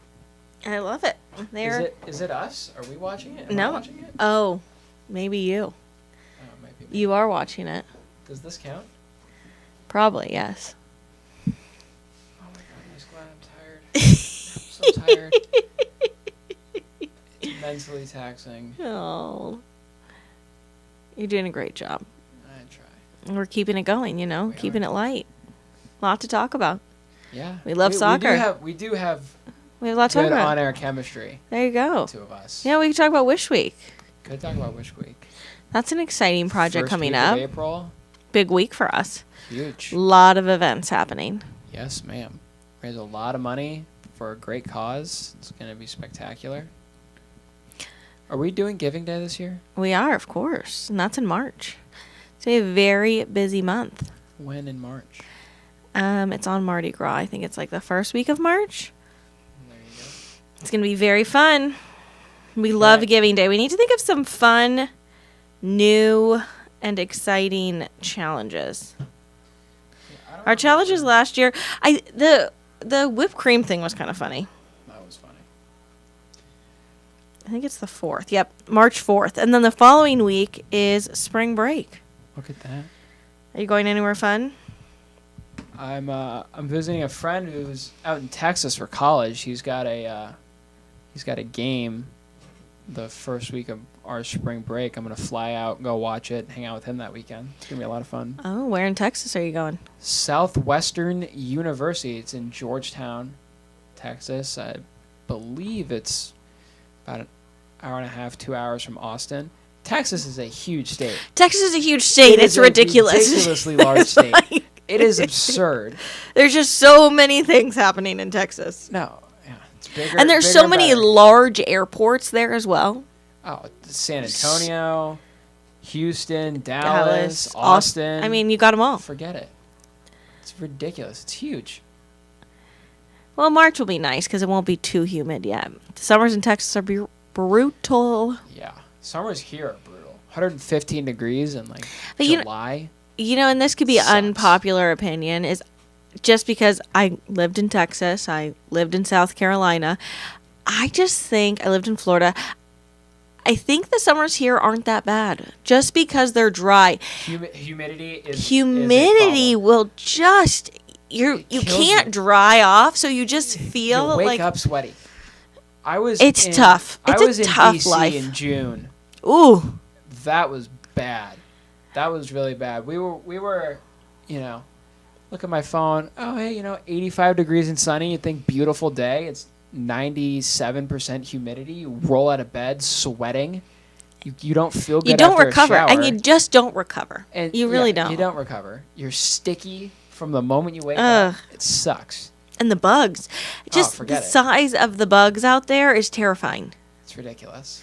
I love it. There. Is it us? Are we watching it? Am I No. watching it? Oh, maybe you. Oh, it might be me. You are watching it. Does this count? Probably, yes. Oh my god, I'm just glad I'm tired. I'm so tired. It's mentally taxing. Oh. You're doing a great job. I try. We're keeping it going, We keeping are. it light. Lot to talk about. Yeah. We love soccer. We do have We have a lot to talk good about. on-air chemistry, There you go. the two of us. Yeah, we can talk about Wish Week. Could talk about Wish Week. That's an exciting project First coming week of up. April. Big week for us. Huge. Lot of events happening. Yes, ma'am. Raise a lot of money for a great cause. It's going to be spectacular. Are we doing Giving Day this year? We are, of course, and that's in March. It's a very busy month. When in March? It's on Mardi Gras. I think it's like the first week of March. There you go. It's going to be very fun. We love Right. Giving Day. We need to think of some fun, new, and exciting challenges. I don't Our challenges remember. last year, the whipped cream thing was kind of funny. That was funny. I think it's the 4th. Yep, March 4th. And then the following week is spring break. Look at that. Are you going anywhere fun? I'm visiting a friend who's out in Texas for college. He's got a game the first week of our spring break. I'm gonna fly out, go watch it, hang out with him that weekend. It's gonna be a lot of fun. Oh, where in Texas are you going? Southwestern University. It's in Georgetown, Texas. I believe it's about an hour and a half, 2 hours from Austin. Texas is a huge state. Texas is a huge state. It It's is a ridiculous. ridiculously large state. Like- It is absurd. There's just so many things happening in Texas. No, yeah, it's bigger. And there's bigger so and many better. large airports there as well. Oh, San Antonio, Houston, Dallas, Dallas, Austin. I mean, you got them all. forget it. It's ridiculous. It's huge. Well, March will be nice because it won't be too humid yet. The summers in Texas are brutal. Yeah, summers here are brutal. 115 degrees in like But you know- July. You know, and this could be an Sucks. unpopular opinion, is just because I lived in Texas, I lived in South Carolina, I just think I lived in Florida. I think the summers here aren't that bad, just because they're dry. Humidity is Humidity Is will just you kills can't you. dry off, so you just a problem. feel You wake like up sweaty. I was. It's in- tough. It's I a was in tough DC life. in June. ooh. That was bad. That was really bad. We were, look at my phone. Oh, hey, 85 degrees and sunny. You think beautiful day. It's 97% humidity. You roll out of bed sweating. You don't feel good. You don't after recover, a shower. and you just don't recover. And you really yeah, don't. You don't recover. You're sticky from the moment you wake Ugh. up. It sucks. And the bugs, just the forget it. size of the bugs out there is terrifying. It's ridiculous.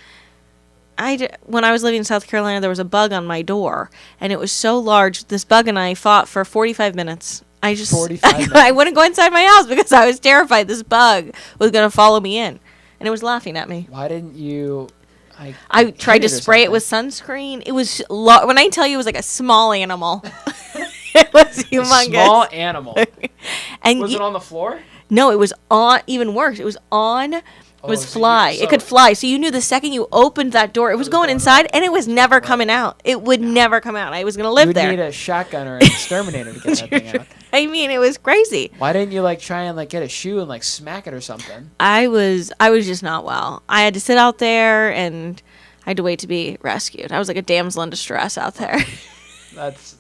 When I was living in South Carolina, there was a bug on my door, and it was so large. This bug and I fought for 45 minutes. 45 minutes. I wouldn't go inside my house because I was terrified this bug was going to follow me in, and it was laughing at me. Why didn't you? I tried to hit it or spray it with sunscreen. It was when I tell you it was like a small animal. It was something? A humongous. small animal. And Was it on the floor? no, it was on. Even worse, it was on. It was so you- fly. It could so- fly. So you knew the second you opened that door, it was going going inside, and it was never coming out. It would never come out. I was going to You live would there. need a shotgun or an exterminator to get that thing out. I mean, it was crazy. Why didn't you try and get a shoe and smack it or something? I was just not well. I had to sit out there, and I had to wait to be rescued. I was like a damsel in distress out there. That's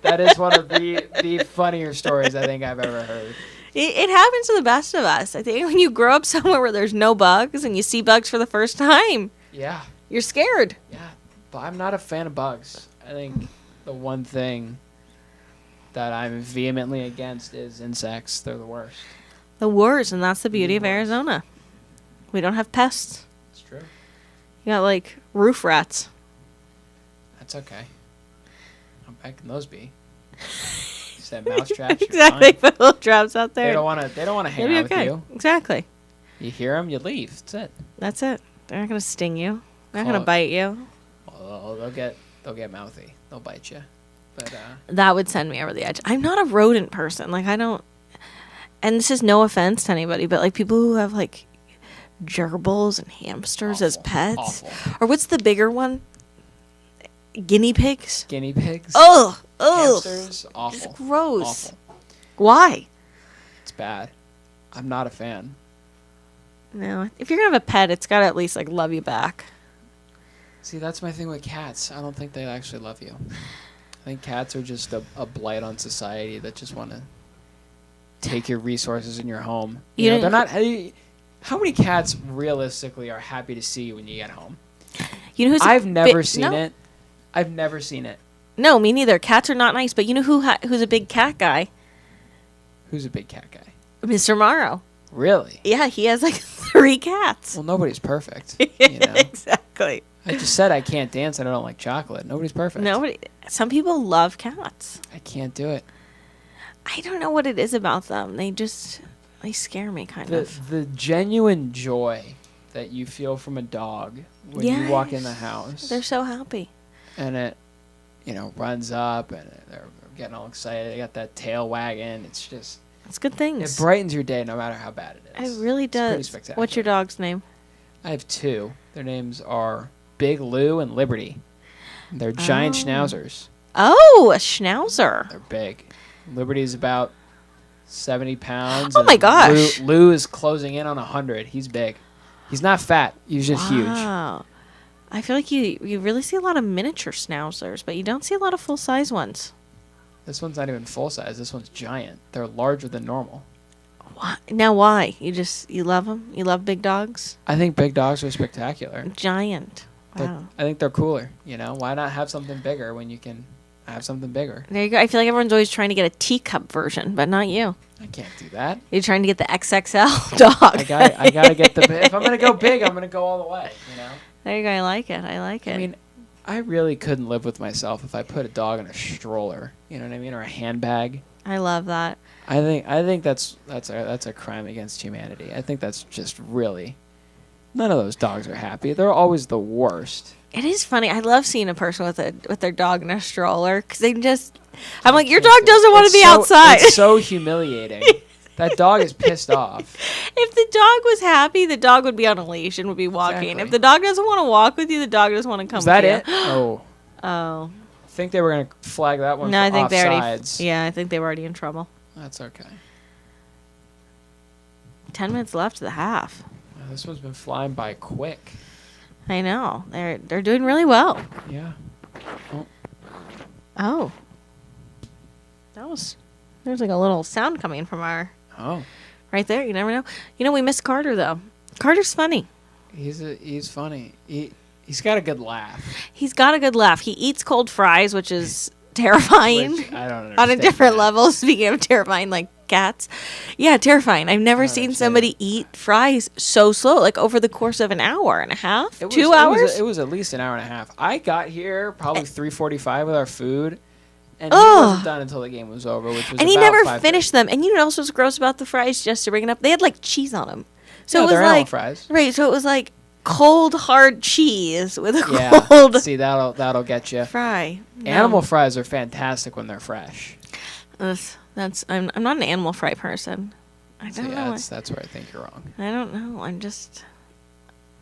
that is one of the funnier stories I think I've ever heard. It happens to the best of us. I think when you grow up somewhere where there's no bugs and you see bugs for the first time, Yeah, you're scared. yeah. But I'm not a fan of bugs. I think the one thing that I'm vehemently against is insects. They're the worst. The worst, and that's the beauty of worst. Arizona. We don't have pests. It's true. You got roof rats. That's okay. How bad can those be? Set mouse traps. You're Exactly. fine. Put little traps out there. They don't want to. They don't want to hang You'll out be okay. with you. Exactly. You hear them, you leave. That's it. That's it. They're not gonna sting you. They're not Call gonna it- bite you. Well, they'll get mouthy. They'll bite you. But That would send me over the edge. I'm not a rodent person. I don't. And this is no offense to anybody, but people who have gerbils and hamsters as Awful. pets, Awful. or what's the bigger one? Guinea pigs. guinea pigs. Ugh. Ugh. Hamsters. Awful. It's gross. Awful. Why? It's bad. I'm not a fan. No. If you're gonna have a pet, it's gotta at least love you back. See, that's my thing with cats. I don't think they actually love you. I think cats are just a blight on society that just want to take your resources in your home. You They're didn't- not. How many cats realistically are happy to see you when you get home? You know who's I've never bi- seen no. it. I've never seen it. No, me neither. Cats are not nice. But you know who's a big cat guy? Who's a big cat guy? Mr. Morrow. Really? Yeah, he has 3 cats. Well, nobody's perfect. You know? Exactly. I just said I can't dance and I don't like chocolate. Nobody's perfect. Nobody. Some people love cats. I can't do it. I don't know what it is about them. They scare me kind of. The genuine joy that you feel from a dog when you walk in the Yes. house. They're so happy. And it, runs up and they're getting all excited. They got that tail wagging. It's just, It's good it things. brightens your day no matter how bad it is. It really It's pretty does. spectacular. What's your dog's name? I have two. Their names are Big Lou and Liberty. They're giant Oh. schnauzers. Oh, a schnauzer. They're big. Liberty's about 70 pounds. Oh my and gosh. Lou is closing in on 100. He's big. He's not fat. He's just huge. Wow. I feel like you really see a lot of miniature schnauzers, but you don't see a lot of full-size ones. This one's not even full size. This one's giant. They're larger than normal. Why? Now, why? You love them? You love big dogs? I think big dogs are spectacular. Giant. Wow. I think they're cooler. Why not have something bigger when you can have something bigger? There you go. I feel like everyone's always trying to get a teacup version, but not you. I can't do that. You're trying to get the XXL dog. I gotta get the. If I'm gonna go big, I'm gonna go all the way. There you go. I like it. I mean, I really couldn't live with myself if I put a dog in a stroller. You know what I mean, or a handbag. I love that. I think that's a crime against humanity. I think that's just really. None of those dogs are happy. They're always the worst. It is funny. I love seeing a person with their dog in a stroller because they just. I'm like, your dog doesn't want to be outside. It's so humiliating. That dog is pissed off. If the dog was happy, the dog would be on a leash and would be walking. Exactly. If the dog doesn't want to walk with you, the dog doesn't want to come Is that with it? Oh, Oh. I think they were gonna flag that one. No, for I think they already. offsides. Yeah, I think they were already in trouble. That's okay. 10 minutes left to the half. This one's been flying by quick. I know. They're doing really well. Yeah. Oh. There's like a little sound coming from Oh, right there. You never know. We miss Carter though. Carter's funny. he's funny. He's got a good laugh. He's got a good laugh. He eats cold fries, which is terrifying. Which I don't understand. On a different that. level, speaking of terrifying, like cats. Yeah, terrifying. I've never seen understand somebody eat fries so slow, like over the course of an hour and a half, It was- 2 hours. It was at least an hour and a half. I got here probably 3:45 with our food, and he Ugh. wasn't done until the game was over, which was And he about never 5:30. finished them. And you know what else was gross about the fries, just to bring it up? They had like cheese on them. So Yeah, it was they're animal like, fries. right, so it was like cold, hard cheese with a Yeah. cold See, that'll get you. fry. No. Animal fries are fantastic when they're fresh. Ugh, I'm not an animal fry person. I So don't yeah, know. that's where I think you're wrong. I don't know. I'm just.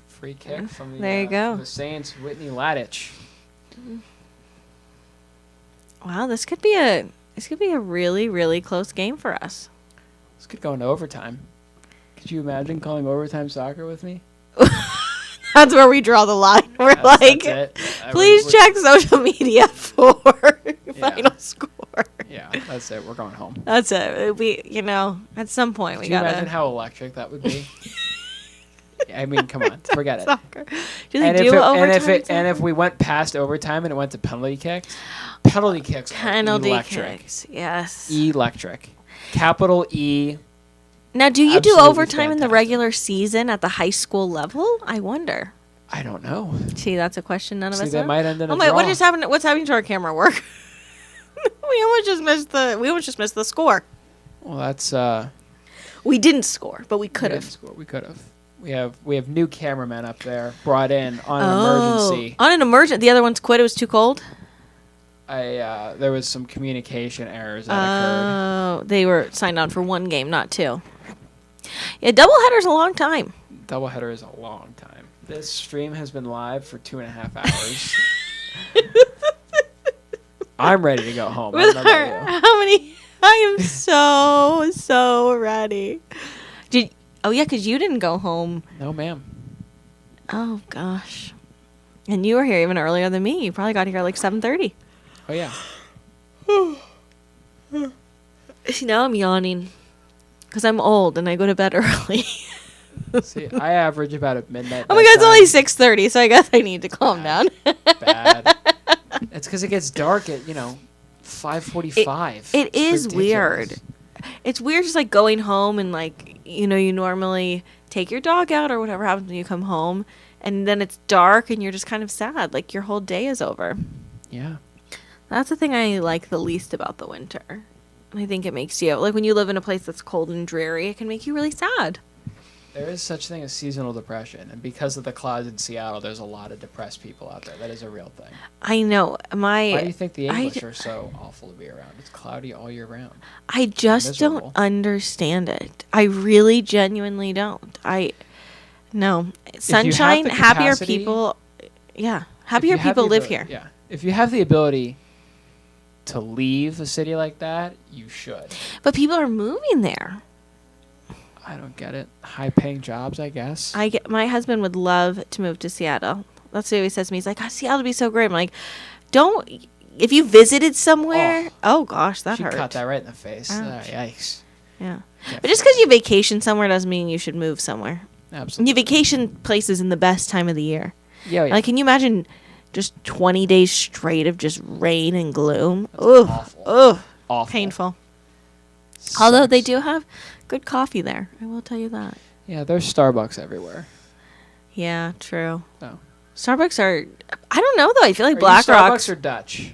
Free kick from the, There you go. the Saints, Whitney Ladich. Wow, this could be a really, really close game for us. This could go into overtime. Could you imagine calling overtime soccer with me? That's where we draw the line. We're like, That's it. please check social media for final score. Yeah, that's it. We're going home. That's it. At some point Could we you imagine gotta. how electric that would be? I mean, come on, forget it. Soccer. Do they do overtime? And if we went past overtime and it went to penalty kicks are penalty electric. kicks, yes. Electric. Capital E. Now, do you do Absolutely overtime in the fantastic. regular season at the high school level? I wonder. I don't know. See, that's a question none of See, us that know. might end in a Oh my! draw. What's happening to our camera work? we almost just missed the score. Well, that's We didn't score, but we could we didn't have. score. We could have. We have new cameramen up there brought in on an emergency. On an emergent. The other one's quit. It was too cold. There was some communication errors that occurred. Oh, they were signed on for one game, not two. Yeah, doubleheader's a long time. Doubleheader is a long time. This stream has been live for 2.5 hours. I'm ready to go home. I don't know about you. How many? I am so ready. Oh yeah, because you didn't go home. No, ma'am. Oh gosh, and you were here even earlier than me. You probably got here like 7:30. Oh yeah. See, now I'm yawning because I'm old and I go to bed early. See, I average about at midnight. Oh my god, it's only bedtime. 6:30, so I guess I need to calm down. Bad. It's because it gets dark at 5:45. It It's is ridiculous. weird. It's weird just like going home and like, you normally take your dog out or whatever happens when you come home and then it's dark and you're just kind of sad. Like your whole day is over. Yeah. That's the thing I like the least about the winter. I think it makes you, like when you live in a place that's cold and dreary, it can make you really sad. There is such thing as seasonal depression, and because of the clouds in Seattle, there's a lot of depressed people out there. That is a real thing. I know. Why do you think the I English d- are so awful to be around? It's cloudy all year round. I just Miserable. don't understand it. I really genuinely don't. No. Sunshine, the happier capacity- people. Yeah. If Happier you have people the live abil- here. Yeah. If you have the ability to leave a city like that, you should. But people are moving there. I don't get it. High-paying jobs, I guess. My husband would love to move to Seattle. That's what he always says to me. He's like, Seattle would be so great. I'm like, don't. If you visited somewhere, oh gosh, that she hurt. cut that right in the face. Ouch. Yikes. Yeah. Yeah, But just because you vacation somewhere doesn't mean you should move somewhere. Absolutely. You vacation places in the best time of the year. Yeah, yeah. Like, can you imagine just 20 days straight of just rain and gloom? That's Ugh. awful. Ugh. Awful. Painful. Although they Sucks. do have good coffee there. I will tell you that. Yeah, there's Starbucks everywhere. Yeah, true. Oh. Starbucks are. I don't know though. I feel like Are Black you Rock's Starbucks or Dutch?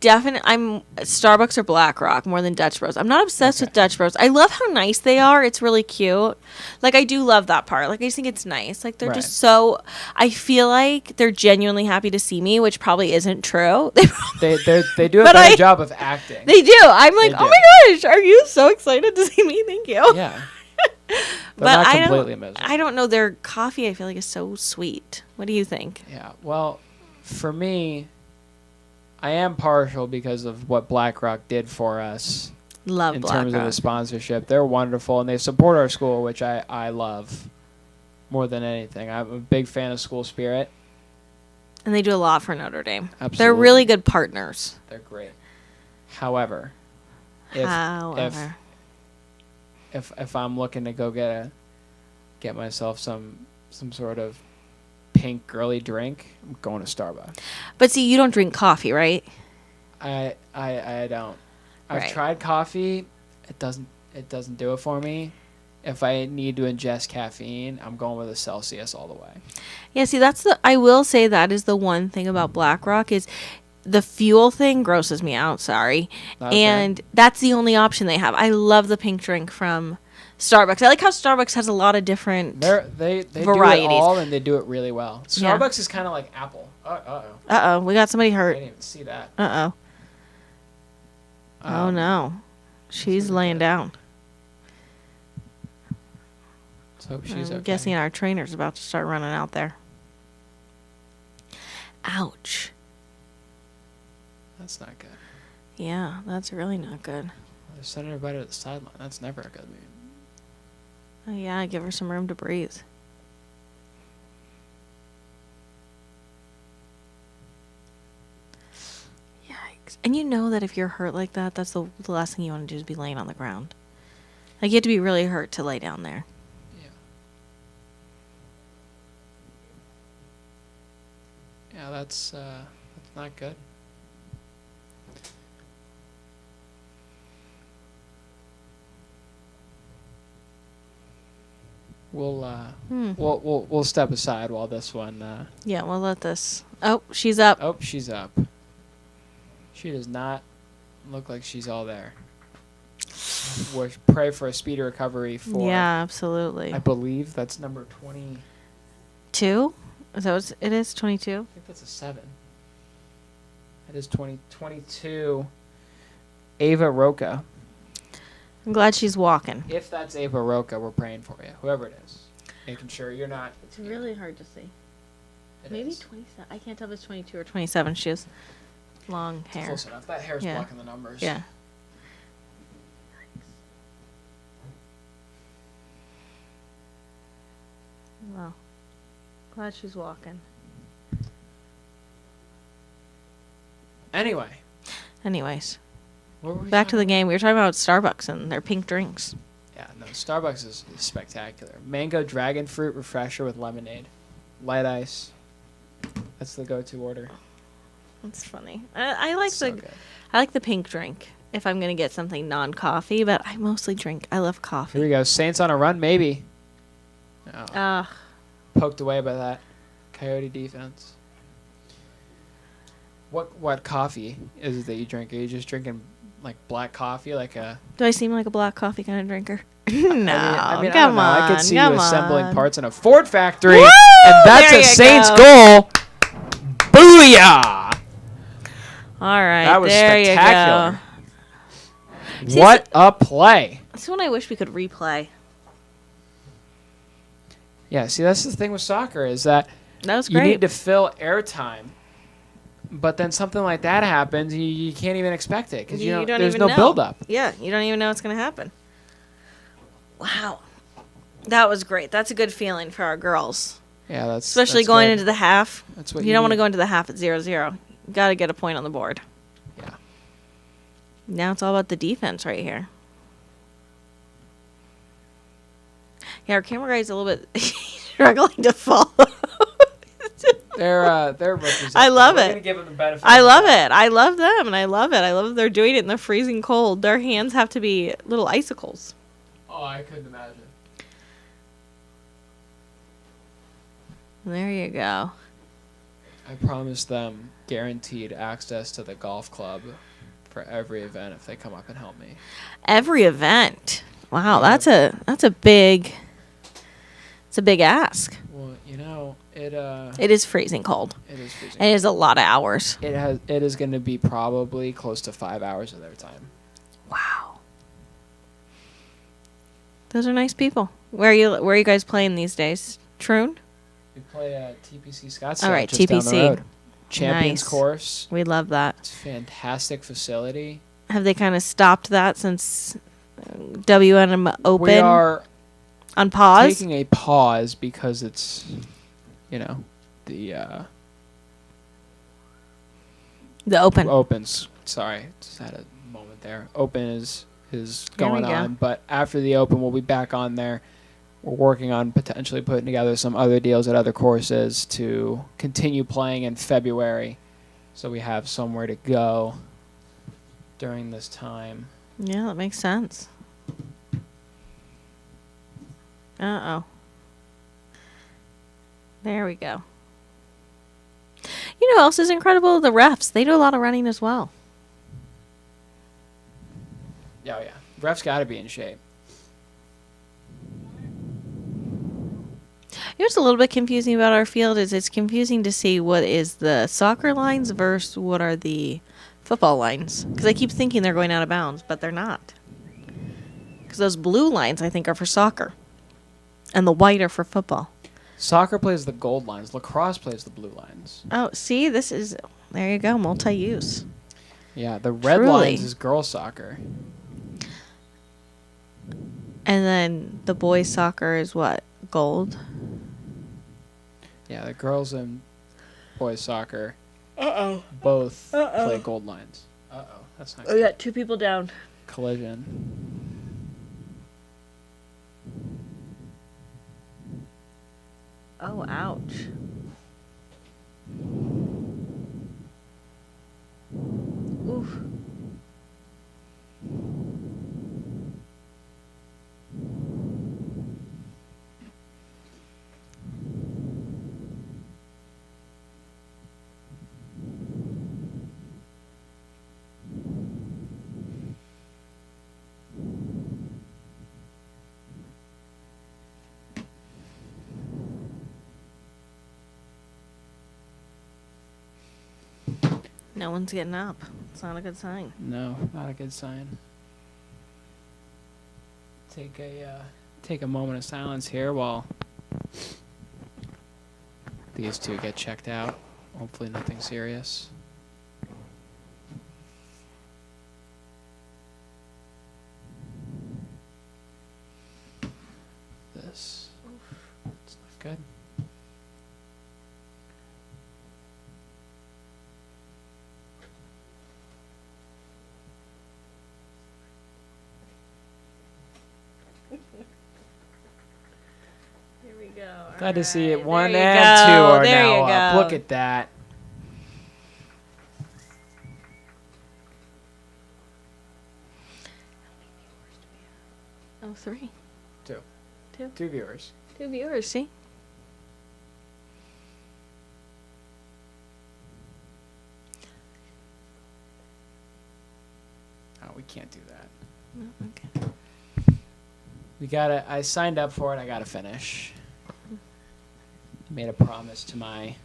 I'm Starbucks or Black Rock more than Dutch Bros. I'm not obsessed Okay. with Dutch Bros. I love how nice they are. It's really cute. Like I do love that part. Like I just think it's nice. Like they're Right. just so. I feel like they're genuinely happy to see me, which probably isn't true. They do a But better job of acting. They do. I'm like, They oh do. my gosh, are you so excited to see me? Thank you. Yeah. But not I completely don't. miserable. I don't know. Their coffee, I feel like, is so sweet. What do you think? Yeah. Well, for me, I am partial because of what BlackRock did for us Love in Black terms of Rock. the sponsorship. They're wonderful, and they support our school, which I love more than anything. I'm a big fan of school spirit. And they do a lot for Notre Dame. Absolutely. They're really good partners. They're great. However, However. if I'm looking to go get myself some sort of pink girly drink, I'm going to Starbucks. But see, you don't drink coffee, right? I don't. I've Right. tried coffee. It doesn't do it for me. If I need to ingest caffeine, I'm going with a Celsius all the way. Yeah, see, I will say that is the one thing about Black Rock is the fuel thing grosses me out, sorry. Not a fan. And that's the only option they have. I love the pink drink from Starbucks. I like how Starbucks has a lot of different They do it varieties. all, and they do it really well. Yeah. Starbucks is kind of like Apple. Uh-oh. Uh-oh, we got somebody I hurt. didn't even see that. Uh-oh. Oh, no. She's really laying good. down. Let's hope she's I'm okay. guessing our trainer's about to start running out there. Ouch. That's not good. Yeah, that's really not good. They're sending her better to the sideline. That's never a good move. Oh, yeah, give her some room to breathe. Yikes. And you know that if you're hurt like that, that's the last thing you want to do is be laying on the ground. Like, you have to be really hurt to lay down there. Yeah. Yeah, that's not good. We'll step aside while this one. Yeah, we'll let this... Oh, she's up. Oh, she's up. She does not look like she's all there. We pray for a speedy recovery for. Yeah, absolutely. I believe that's number 20. 2? Is that what it is? 22? I think that's a 7. That is 22. Ava Roca. I'm glad she's walking. If that's Ava Roca, we're praying for you. Whoever it is. Making sure you're not. It's really hard to see. It Maybe is. 27. I can't tell if it's 22 or 27. She has long hair. Close enough. That hair's Yeah. blocking the numbers. Yeah. Well, glad she's walking. Anyway. Anyways, What were we back to the talking game. We were talking about Starbucks and their pink drinks. about? Yeah, no. Starbucks is spectacular. Mango dragon fruit refresher with lemonade. Light ice. That's the go-to order. That's funny. I like So the good. I like the pink drink if I'm gonna get something non-coffee, but I mostly drink. I love Here coffee. we go. Saints on a run, maybe. No. Poked away by that Coyote defense. What coffee is it that you drink? Are you just drinking like black coffee, like a? Do I seem like a black coffee kind of drinker? No, I mean, I come don't know. on. I could see you come assembling on. parts in a Ford factory, Woo! and that's There a you Saints go. goal. Booyah! All right, That was there spectacular. you go. See, What a play! That's what I wish we could replay. Yeah, see, that's the thing with soccer is that That was you great. need to fill airtime, but then something like that happens, you can't even expect it because You don't there's even no know. build-up. Yeah, you don't even know what's going to happen. Wow. That was great. That's a good feeling for our girls. Yeah, Especially that's going good. into the half. That's what You don't want to need. go into the half at 0-0. You got to get a point on the board. Yeah. Now it's all about the defense right here. Yeah, our camera guy's a little bit struggling to follow. They're representing. I love We're it. gonna give them the benefit. I of the love doubt. it. I love them, and I love it. I love that they're doing it in the freezing cold. Their hands have to be little icicles. Oh, I couldn't imagine. There you go. I promised them guaranteed access to the golf club for every event if they come up and help me. Every event. Wow, Yeah. that's a big ask. Well, It is freezing cold. it is freezing. And it is a lot of hours. It is going to be probably close to 5 hours of their time. Wow. Those are nice people. Where are you guys playing these days? Troon? We play at TPC Scottsdale. All right, just down the TPC. road. Champions Nice. course. We love that. It's a fantastic facility. Have they kind of stopped that since WNM Open We are on pause? taking a pause because it's, The Open. Opens. Sorry, just had a moment there. Open is There going we go. on, but after the Open, we'll be back on there. We're working on potentially putting together some other deals at other courses to continue playing in February, so we have somewhere to go during this time. Yeah, that makes sense. Uh-oh. There we go. You know who else is incredible? The refs. They do a lot of running as well. Yeah, yeah. Ref's got to be in shape. You know what's a little bit confusing about our field is it's confusing to see what is the soccer lines versus what are the football lines. Because I keep thinking they're going out of bounds, but they're not. Because those blue lines, I think, are for soccer. And the white are for football. Soccer plays the gold lines. Lacrosse plays the blue lines. Oh, see, this is, there you go, multi-use. Yeah, the red Truly. lines is girls soccer. And then the boys soccer is what? Gold? Yeah, the girls and boys soccer both play gold lines. Uh-oh, that's not We got 2 people down. collision. Oh, ouch. Oof. No one's getting up. It's not a good sign. No, not a good sign. Take a moment of silence here while these two get checked out. Hopefully nothing serious. This. It's not good. Here we go. Glad to see it. Alright, 1 there you and 2 go. are There now you up. go. Look at that. Oh, 3. Two. 2. 2 viewers. 2 viewers, see? we can't do that. No, okay. I signed up for it. I gotta finish. Made a promise to my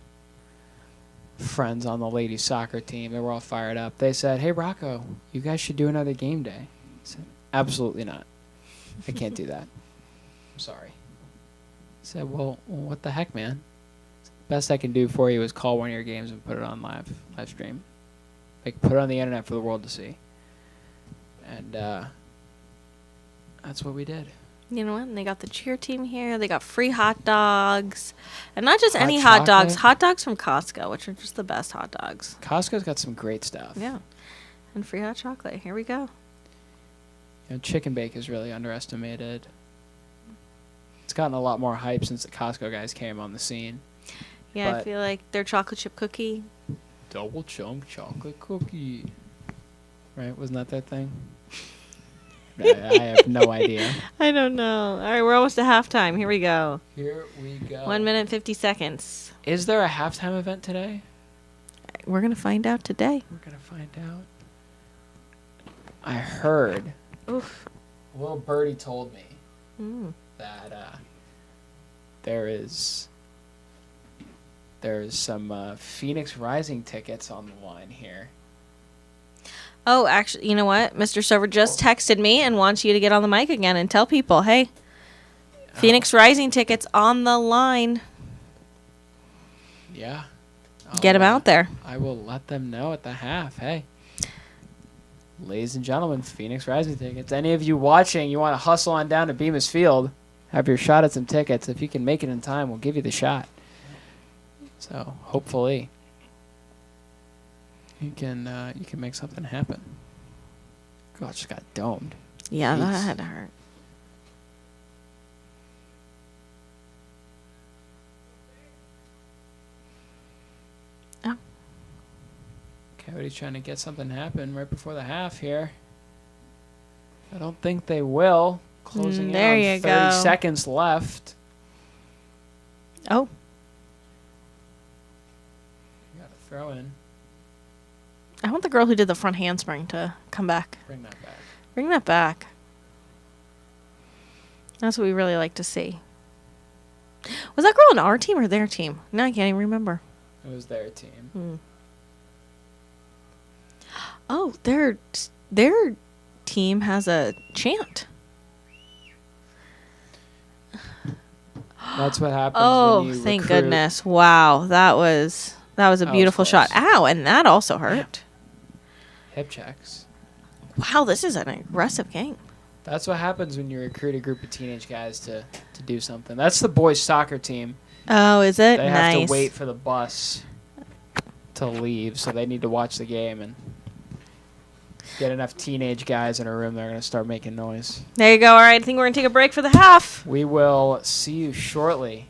friends on the ladies soccer team. They were all fired up. They said, "Hey Rocco, you guys should do another game day." I said, "Absolutely not. I can't do that. I'm sorry." I said, "Well, what the heck, man? Best I can do for you is call one of your games and put it on live stream. Like put it on the internet for the world to see." And that's what we did. You know what? And they got the cheer team here. They got free hot dogs. And not just Hot any hot dogs. chocolate? Hot dogs from Costco, which are just the best hot dogs. Costco's got some great stuff. Yeah. And free hot chocolate. Here we go. You know, chicken bake is really underestimated. It's gotten a lot more hype since the Costco guys came on the scene. Yeah, I But- feel like their chocolate chip cookie. Double chunk chocolate cookie. Right? Wasn't that their thing? I have no idea. I don't know. All right, we're almost to halftime. Here we go. Here we go. 1 minute, 50 seconds. Is there a halftime event today? We're going to find out today. We're going to find out. I heard. Oof. A little birdie told me Mm. that there's some Phoenix Rising tickets on the line here. Oh, actually, you know what? Mr. Server just texted me and wants you to get on the mic again and tell people, hey, Phoenix Rising tickets on the line. Yeah. Get them out there. I will let them know at the half. Hey, ladies and gentlemen, Phoenix Rising tickets. Any of you watching, you want to hustle on down to Bemis Field, have your shot at some tickets. If you can make it in time, we'll give you the shot. So hopefully you can make something happen. God, just got domed. Yeah, Jeez. that had to hurt. Oh. Cody's trying to get something to happen right before the half here. I don't think they will. Closing in there on you 30 go. seconds left. Oh, You got to throw in. I want the girl who did the front handspring to come back. Bring that back. Bring that back. That's what we really like to see. Was that girl on our team or their team? No, I can't even remember. It was their team. Hmm. Oh, their team has a chant. That's what happens Oh, when you thank recruit. goodness. Wow, that was a was beautiful shot. close. Ow, and that also hurt. Hip checks. Wow, this is an aggressive game. That's what happens when you recruit a group of teenage guys to do something. That's the boys' soccer team. Oh, is it? They Nice. have to wait for the bus to leave, so they need to watch the game and get enough teenage guys in a room. They're going to start making noise. There you go. All right, I think we're going to take a break for the half. We will see you shortly.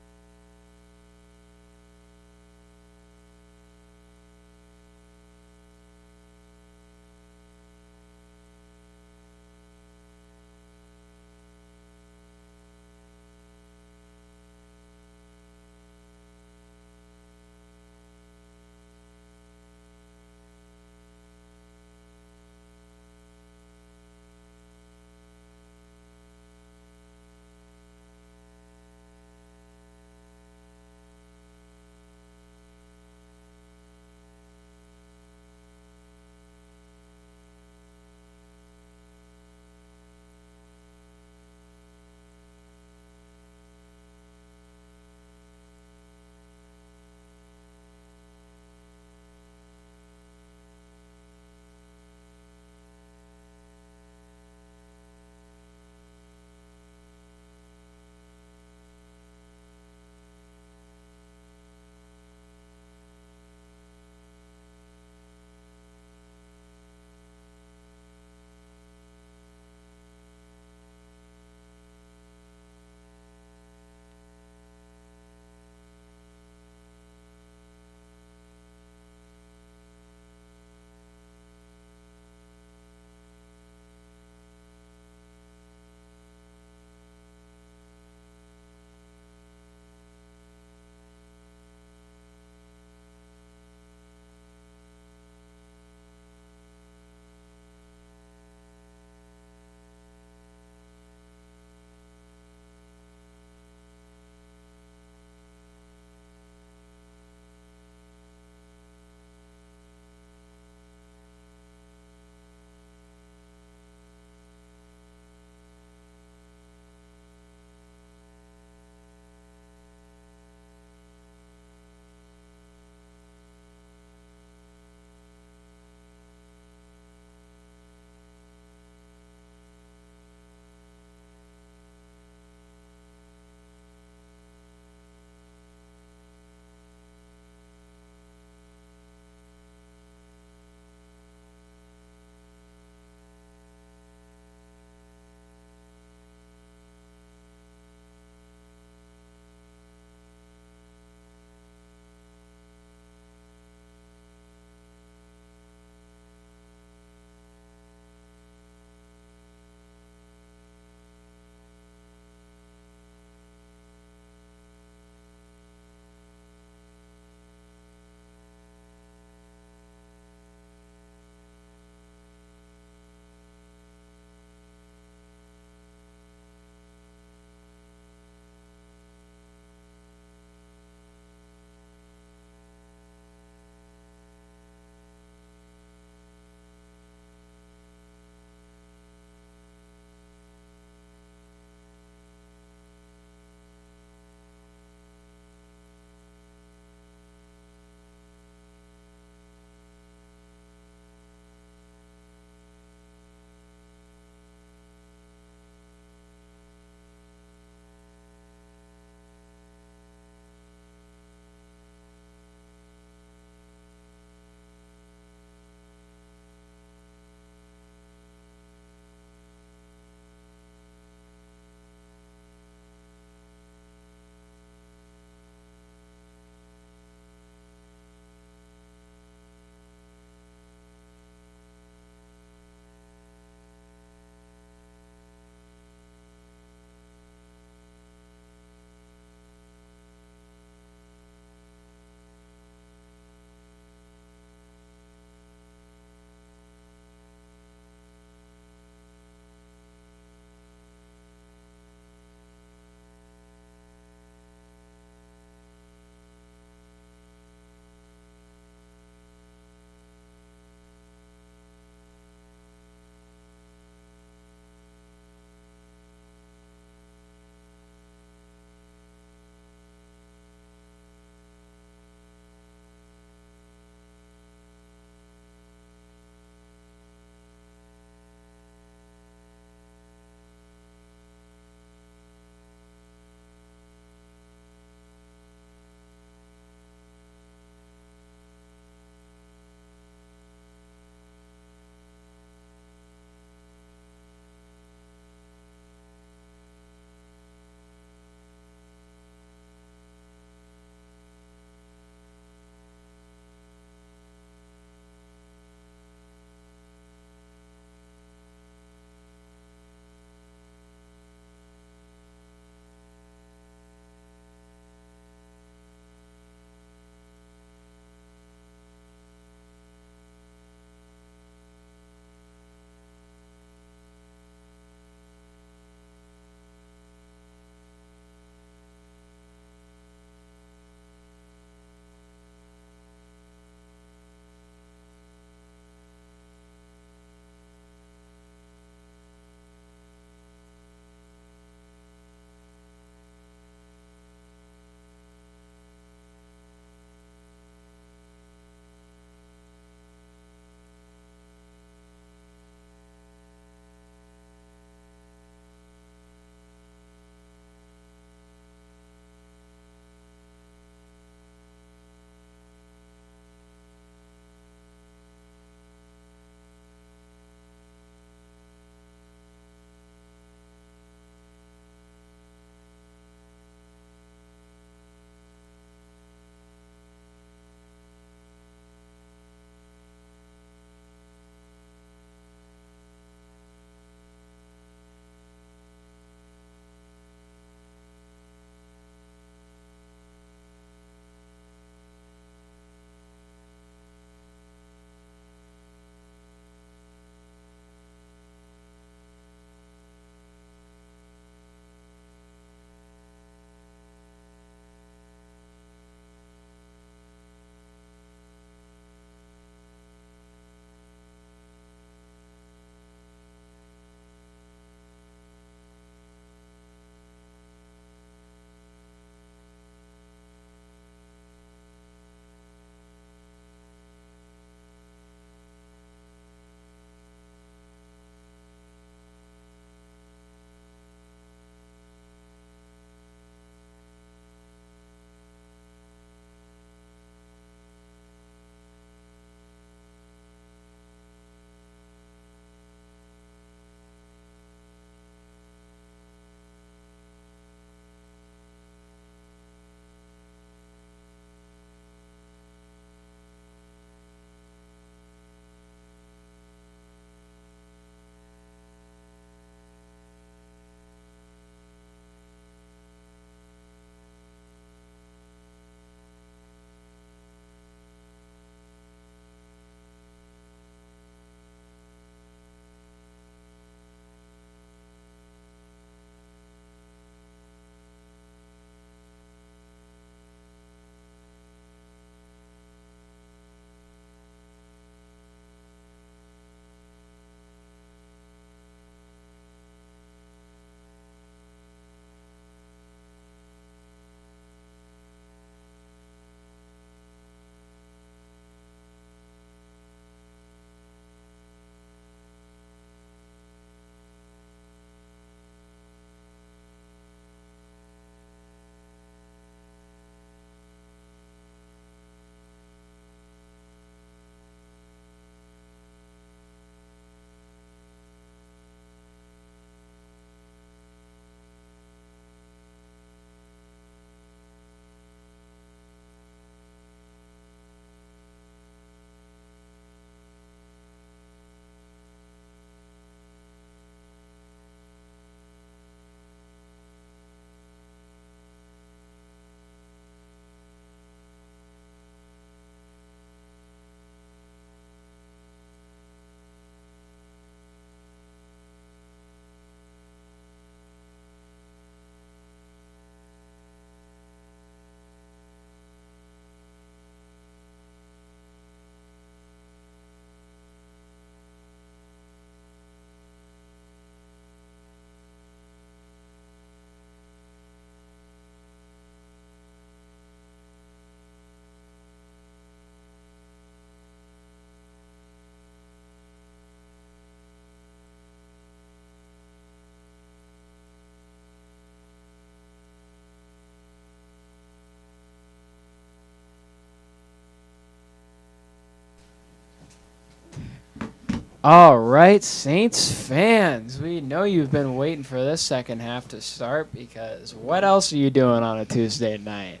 All right, Saints fans, we know you've been waiting for this second half to start because what else are you doing on a Tuesday night?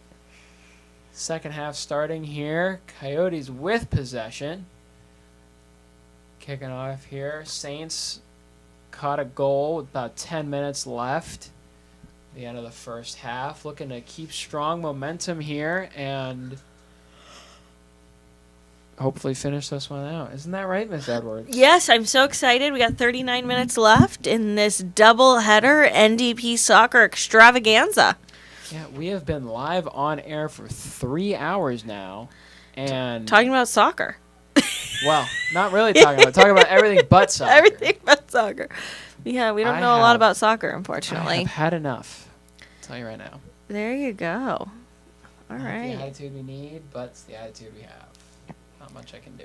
Second half starting here. Coyotes with possession. Kicking off here. Saints caught a goal with about 10 minutes left. The end of the first half. Looking to keep strong momentum here and hopefully finish this one out. Isn't that right, Miss Edwards? Yes, I'm so excited. We got 39 minutes left in this double-header NDP soccer extravaganza. Yeah, we have been live on air for 3 hours now. And Talking about soccer. well, not really talking about everything but soccer. Everything but soccer. Yeah, we don't know a lot about soccer, I unfortunately. have had enough. I'll tell you right now. There you go. All Not right. the attitude we need, but it's the attitude we have. Not much I can do.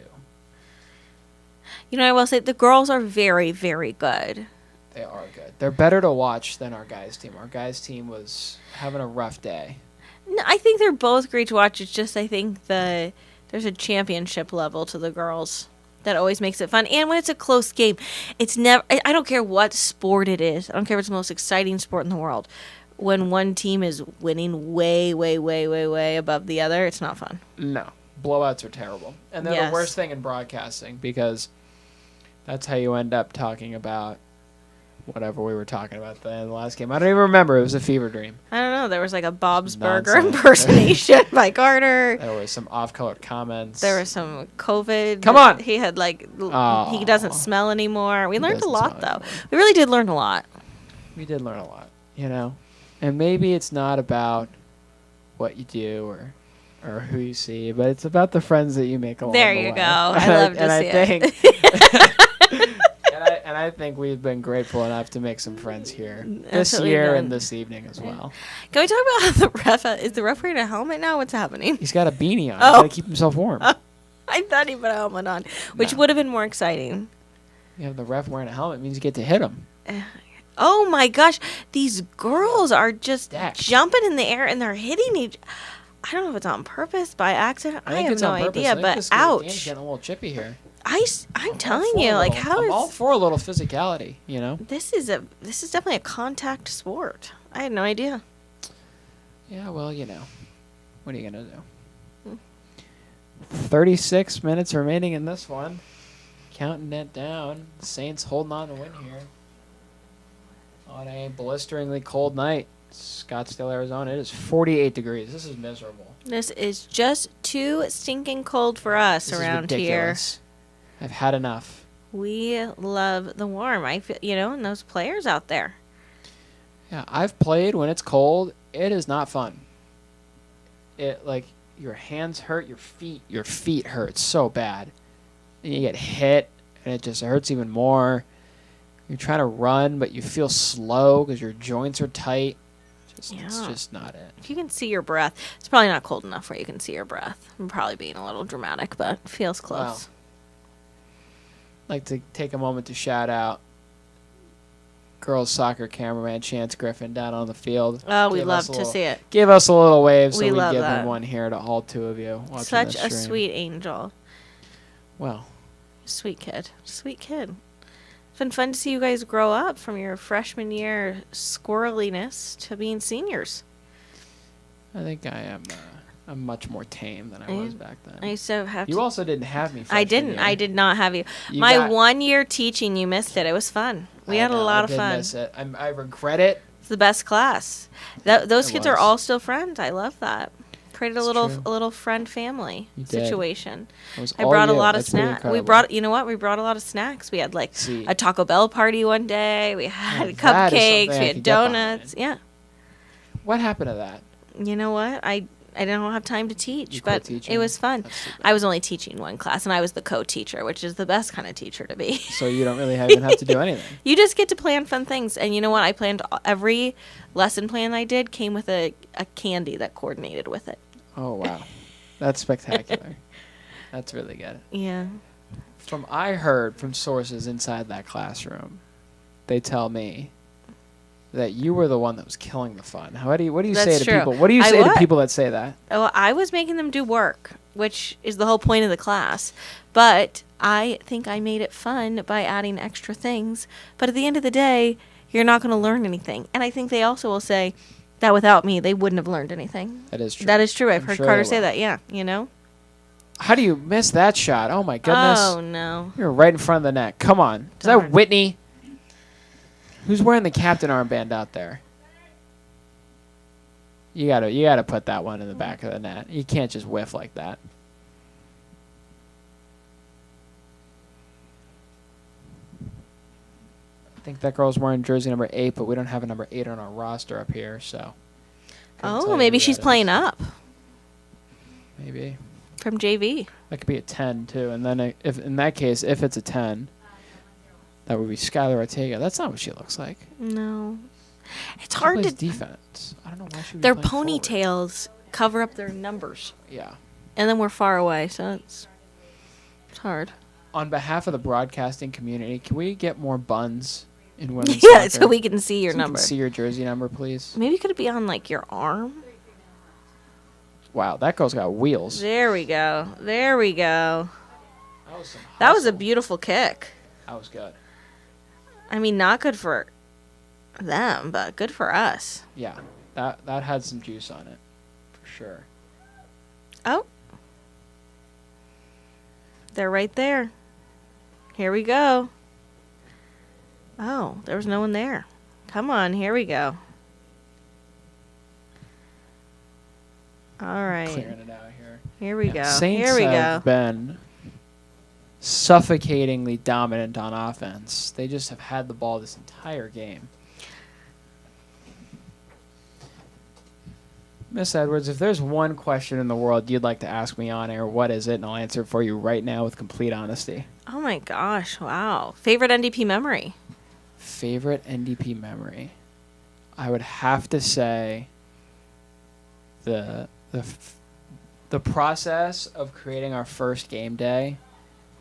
You know, I will say the girls are very, very good. They are good. They're better to watch than our guys' team. Our guys' team was having a rough day. No, I think they're both great to watch. It's just I think there's a championship level to the girls that always makes it fun. And when it's a close game, it's never. I don't care what sport it is. I don't care if it's the most exciting sport in the world. When one team is winning way, way, way, way, way above the other, it's not fun. No. Blowouts are terrible. And they're Yes. the worst thing in broadcasting because that's how you end up talking about whatever we were talking about in the last game. I don't even remember. It was a fever dream. I don't know. There was like a Bob's Burger Nonsense. impersonation by Carter. There was some off-color comments. There was some COVID. Come on! He had like, Aw. he doesn't smell anymore. We He learned a doesn't lot, smell though. anymore. We really did learn a lot. We did learn a lot, you know? And maybe it's not about what you do or who you see, but it's about the friends that you make along There the you way. go. I love to see it. And I think we've been grateful enough to make some friends here this Absolutely year done. and this evening as well. Can we talk about how the ref is the ref wearing a helmet now? What's happening? He's got a beanie on. Oh. He's got to keep himself warm. I thought he put a helmet on, which No. would have been more exciting. You have the ref wearing a helmet means you get to hit him. Oh my gosh, these girls are just Stacked. jumping in the air and they're hitting each. I don't know if it's on purpose, by accident. I think have it's no on purpose. idea, I think but this game's ouch. getting a little chippy here. I'm telling all you, for a like little- how I'm all is for a little physicality, you know? this is definitely a contact sport. I had no idea. Yeah, well, you know. What are you going to do? 36 minutes remaining in this one. Counting it down. The Saints holding on to win here. On a blisteringly cold night. Scottsdale, Arizona. It is 48 degrees. This is miserable. This is just too stinking cold for us This is around here. ridiculous. I've had enough. We love the warm. I feel, and those players out there. Yeah, I've played when it's cold. It is not fun. It like your hands hurt, your feet hurt so bad. And you get hit and it just hurts even more. You're trying to run, but you feel slow because your joints are tight. It's Yeah. just not it. If you can see your breath, it's probably not cold enough where you can see your breath. I'm probably being a little dramatic, but it feels close. Wow. Like to take a moment to shout out girls soccer cameraman Chance Griffin down on the field. Oh, we Give love us a to little- see it. Give us a little wave so We we love give that. him one here to all two of you watching Such this a stream. sweet angel. Well, Sweet kid. Sweet kid. It's been fun to see you guys grow up from your freshman year squirreliness to being seniors. I think I am. I'm much more tame than I was back then. I used to have You to. also didn't have me. I freshman didn't. year. I did not have you. You My got- 1 year teaching, you missed it. It was fun. We I had a know, lot I of did fun. Miss it. I regret it. It's the best class. Those It kids are was. all still friends. I love that. Created It's a true. little friend family You did. situation. It was I all brought a you. lot of That's pretty snacks. We incredible. brought, you know what? We brought a lot of snacks. We had like See. a Taco Bell party one day. We had that is cupcakes. something I We could had get behind. donuts. Yeah. What happened to that? You know what? I didn't have time to teach, You quit but teaching? it was fun. That's too bad. I was only teaching one class, and I was the co-teacher, which is the best kind of teacher to be. So you don't really even have to do anything. You just get to plan fun things. And you know what? I planned every lesson plan I did came with a candy that coordinated with it. Oh wow, that's spectacular. That's really good. Yeah. I heard from sources inside that classroom, they tell me that you were the one that was killing the fun. What do you That's say to true. people? What do you I say to was. people that say that? Oh, I was making them do work, which is the whole point of the class. But I think I made it fun by adding extra things. But at the end of the day, you're not going to learn anything. And I think they also will say that without me, they wouldn't have learned anything. That is true. That is true. I've I'm heard sure Carter they say will. that. Yeah, you know? How do you miss that shot? Oh my goodness! Oh, no. You're right in front of the net. Come on. Is Darn. that Whitney? Who's wearing the captain armband out there? You gotta put that one in the back of the net. You can't just whiff like that. I think that girl's wearing jersey number 8, but we don't have a number 8 on our roster up here, so. couldn't tell Oh, you maybe who she's that playing is. up Maybe. from JV. That could be a 10 too, and then if in that case, if it's a 10, that would be Skylar Ortega. That's not what she looks like. No. It's She hard plays to. defense. I don't know why she would be Their playing forward. ponytails cover up their numbers. Yeah. And then we're far away, so it's hard. On behalf of the broadcasting community, can we get more buns in women's Yeah, soccer? so we can see your So we number. can see your jersey number, please. Maybe could it be on like your arm? Wow, that girl's got wheels. There we go. There we go. That was some That was a hustle. beautiful kick. That was good. I mean, not good for them, but good for us. Yeah, that had some juice on it, for sure. Oh. They're right there. Here we go. Oh, there was no one there. Come on, here we go. All right. Clearing it out here. Here we Yeah, go. Saints Here we have go. been suffocatingly dominant on offense. They just have had the ball this entire game. Miss Edwards, if there's one question in the world you'd like to ask me on air, what is it? And I'll answer it for you right now with complete honesty. Oh my gosh, wow. Favorite NDP memory? Favorite NDP memory? I would have to say the process of creating our first game day,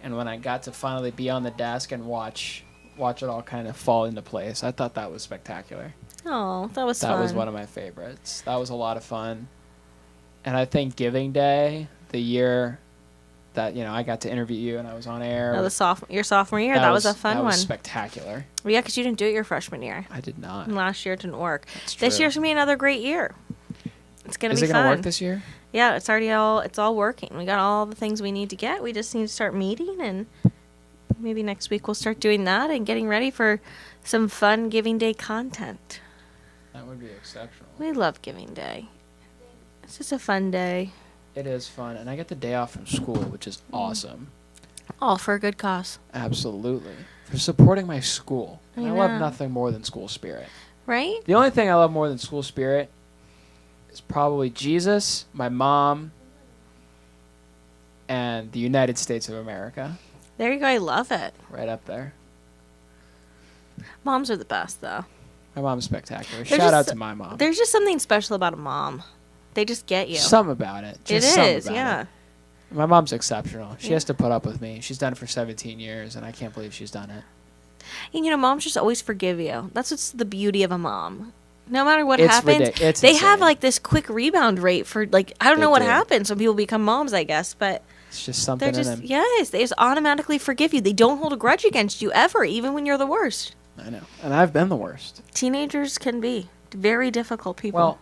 and when I got to finally be on the desk and watch it all kind of fall into place. I thought that was spectacular. Oh, that was That fun. was one of my favorites. That was a lot of fun. And I think Giving Day, the year that, I got to interview you and I was on air. No, your sophomore year, that was a fun that one. was spectacular. Yeah, because you didn't do it your freshman year. I did not. And last year it didn't work. That's This true. year's going to be another great year. It's going to Is be it going to fun. work this year? Yeah, it's all working. We got all the things we need to get. We just need to start meeting, and maybe next week we'll start doing that and getting ready for some fun Giving Day content. That would be exceptional. We love Giving Day. It's just a fun day. It is fun. And I get the day off from school, which is awesome. All for a good cause. Absolutely. For supporting my school. And I love know. nothing more than school spirit. Right? The only thing I love more than school spirit is probably Jesus, my mom, and the United States of America. There you go. I love it. Right up there. Moms are the best, though. My mom's spectacular. They're Shout out just- to my mom. There's just something special about a mom. They just get you. Something about it. It Just something is, about yeah. it. My mom's exceptional. She Yeah. has to put up with me. She's done it for 17 years, and I can't believe she's done it. And moms just always forgive you. That's what's the beauty of a mom. No matter what It's happens, it's they have insane. this quick rebound rate for I don't They know what do. happens when people become moms, I guess, but It's just something they're in just them. yes, they just automatically forgive you. They don't hold a grudge against you ever, even when you're the worst. I know. And I've been the worst. Teenagers can be very difficult people. Well,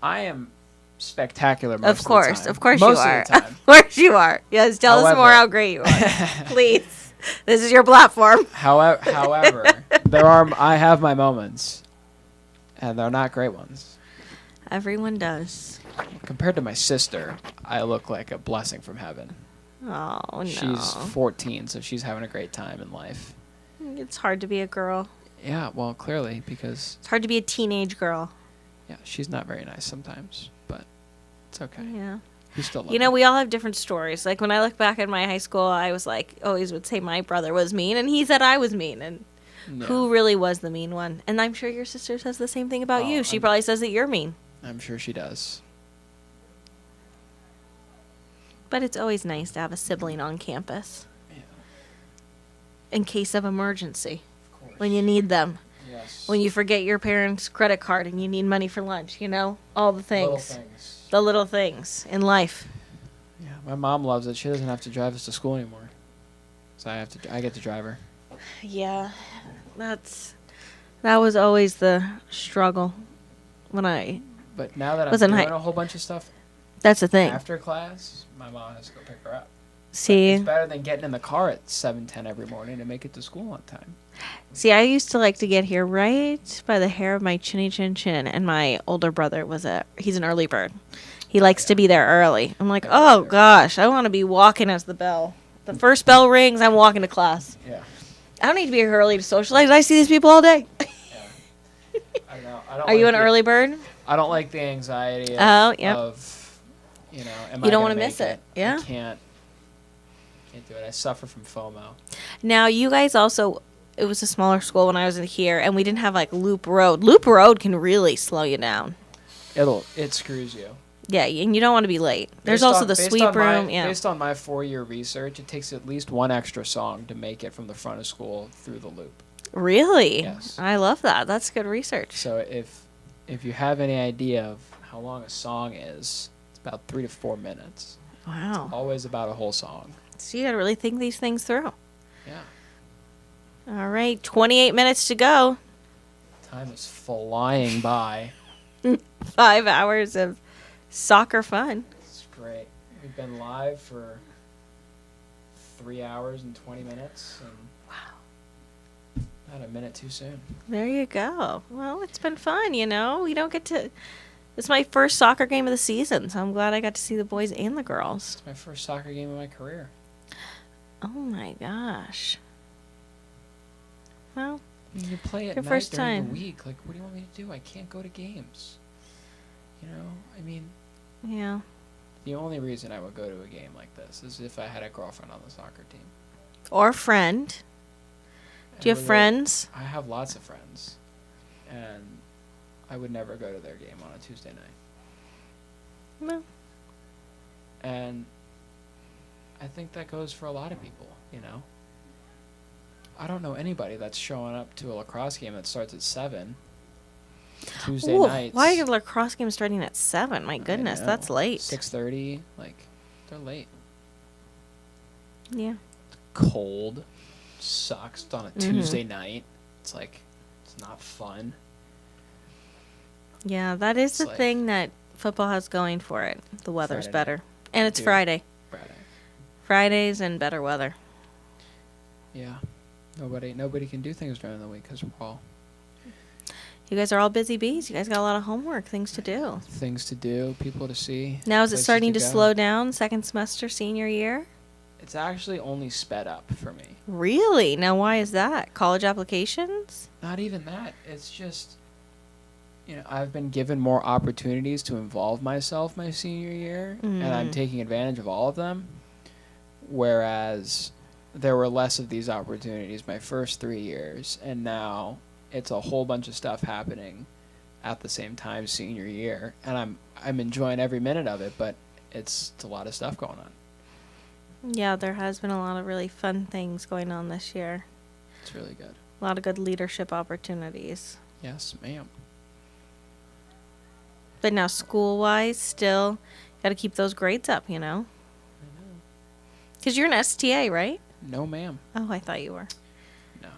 I am spectacular most of course, the time. of course Most you are. Of the time. Of course you are. Yes, tell us more However- how great you are, please. This is your platform. However, I have my moments, and they're not great ones. Everyone does. Compared to my sister, I look like a blessing from heaven. Oh no, She's 14, so she's having a great time in life. it's hard to be a girl. Yeah, well, clearly, because It's hard to be a teenage girl. she's not very nice sometimes, but it's okay. Yeah. We still love her. We all have different stories. Like when I look back at my high school, I was always would say my brother was mean, and he said I was mean, and Yeah, who really was the mean one? And I'm sure your sister says the same thing about Oh, you. She I'm- probably says that you're mean. I'm sure she does. But it's always nice to have a sibling on campus Yeah, in case of emergency of course. when you need them. Yeah. Yes. When you forget your parents' credit card and you need money for lunch, all the Little things. things. The little things in life. Yeah, my mom loves it. She doesn't have to drive us to school anymore. So I get to drive her. Yeah, that was always the struggle when I. But now that I'm Wasn't doing high- a whole bunch of stuff That's the thing. after class, my mom has to go pick her up. But See, it's better than getting in the car at 7:10 every morning to make it to school on time. I used to like to get here right by the hair of my chinny chin chin, and my older brother he's an early bird. He likes to be there early. I'm like, oh gosh, I want to be walking as the first bell rings. I'm walking to class. Yeah. I don't need to be here early to socialize. I see these people all day. I know. I don't Are you like an the- early bird? I don't like the anxiety Oh, yep. of am You I don't gonna wanna make miss it. Yeah. I can't do it. I suffer from FOMO. Now, you guys also, it was a smaller school when I was in here, and we didn't have like Loop Road. Loop Road can really slow you down. It screws you. Yeah, and you don't want to be late. There's Based also on- the based sweep on my- room. Yeah. Based on my 4-year research, it takes at least one extra song to make it from the front of school through the loop. Really? Yes. I love that. That's good research. So if you have any idea of how long a song is, it's about 3 to 4 minutes. Wow. Always about a whole song. So you got to really think these things through. Yeah. All right, 28 minutes to go. Time is flying by. 5 hours of soccer fun. It's great. We've been live for 3 hours and 20 minutes. And not a minute too soon. There you go. Well, it's been fun, We don't get to. It's my first soccer game of the season, so I'm glad I got to see the boys and the girls. It's my first soccer game of my career. Oh my gosh. Well, I mean, you play at Your night first during time. the week. Like, what do you want me to do? I can't go to games. I mean, yeah. the only reason I would go to a game like this is if I had a girlfriend on the soccer team. Or friend. Do you And have friends? I have lots of friends, and I would never go to their game on a Tuesday night. No. And I think that goes for a lot of people, I don't know anybody that's showing up to a lacrosse game that starts at 7 Tuesday Ooh, nights. why are lacrosse games starting at 7? My I goodness, know. that's late. 6:30, they're late. Yeah. Cold, sucks. It's on a Mhm. Tuesday night. It's not fun. Yeah, that is It's the like- thing that football has going for it. The weather's Friday night. better. And it's Dude. Friday. Friday. Fridays and better weather. Yeah. Nobody can do things during the week because we're all You guys are all busy bees. You guys got a lot of homework, things to do. things to do, people to see. Now is it places starting to go. slow down second semester senior year? It's actually only sped up for me. Really? Now why is that? College applications? Not even that. It's just, I've been given more opportunities to involve myself my senior year, and I'm Mm. taking advantage of all of them. Whereas there were less of these opportunities my first 3 years, and now it's a whole bunch of stuff happening at the same time senior year, and I'm enjoying every minute of it, but it's a lot of stuff going on. Yeah, there has been a lot of really fun things going on this year. It's really good. A lot of good leadership opportunities. Yes, ma'am. But now school-wise, still got to keep those grades up, Because you're an STA, right? No, ma'am. Oh, I thought you were. No.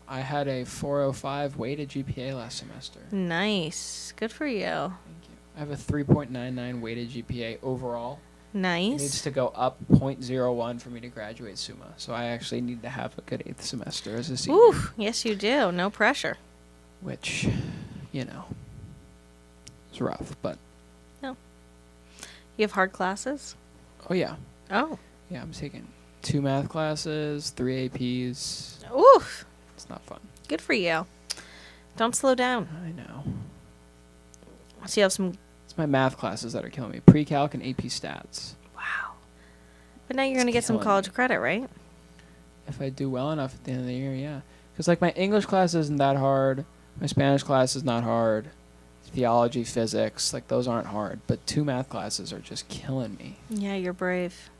I had a 405 weighted GPA last semester. Nice. Good for you. Thank you. I have a 3.99 weighted GPA overall. It needs Nice. to go up 0.01 for me to graduate SUMA. So I actually need to have a good 8th semester as a senior. Ooh, yes you do. No pressure. Which, it's rough. But, You have hard classes? oh, yeah. Oh. Yeah, I'm taking 2 math classes, 3 APs. Ooh, It's not fun. good for you. Don't slow down. I know. So you have some. It's my math classes that are killing me. Pre-calc and AP stats. Wow. But now you're It's going to get some killing college me. credit, right? If I do well enough at the end of the year, yeah. Because, my English class isn't that hard. My Spanish class is not hard. Theology, physics, those aren't hard. But 2 math classes are just killing me. Yeah, you're brave.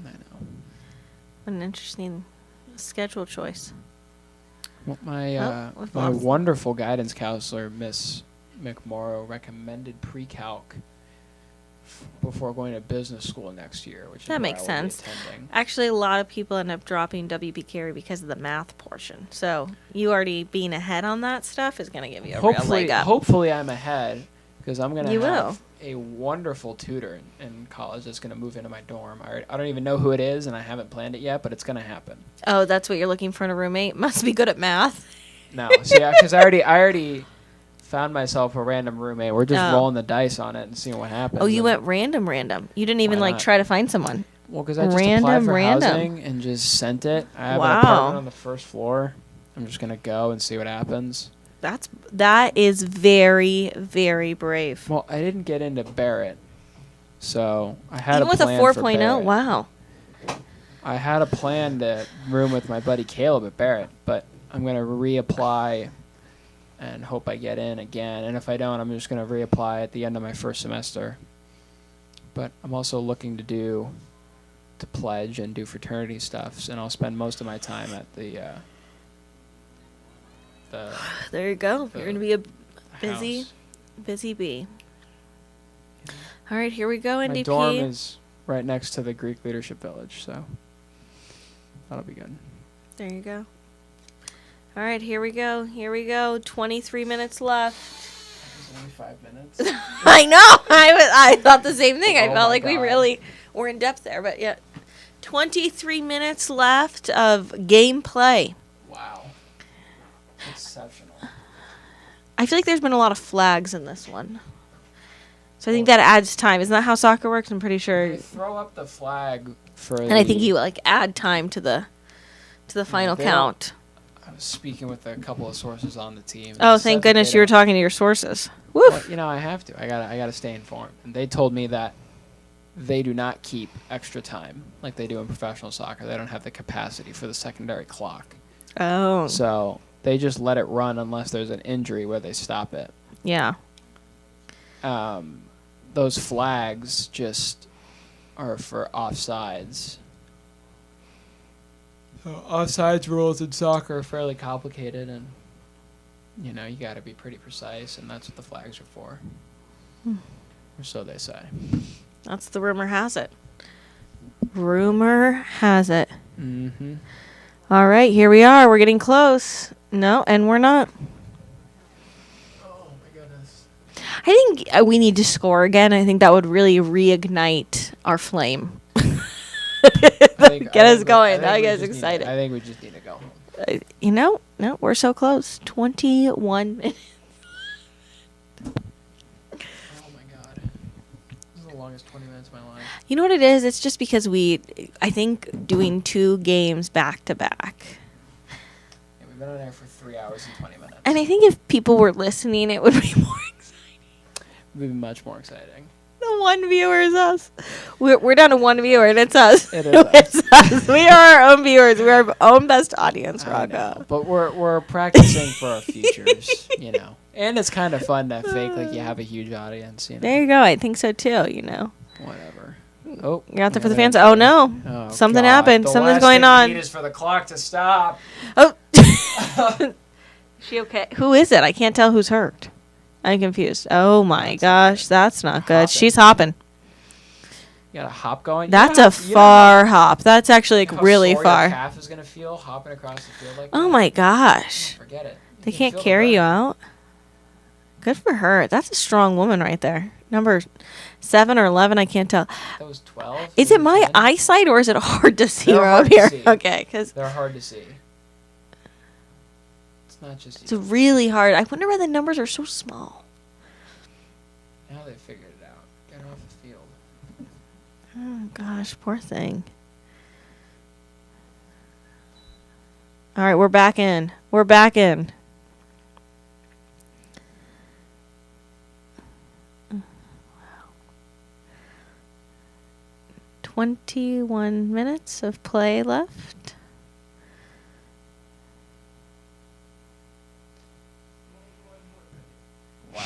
I know. What an interesting schedule choice. Well, my we've my lost. wonderful guidance counselor, Miss McMorrow, recommended pre-calc before going to business school next year, which is That where makes I will be sense. attending. Actually, a lot of people end up dropping WP Carry because of the math portion. So you already being ahead on that stuff is going to give you a real leg up. Hopefully I'm ahead because I'm going You to have will. a wonderful tutor in college that's going to move into my dorm. I don't even know who it is, and I haven't planned it yet, but it's going to happen. Oh, that's what you're looking for in a roommate? Must be good at math. No, see, because I already found myself a random roommate. We're just Oh. rolling the dice on it and seeing what happens. Oh, you And- went random. You didn't even Why like not? try to find someone. Well, because I just applied for Random. housing and just sent it. I have Wow. an apartment on the first floor. I'm just gonna go and see what happens. That is very, very brave. Well, I didn't get into Barrett, so I had Even a with a plan 4.0, for Barrett. wow. I had a plan to room with my buddy Caleb at Barrett, but I'm gonna reapply and hope I get in again. And if I don't, I'm just gonna reapply at the end of my first semester. But I'm also looking to pledge and do fraternity stuffs, and I'll spend most of my time at the There you go. You're going to be a house. busy bee. All right, here we go, NDP. My dorm is right next to the Greek Leadership Village, so that'll be good. There you go. All right, here we go. 23 minutes left. It's only 5 minutes. I know. I thought the same thing. I Oh felt my like we God. really were in depth there, but yeah. 23 minutes left of gameplay. Wow. Exceptional. I feel like there's been a lot of flags in this one. So I think that adds time. Isn't that how soccer works? I'm pretty sure. They throw up the flag for And I think you like add time to the final they don't- count. I was speaking with a couple of sources on the team. Oh, They said thank that goodness they you were don't- talking to your sources. Well, Woof. you know, I have to. I gotta stay informed. And they told me that they do not keep extra time like they do in professional soccer. They don't have the capacity for the secondary clock. Oh. So they just let it run unless there's an injury where they stop it. Yeah. Those flags just are for offsides. So offsides rules in soccer are fairly complicated, and you know you got to be pretty precise, and that's what the flags are for. Or so they say. That's the rumor has it. Rumor has it. Mm-hmm. All right, here we are. We're getting close. No, and we're not. Oh my goodness. I think we need to score again. I think that would really reignite our flame. Get us going. Now you guys excited. I think we just need to go home. You know, no, we're so close. 21 minutes. Oh my god. This is the longest 20 minutes of my life. You know what it is? It's just because I think doing 2 games back to back. Yeah, we've been on there for 3 hours and 20 minutes. And I think if people were listening, it would be more exciting. It would be much more exciting. The one viewer is us. We're down to 1 viewer, and it's us. It is It's us. We are our own viewers. We are our own best audience, I know, Rocco. but we're practicing for our futures, you know. And it's kind of fun to fake like you have a huge audience, you know. There you go. I think so too, you know. Whatever. Oh, You're out there for yeah, the fans. there- Oh, no. Oh, Something God. happened. The Something's last going thing we on. need is for the clock to stop. Oh. She okay? Who is it? I can't tell who's hurt. I'm confused. Oh, my gosh. That's not good. Hopping. She's hopping. You got a hop going. That's You know a how- you know far hop. That's actually how like really sore far. Your calf is gonna feel hopping across the field like Oh that? my gosh. Forget it. You They can can't feel the carry you burn. out. Good for her. That's a strong woman right there. Number 7 or 11, I can't tell. That was 12. Is it my 10? eyesight or is it hard to see They're her hard up to here? see. Okay, because They're hard to see. It's not just it's you. really hard. I wonder why the numbers are so small. Now they figured it out. Get her off the field. Oh gosh, poor thing. All right, we're back in. We're back in. Wow. 21 minutes of play left. Wow.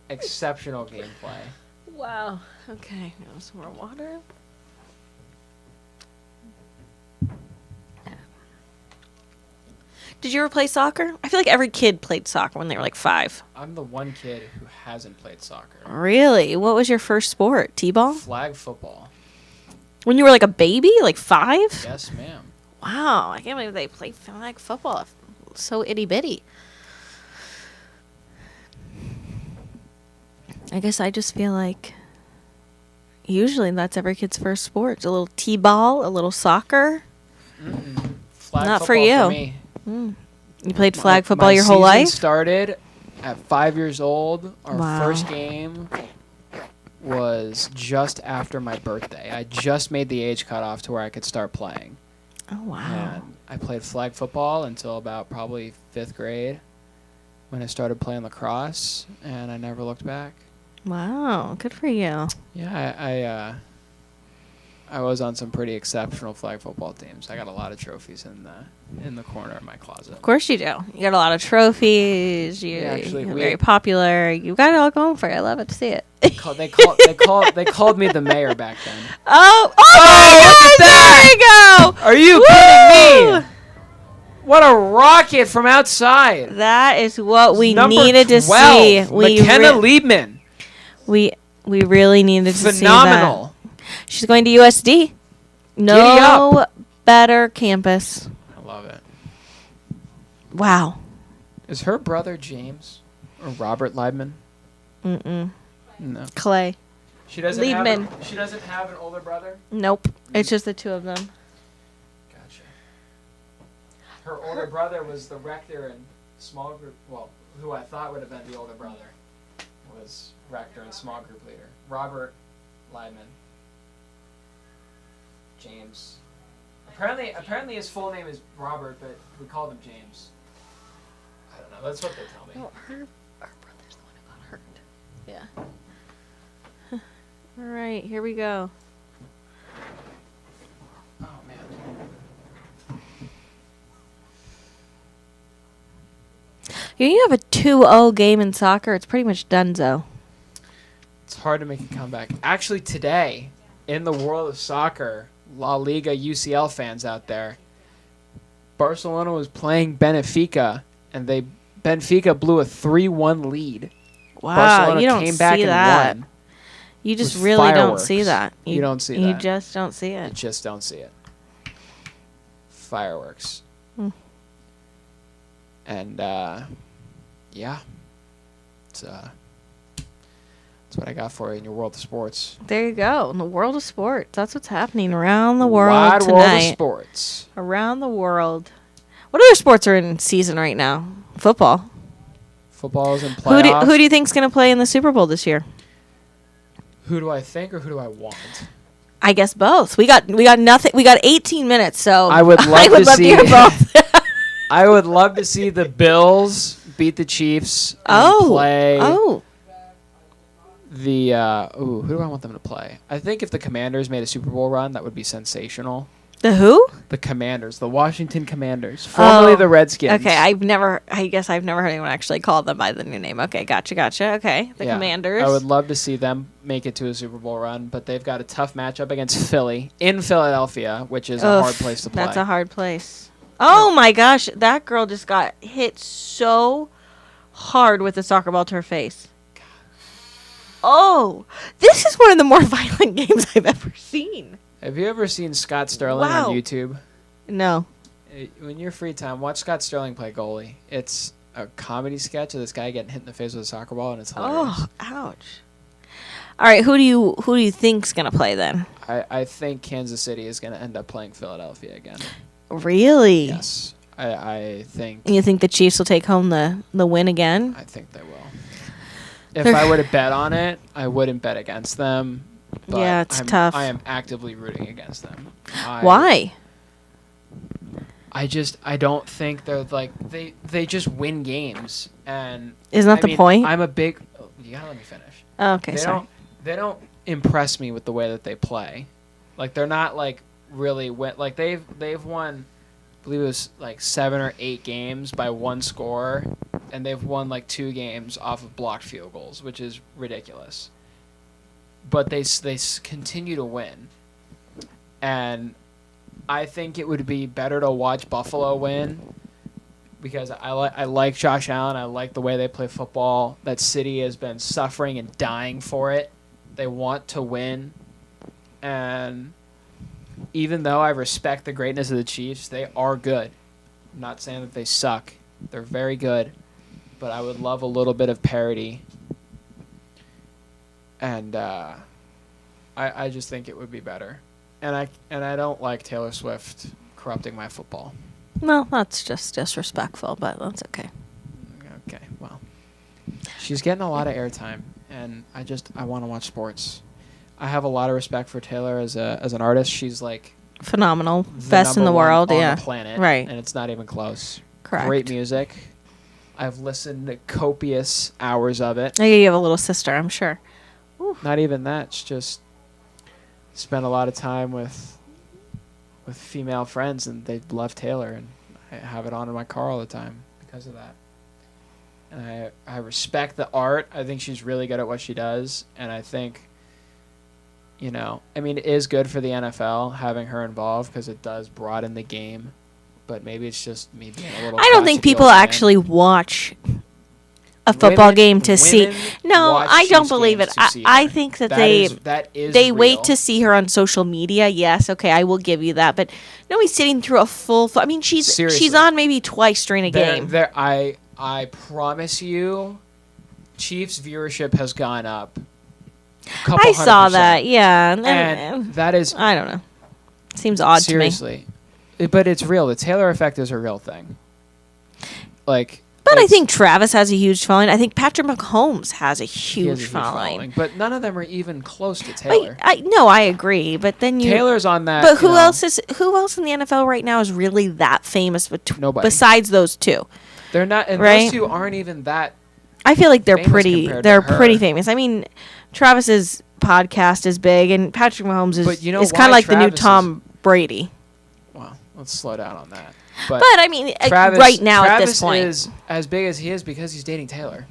Exceptional gameplay. Wow. Okay, now some more water. Did you ever play soccer? I feel like every kid played soccer when they were like 5. I'm the one kid who hasn't played soccer. Really? What was your first sport? T-ball? Flag football. When you were like a baby? Like 5? Yes, ma'am. Wow. I can't believe they play flag football. So itty-bitty. I guess I just feel like usually that's every kid's first sport. A little T-ball, a little soccer. Flag Not football for you. me. You played flag football My your whole season life? started at 5 years old. Our Wow. first game was just after my birthday. I just made the age cutoff to where I could start playing. Oh, wow. And I played flag football until about probably 5th grade when I started playing lacrosse, and I never looked back. Wow. Good for you. Yeah, I was on some pretty exceptional flag football teams. I got a lot of trophies in the corner of my closet. Of course you do. You got a lot of trophies. You're very popular. You got it all going for you. I love it to see it. They called me the mayor back then. Oh my God! There you go. Are you kidding me? What a rocket from outside! That is what we Number needed 12, to see. McKenna Liebman. We really needed to see that. Phenomenal. She's going to USD. No better campus. I love it. Wow. Is her brother James or Robert Liebman? Mm-mm. No. Clay. She doesn't Liebman. she doesn't have an older brother? Nope. It's just the two of them. Gotcha. Her older brother was the rector in small group. Well, who I thought would have been the older brother was rector and small group leader. Robert Liebman. James. Apparently his full name is Robert, but we called him James. I don't know. That's what they tell me. Oh, our brother's the one who got hurt. Yeah. All right, here we go. Oh man. You have a 2-0 game in soccer. It's pretty much donezo. It's hard to make a comeback. Actually, today, in the world of soccer, La Liga UCL fans out there, Barcelona was playing Benfica, and Benfica blew a 3-1 lead. Wow, Barcelona you don't came back see and that. won. You just with really don't fireworks. see that. You don't see You that. just don't see You it. just don't see it. Fireworks. And, yeah. That's what I got for you in your world of sports. There you go. In the world of sports. That's what's happening around the world Wide tonight. world of sports. Around the world. What other sports are in season right now? Football. Football is in playoffs. Who do you think's going to play in the Super Bowl this year? Who do I think or who do I want? I guess both. We got nothing. We got 18 minutes, so I would love to see hear both. I would love to see the Bills beat the Chiefs and play the who do I want them to play? I think if the Commanders made a Super Bowl run, that would be sensational. The who? The Commanders, the Washington Commanders, formerly the Redskins. Okay, I guess I've never heard anyone actually call them by the new name. Okay, gotcha. Okay, the Commanders. I would love to see them make it to a Super Bowl run, but they've got a tough matchup against Philly in Philadelphia, which is a hard place to play. That's a hard place. Oh my gosh, that girl just got hit so hard with a soccer ball to her face. Oh, this is one of the more violent games I've ever seen. Have you ever seen Scott Sterling on YouTube? No. When you're free time, watch Scott Sterling play goalie. It's a comedy sketch of this guy getting hit in the face with a soccer ball, and it's hilarious. Oh, ouch. All right, who do you think's gonna play then? I think Kansas City is going to end up playing Philadelphia again. Really? Yes. I think. And you think the Chiefs will take home the win again? I think they will. If I were to bet on it, I wouldn't bet against them. But Yeah, it's tough. I am actively rooting against them. Why? I don't think they're like they just win games, and Isn't that the point? I'm a big. You gotta let me finish. Oh, okay, sorry. They don't impress me with the way that they play. Like they're not like really like they've won, I believe it was like 7 or 8 games by one score, and they've won like 2 games off of blocked field goals, which is ridiculous. But they continue to win, and I think it would be better to watch Buffalo win because I like Josh Allen. I like the way they play football. That city has been suffering and dying for it. They want to win. And even though I respect the greatness of the Chiefs, they are good. I'm not saying that they suck. They're very good. But I would love a little bit of parity. And I just think it would be better. And I don't like Taylor Swift corrupting my football. Well, that's just disrespectful, but that's okay. Okay, well. She's getting a lot of airtime, and I want to watch sports. I have a lot of respect for Taylor as an artist. She's like Phenomenal. the Best in number the one world, on yeah. the planet, Right. and it's not even close. Correct. Great music. I've listened to copious hours of it. Oh, yeah, you have a little sister, I'm sure. Not even that. It's just spent a lot of time with female friends, and they love Taylor, and I have it on in my car all the time because of that. And I respect the art. I think she's really good at what she does, and I think, it is good for the NFL having her involved because it does broaden the game, but maybe it's just me being a little. I don't think people actually watch a football game to see. No, I don't believe it. I think that they wait to see her on social media. Yes, okay, I will give you that. But nobody's sitting through a full. I mean, she's on maybe twice during a game. I promise you, Chiefs viewership has gone up. I saw that. Yeah, and that is. I don't know. Seems odd to me. Seriously, but it's real. The Taylor effect is a real thing. Like. But I think Travis has a huge following. I think Patrick Mahomes has a huge following. But none of them are even close to Taylor. I agree. But then Taylor's on that. But who else in the NFL right now is really that famous? Nobody. Besides those two, they're not. And right? those two aren't even that. I feel like they're pretty. They're her. Pretty famous. I mean, Travis's podcast is big, and Patrick Mahomes is kind of like the new Tom Brady. Well, let's slow down on that. But I mean, right now Travis at this point, is as big as he is because he's dating Taylor.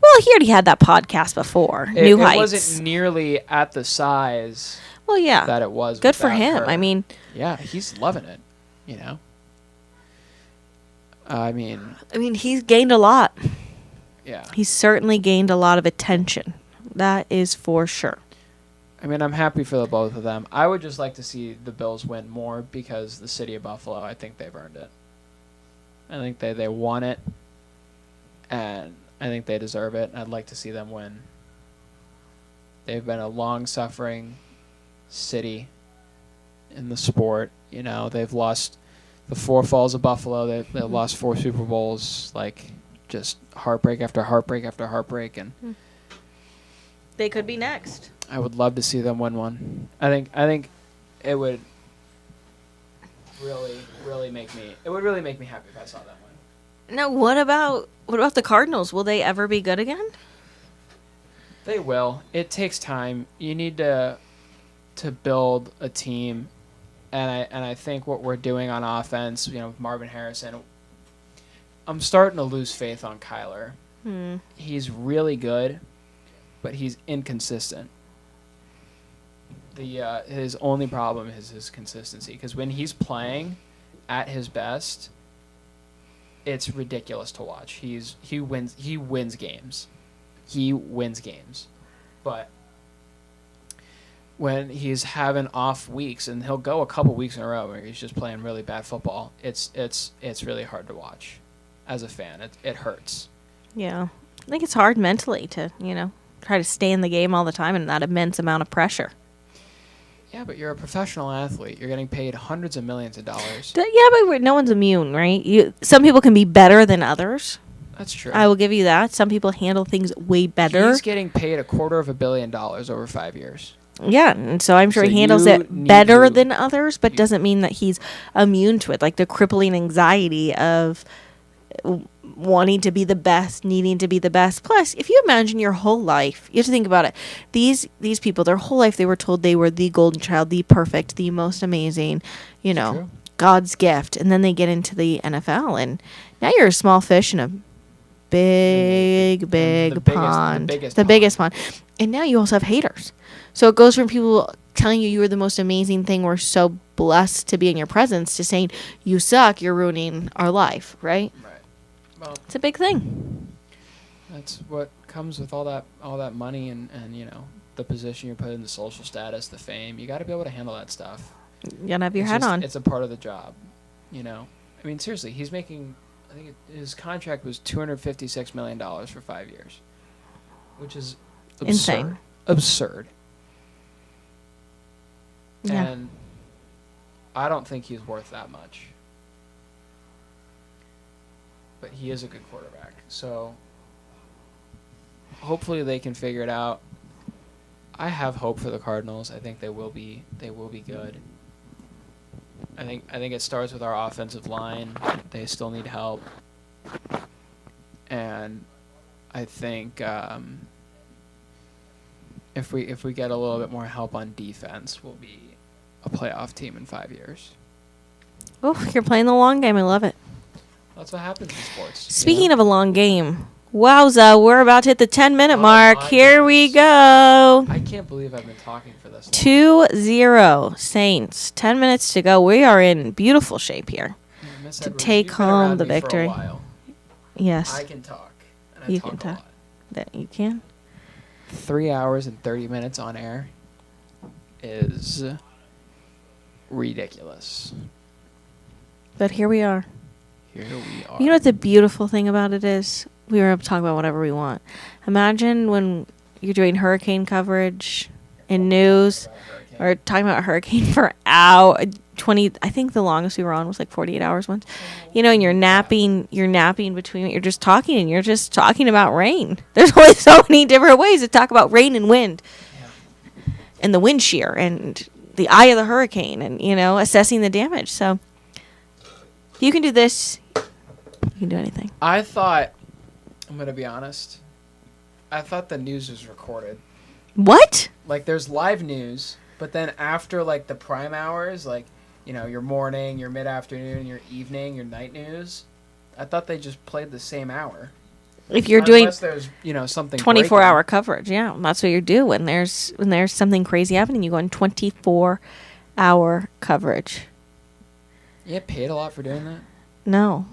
Well, he already had that podcast before, New Heights. It wasn't nearly at the size. Well, yeah, that it was. Good for him. Her. I mean, yeah, he's loving it. I mean, he's gained a lot. Yeah, he's certainly gained a lot of attention. That is for sure. I mean, I'm happy for the both of them. I would just like to see the Bills win more because the city of Buffalo, I think they've earned it. I think they want it, and I think they deserve it. I'd like to see them win. They've been a long-suffering city in the sport. They've lost the 4 Falls of Buffalo. They've lost 4 Super Bowls, just heartbreak after heartbreak after heartbreak, and they could be next. I would love to see them win one. I think it would really make me happy if I saw them win. Now, what about the Cardinals? Will they ever be good again? They will. It takes time. You need to build a team, and I think what we're doing on offense, with Marvin Harrison, I'm starting to lose faith on Kyler. He's really good, but he's inconsistent. His only problem is his consistency, because when he's playing at his best, it's ridiculous to watch. He wins games. But when he's having off weeks, and he'll go a couple weeks in a row where he's just playing really bad football, it's really hard to watch as a fan. It hurts. Yeah. I think it's hard mentally to, try to stay in the game all the time and that immense amount of pressure. Yeah, but you're a professional athlete. You're getting paid hundreds of millions of dollars. Yeah, but no one's immune, right? Some people can be better than others. That's true. I will give you that. Some people handle things way better. He's getting paid $250 million over 5 years. Yeah, and so I'm sure he handles it better than others, but doesn't mean that he's immune to it. Like the crippling anxiety of wanting to be the best, needing to be the best. Plus, if you imagine your whole life, you have to think about it. These people, their whole life, they were told they were the golden child, the perfect, the most amazing, God's gift. And then they get into the NFL, and now you're a small fish in a big pond. The biggest pond. And now you also have haters. So it goes from people telling you were the most amazing thing. We're so blessed to be in your presence, to saying you suck, you're ruining our life, right? Right. Well, It's a big thing. that's what comes with all that money and the position you're put in, the social status, the fame. You got to be able to handle that stuff. You gotta have your head on. It's a part of the job, I mean, seriously, he's making. I think his contract was $256 million for 5 years, which is absurd. Insane. Absurd. Yeah. And I don't think he's worth that much. But he is a good quarterback. So hopefully they can figure it out. I have hope for the Cardinals. I think they will be good. I think it starts with our offensive line. They still need help. And I think if we get a little bit more help on defense, we'll be a playoff team in 5 years. Oh, you're playing the long game. I love it. That's what happens in sports. Speaking of a long game, wowza, we're about to hit the 10-minute mark. my Here we goodness. go. I can't believe I've been talking for this long. 2-0 Saints. 10 minutes to go. We are in beautiful shape here. Miss to Edwards, take you've been home around the me for a victory. while. Yes, I can talk. And I You talk can a talk. lot. that you can. 3 hours and 30 minutes on air is ridiculous. But here we are. Here we are. You know what the beautiful thing about it is? We were able to talk about whatever we want. Imagine when you're doing hurricane coverage in news or talking about a hurricane for hour 20. I think the longest we were on was like 48 hours once. And you're napping between. You're just talking, and you're just talking about rain. There's only so many different ways to talk about rain and wind, and the wind shear, and the eye of the hurricane, and assessing the damage. So if you can do this, you can do anything. I thought, I'm going to be honest, I thought the news was recorded. What? Like, there's live news, but then after, like, the prime hours, like, your morning, your mid-afternoon, your evening, your night news, I thought they just played the same hour. If you're doing Unless there's, something 24-hour coverage, yeah, that's what you do when there's something crazy happening. You go on 24-hour coverage. You get paid a lot for doing that? No,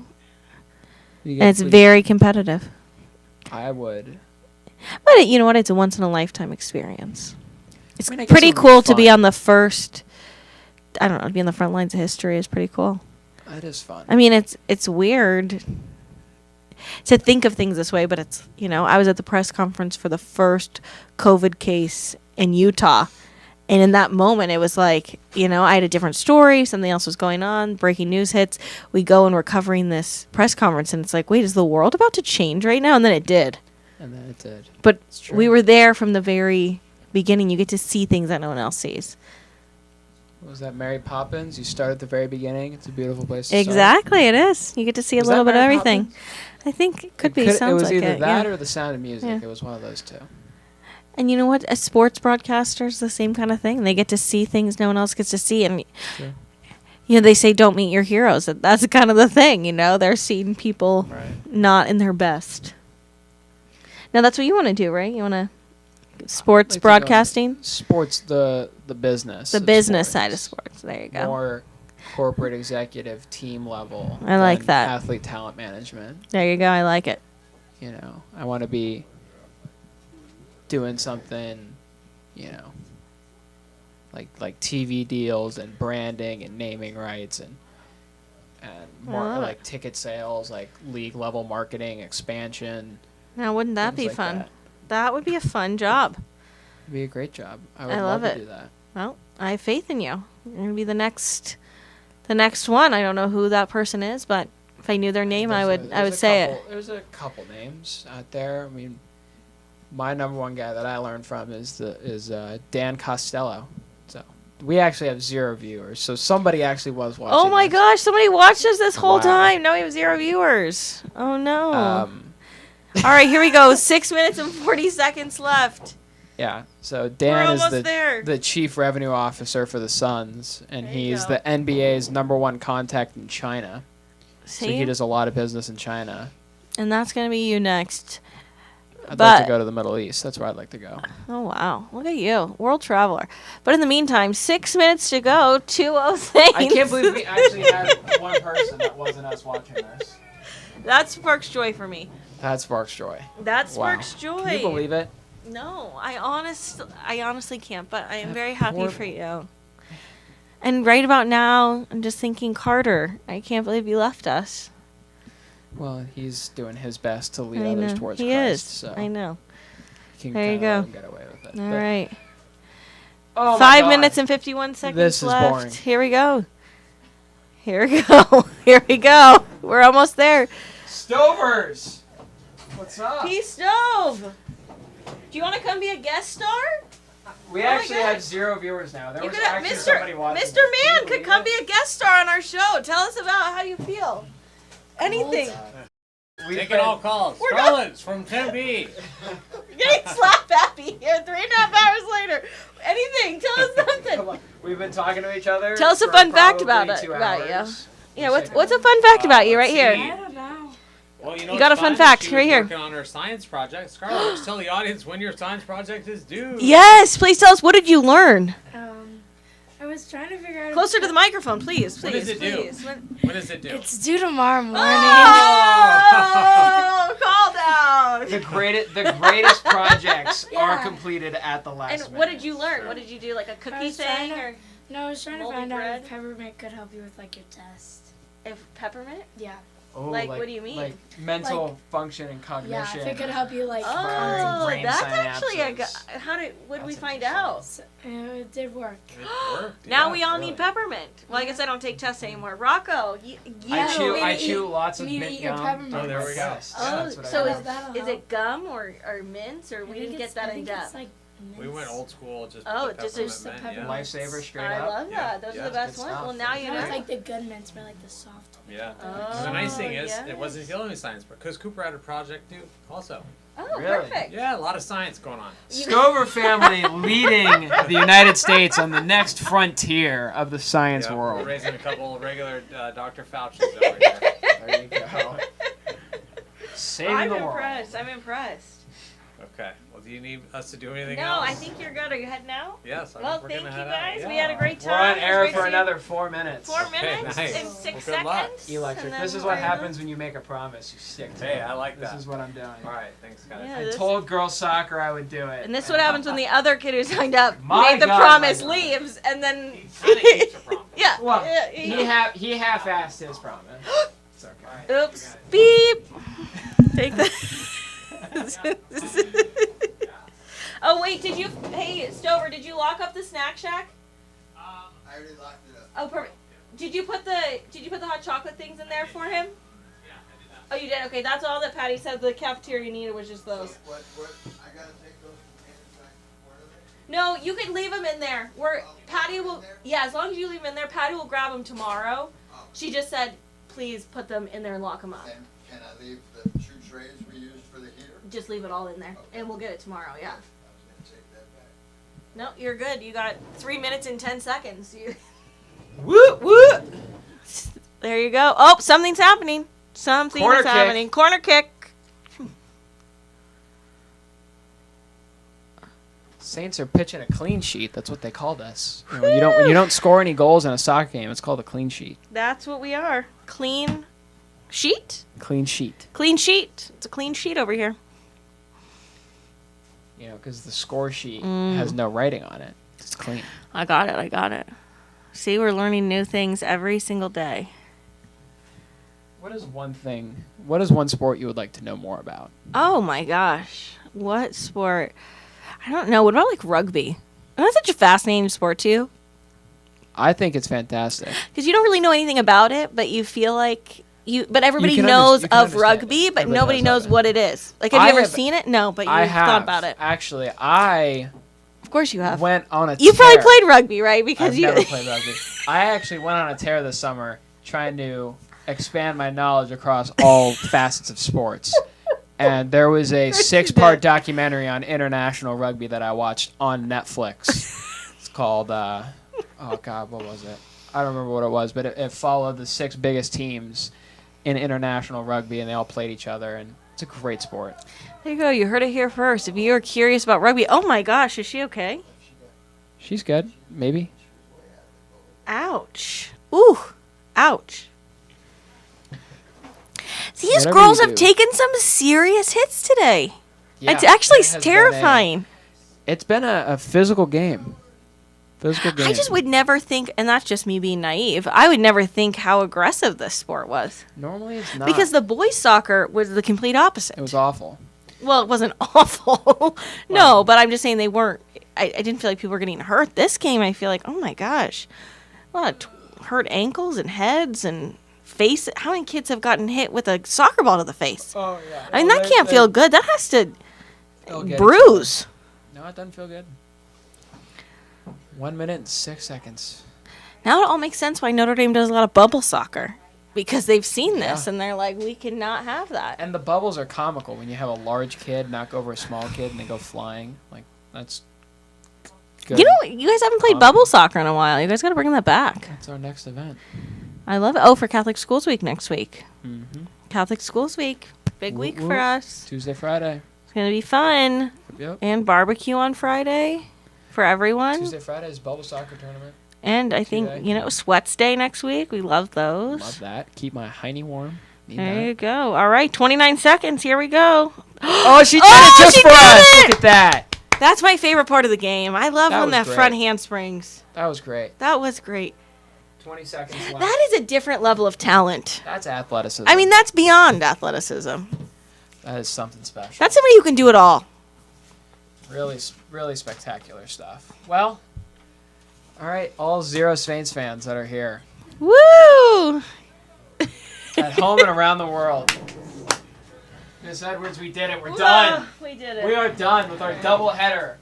You and get it's paid- very competitive. I would. But you know what? It's a once-in-a-lifetime experience. It's I mean, I guess pretty it would be cool to be fun. on the first. I don't know. To be on the front lines of history is pretty cool. That is fun. I mean, it's weird to think of things this way, but it's I was at the press conference for the first COVID case in Utah, and in that moment, it was like I had a different story. Something else was going on. Breaking news hits. We go and we're covering this press conference, and it's like, wait, is the world about to change right now? And then it did. And then it did. But It's true. we were there from the very beginning. You get to see things that no one else sees. What was that, Mary Poppins? You start at the very beginning. It's a beautiful place to start. Exactly, it is. You get to see Was a little that bit of Mary everything. Poppins? I think it could be. It Sounds was like either it. that Yeah. or The Sound of Music. Yeah. It was one of those two. And you know what? As sports broadcasters, the same kind of thing. They get to see things no one else gets to see, and Sure. they say don't meet your heroes. That's kind of the thing. They're seeing people Right. not in their best. Now that's what you want to do, right? You want to sports Like to go broadcasting, Sports, the business. the of business sports. side of sports. There you go. More corporate executive team level. I like than that. Athlete talent management. There you go. I like it. I want to be doing something, like TV deals and branding and naming rights and more love it. like ticket sales, like league level marketing, expansion. Now, wouldn't that things be like fun? that. That would be a fun job. It'd be a great job. I would I love love to it. do that. Well, I have faith in you. You're gonna be the next one. I don't know who that person is, but if I knew their name, I would say it. There's a couple names out there. I mean, my number one guy that I learned from is Dan Costello. So we actually have 0 viewers. So somebody actually was watching. Oh my this. gosh! Somebody watched us this whole Wow. time. Now we have 0 viewers. Oh no! Um, All right, here we go. 6 minutes and 40 seconds left. yeah. So We're Dan is almost there. the chief revenue officer for the Suns, and There you he's go. the NBA's number one contact in China. So See? he does a lot of business in China. And that's gonna be you next. I'd like But- to go to the Middle East. That's where I'd like to go. Oh, wow. Look at you. World traveler. But in the meantime, 6 minutes to go. 2-0 Saints. I can't believe we actually had one person that wasn't us watching this. That sparks joy for me. That sparks joy. That Wow. sparks joy. Can you believe it? No, I honestly can't, but I am very happy poor- for you. And right about now, I'm just thinking, Carter, I can't believe you left us. Well, he's doing his best to lead I others know. towards He Christ. is. So I know. he can There you kinda let go. him get away with it. All But- right. Oh my 5 God. minutes and 51 seconds This is left. boring. Here we go. Here we go. Here we go. We're almost there. Stovers! What's up? Peace Stove. Do you want to come be a guest star? We Oh my actually God. have 0 viewers now. There You was could have, actually somebody Mr. watching. Mr. this. Can Man you could believe come it? be a guest star on our show. Tell us about how you feel. Anything. We've Taking been- all calls. We're not- Scarlett's from Tempe. Getting slap happy here 3.5 hours later. Anything. Tell us Come something. on. We've been talking to each other. Tell us a for fun fact about probably it, 2 about you. hours. Yeah, what's a fun fact about you right let's here? see. I don't know. Well, you know, You got what's a fun fun is fact she right was here. Working on her science project. Scarlett, just tell the audience when your science project is due. Yes, please tell us, what did you learn? I was trying to figure out. Closer to the microphone, please. When Please, does it do? please. When does it do? It's due tomorrow morning. Oh, call down. The greatest projects are Yeah. completed at the last And minute. what did you learn? What did you do? Like a cookie was trying thing to- or No, I was trying to Moldy find out bread? if peppermint could help you with like your test. if peppermint? Yeah. Oh, Like, what do you mean? Like mental function and Yeah, cognition. if it could help you like. Oh, brain that's actually a synapses. how did would we That's find interesting. out? It did work. It worked, Now yeah. we all really. need peppermint. Well, I guess I don't take tests anymore. Rocco, you I chew, you I need to chew lots you of need to mint eat your gum. peppermint. Oh, there we go. Yes, Oh, that's what I so do. is, That'll is help. it gum or mints or we I didn't think get it's- that I in think depth? it's like We mints. went old school. Just Oh, put just peppermint just the mint, peppermint. Lifesaver straight I up. love that. Those Yeah, are the best good ones. stuff. Well, now you You know, know. it's like the good mints, but like the soft. Yeah. Oh, the nice thing is, yes. it wasn't the only science, because Cooper had a project too, also. Oh, Really? perfect. Yeah, a lot of science going on. Stover family leading the United States on the next frontier of the science Yeah, we're world. raising a couple of regular Dr. Fauci's over here. There you go. Saving I'm the world. impressed. I'm impressed. Okay. Well, do you need us to do anything No, else? I think you're good. Are you heading out? Yes. I Well, think we're thank you gonna head guys. out. We Yeah. had a great We're time. on It was air great for to- another 4 minutes. 4 Okay, minutes nice. and 6 Well, good luck. seconds. Electric. and then This is we're what done. happens when you make a promise. You stick to Hey, it. I like This that. is what I'm doing. All right. Thanks, guys. Yeah, I this- told girls soccer I would do it. And this is what happens when the other kid who signed up My made the God, promise, my God. leaves, and then Kinda keeps a promise. yeah, Well, yeah, he half-assed his promise. It's okay. Oops. Beep. Take that. Oh wait, did you? Hey, Stover, did you lock up the snack shack? I already locked it up. Oh, perfect. Did you put the hot chocolate things in there for him? Oh, you did. Okay, that's all that Patty said. The cafeteria needed was just those. What, I gotta take those containers back to Florida? No, you could leave them in there. Patty will. Yeah, as long as you leave them in there, Patty will grab them tomorrow. She just said, please put them in there and lock them up. And can I leave the 2 trays we used for the heater? Just leave it all in there, and we'll get it tomorrow. Yeah. I was gonna take that back. No, you're good. You got 3 minutes and 10 seconds. Woo woo. There you go. Oh, something's happening. Something Corner is kick. happening. Corner kick. Saints are pitching a clean sheet. That's what they called us. You know, when you don't score any goals in a soccer game, it's called a clean sheet. That's what we are. Clean sheet? Clean sheet. Clean sheet. It's a clean sheet over here. You know, because the score sheet has no writing on it. It's clean. I got it. See, we're learning new things every single day. What is one sport you would like to know more about? Oh my gosh. What sport? I don't know. What about like rugby? That's such a fascinating sport too. I think it's fantastic. Because you don't really know anything about it, but you feel like but everybody can knows you can of understand rugby, it. but Everybody nobody knows knows of it. what it is. Like, have I you ever have- seen it? No, but I you've have thought about it. Actually, I Of course you have. went on a You probably tear. played rugby, right? Because I've you. never played rugby. I actually went on a tear this summer trying to expand my knowledge across all facets of sports. And there was a 6-part documentary on international rugby that I watched on Netflix. It's called, oh God, what was it? I don't remember what it was, but it followed the 6 biggest teams in international rugby, and they all played each other. And It's a great sport. There you go. You heard it here first. If you're curious about rugby, oh my gosh, is she okay? She's good. Maybe. Ouch. Ooh. Ouch. These Whatever girls you have do. taken some serious hits today. Yeah, It's actually it has been terrifying. It's been a physical game. I just would never think, and that's just me being naive, I would never think how aggressive this sport was. Normally it's not. Because the boys' soccer was the complete opposite. It was awful. Well, it wasn't awful. No, but I'm just saying they weren't. I didn't feel like people were getting hurt. This game, I feel like, oh my gosh. A lot of hurt ankles and heads and face. How many kids have gotten hit with a soccer ball to the face? Oh, yeah. I mean, that can't feel good. That has to They'll get bruise. No, it doesn't feel good. 1 minute and 6 seconds. Now it all makes sense why Notre Dame does a lot of bubble soccer. Because they've seen this Yeah. and they're like, we cannot have that. And the bubbles are comical when you have a large kid knock over a small kid and they go flying. Like, that's good. You know, you guys haven't played bubble soccer in a while. You guys got to bring that back. That's our next event. I love it. Oh, for Catholic Schools Week next week. Mm-hmm. Catholic Schools Week. Big Whoop, week whoop. for us. Tuesday, Friday. It's going to be fun. Yep. And barbecue on Friday for everyone. Tuesday, Friday is bubble soccer tournament. And I think, Tuesday. Sweats Day next week. We love those. Love that. Keep my hiney warm. Need There you that. go. All right, 29 seconds. Here we go. Oh, she did Oh, it just she for did us. it! Look at that. That's my favorite part of the game. I love That when was that great. front handsprings. That was great. That was great. 20 seconds left. That is a different level of talent. That's athleticism. I mean, that's beyond athleticism. that is something special. That's somebody who can do it all. Really, really spectacular stuff. Well, all right, all Zero Saints fans that are here Woo! at home and around the world. Miss Edwards, we did it. We're done. We did it. We are done with our double header.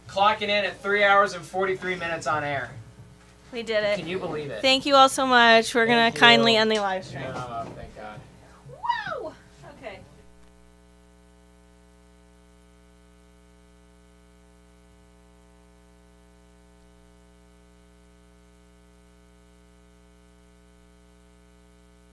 Clocking in at 3 hours and 43 minutes on air. We did it. Can you believe it? Thank you all so much. We're going Thank to kindly you. end the live stream. Thank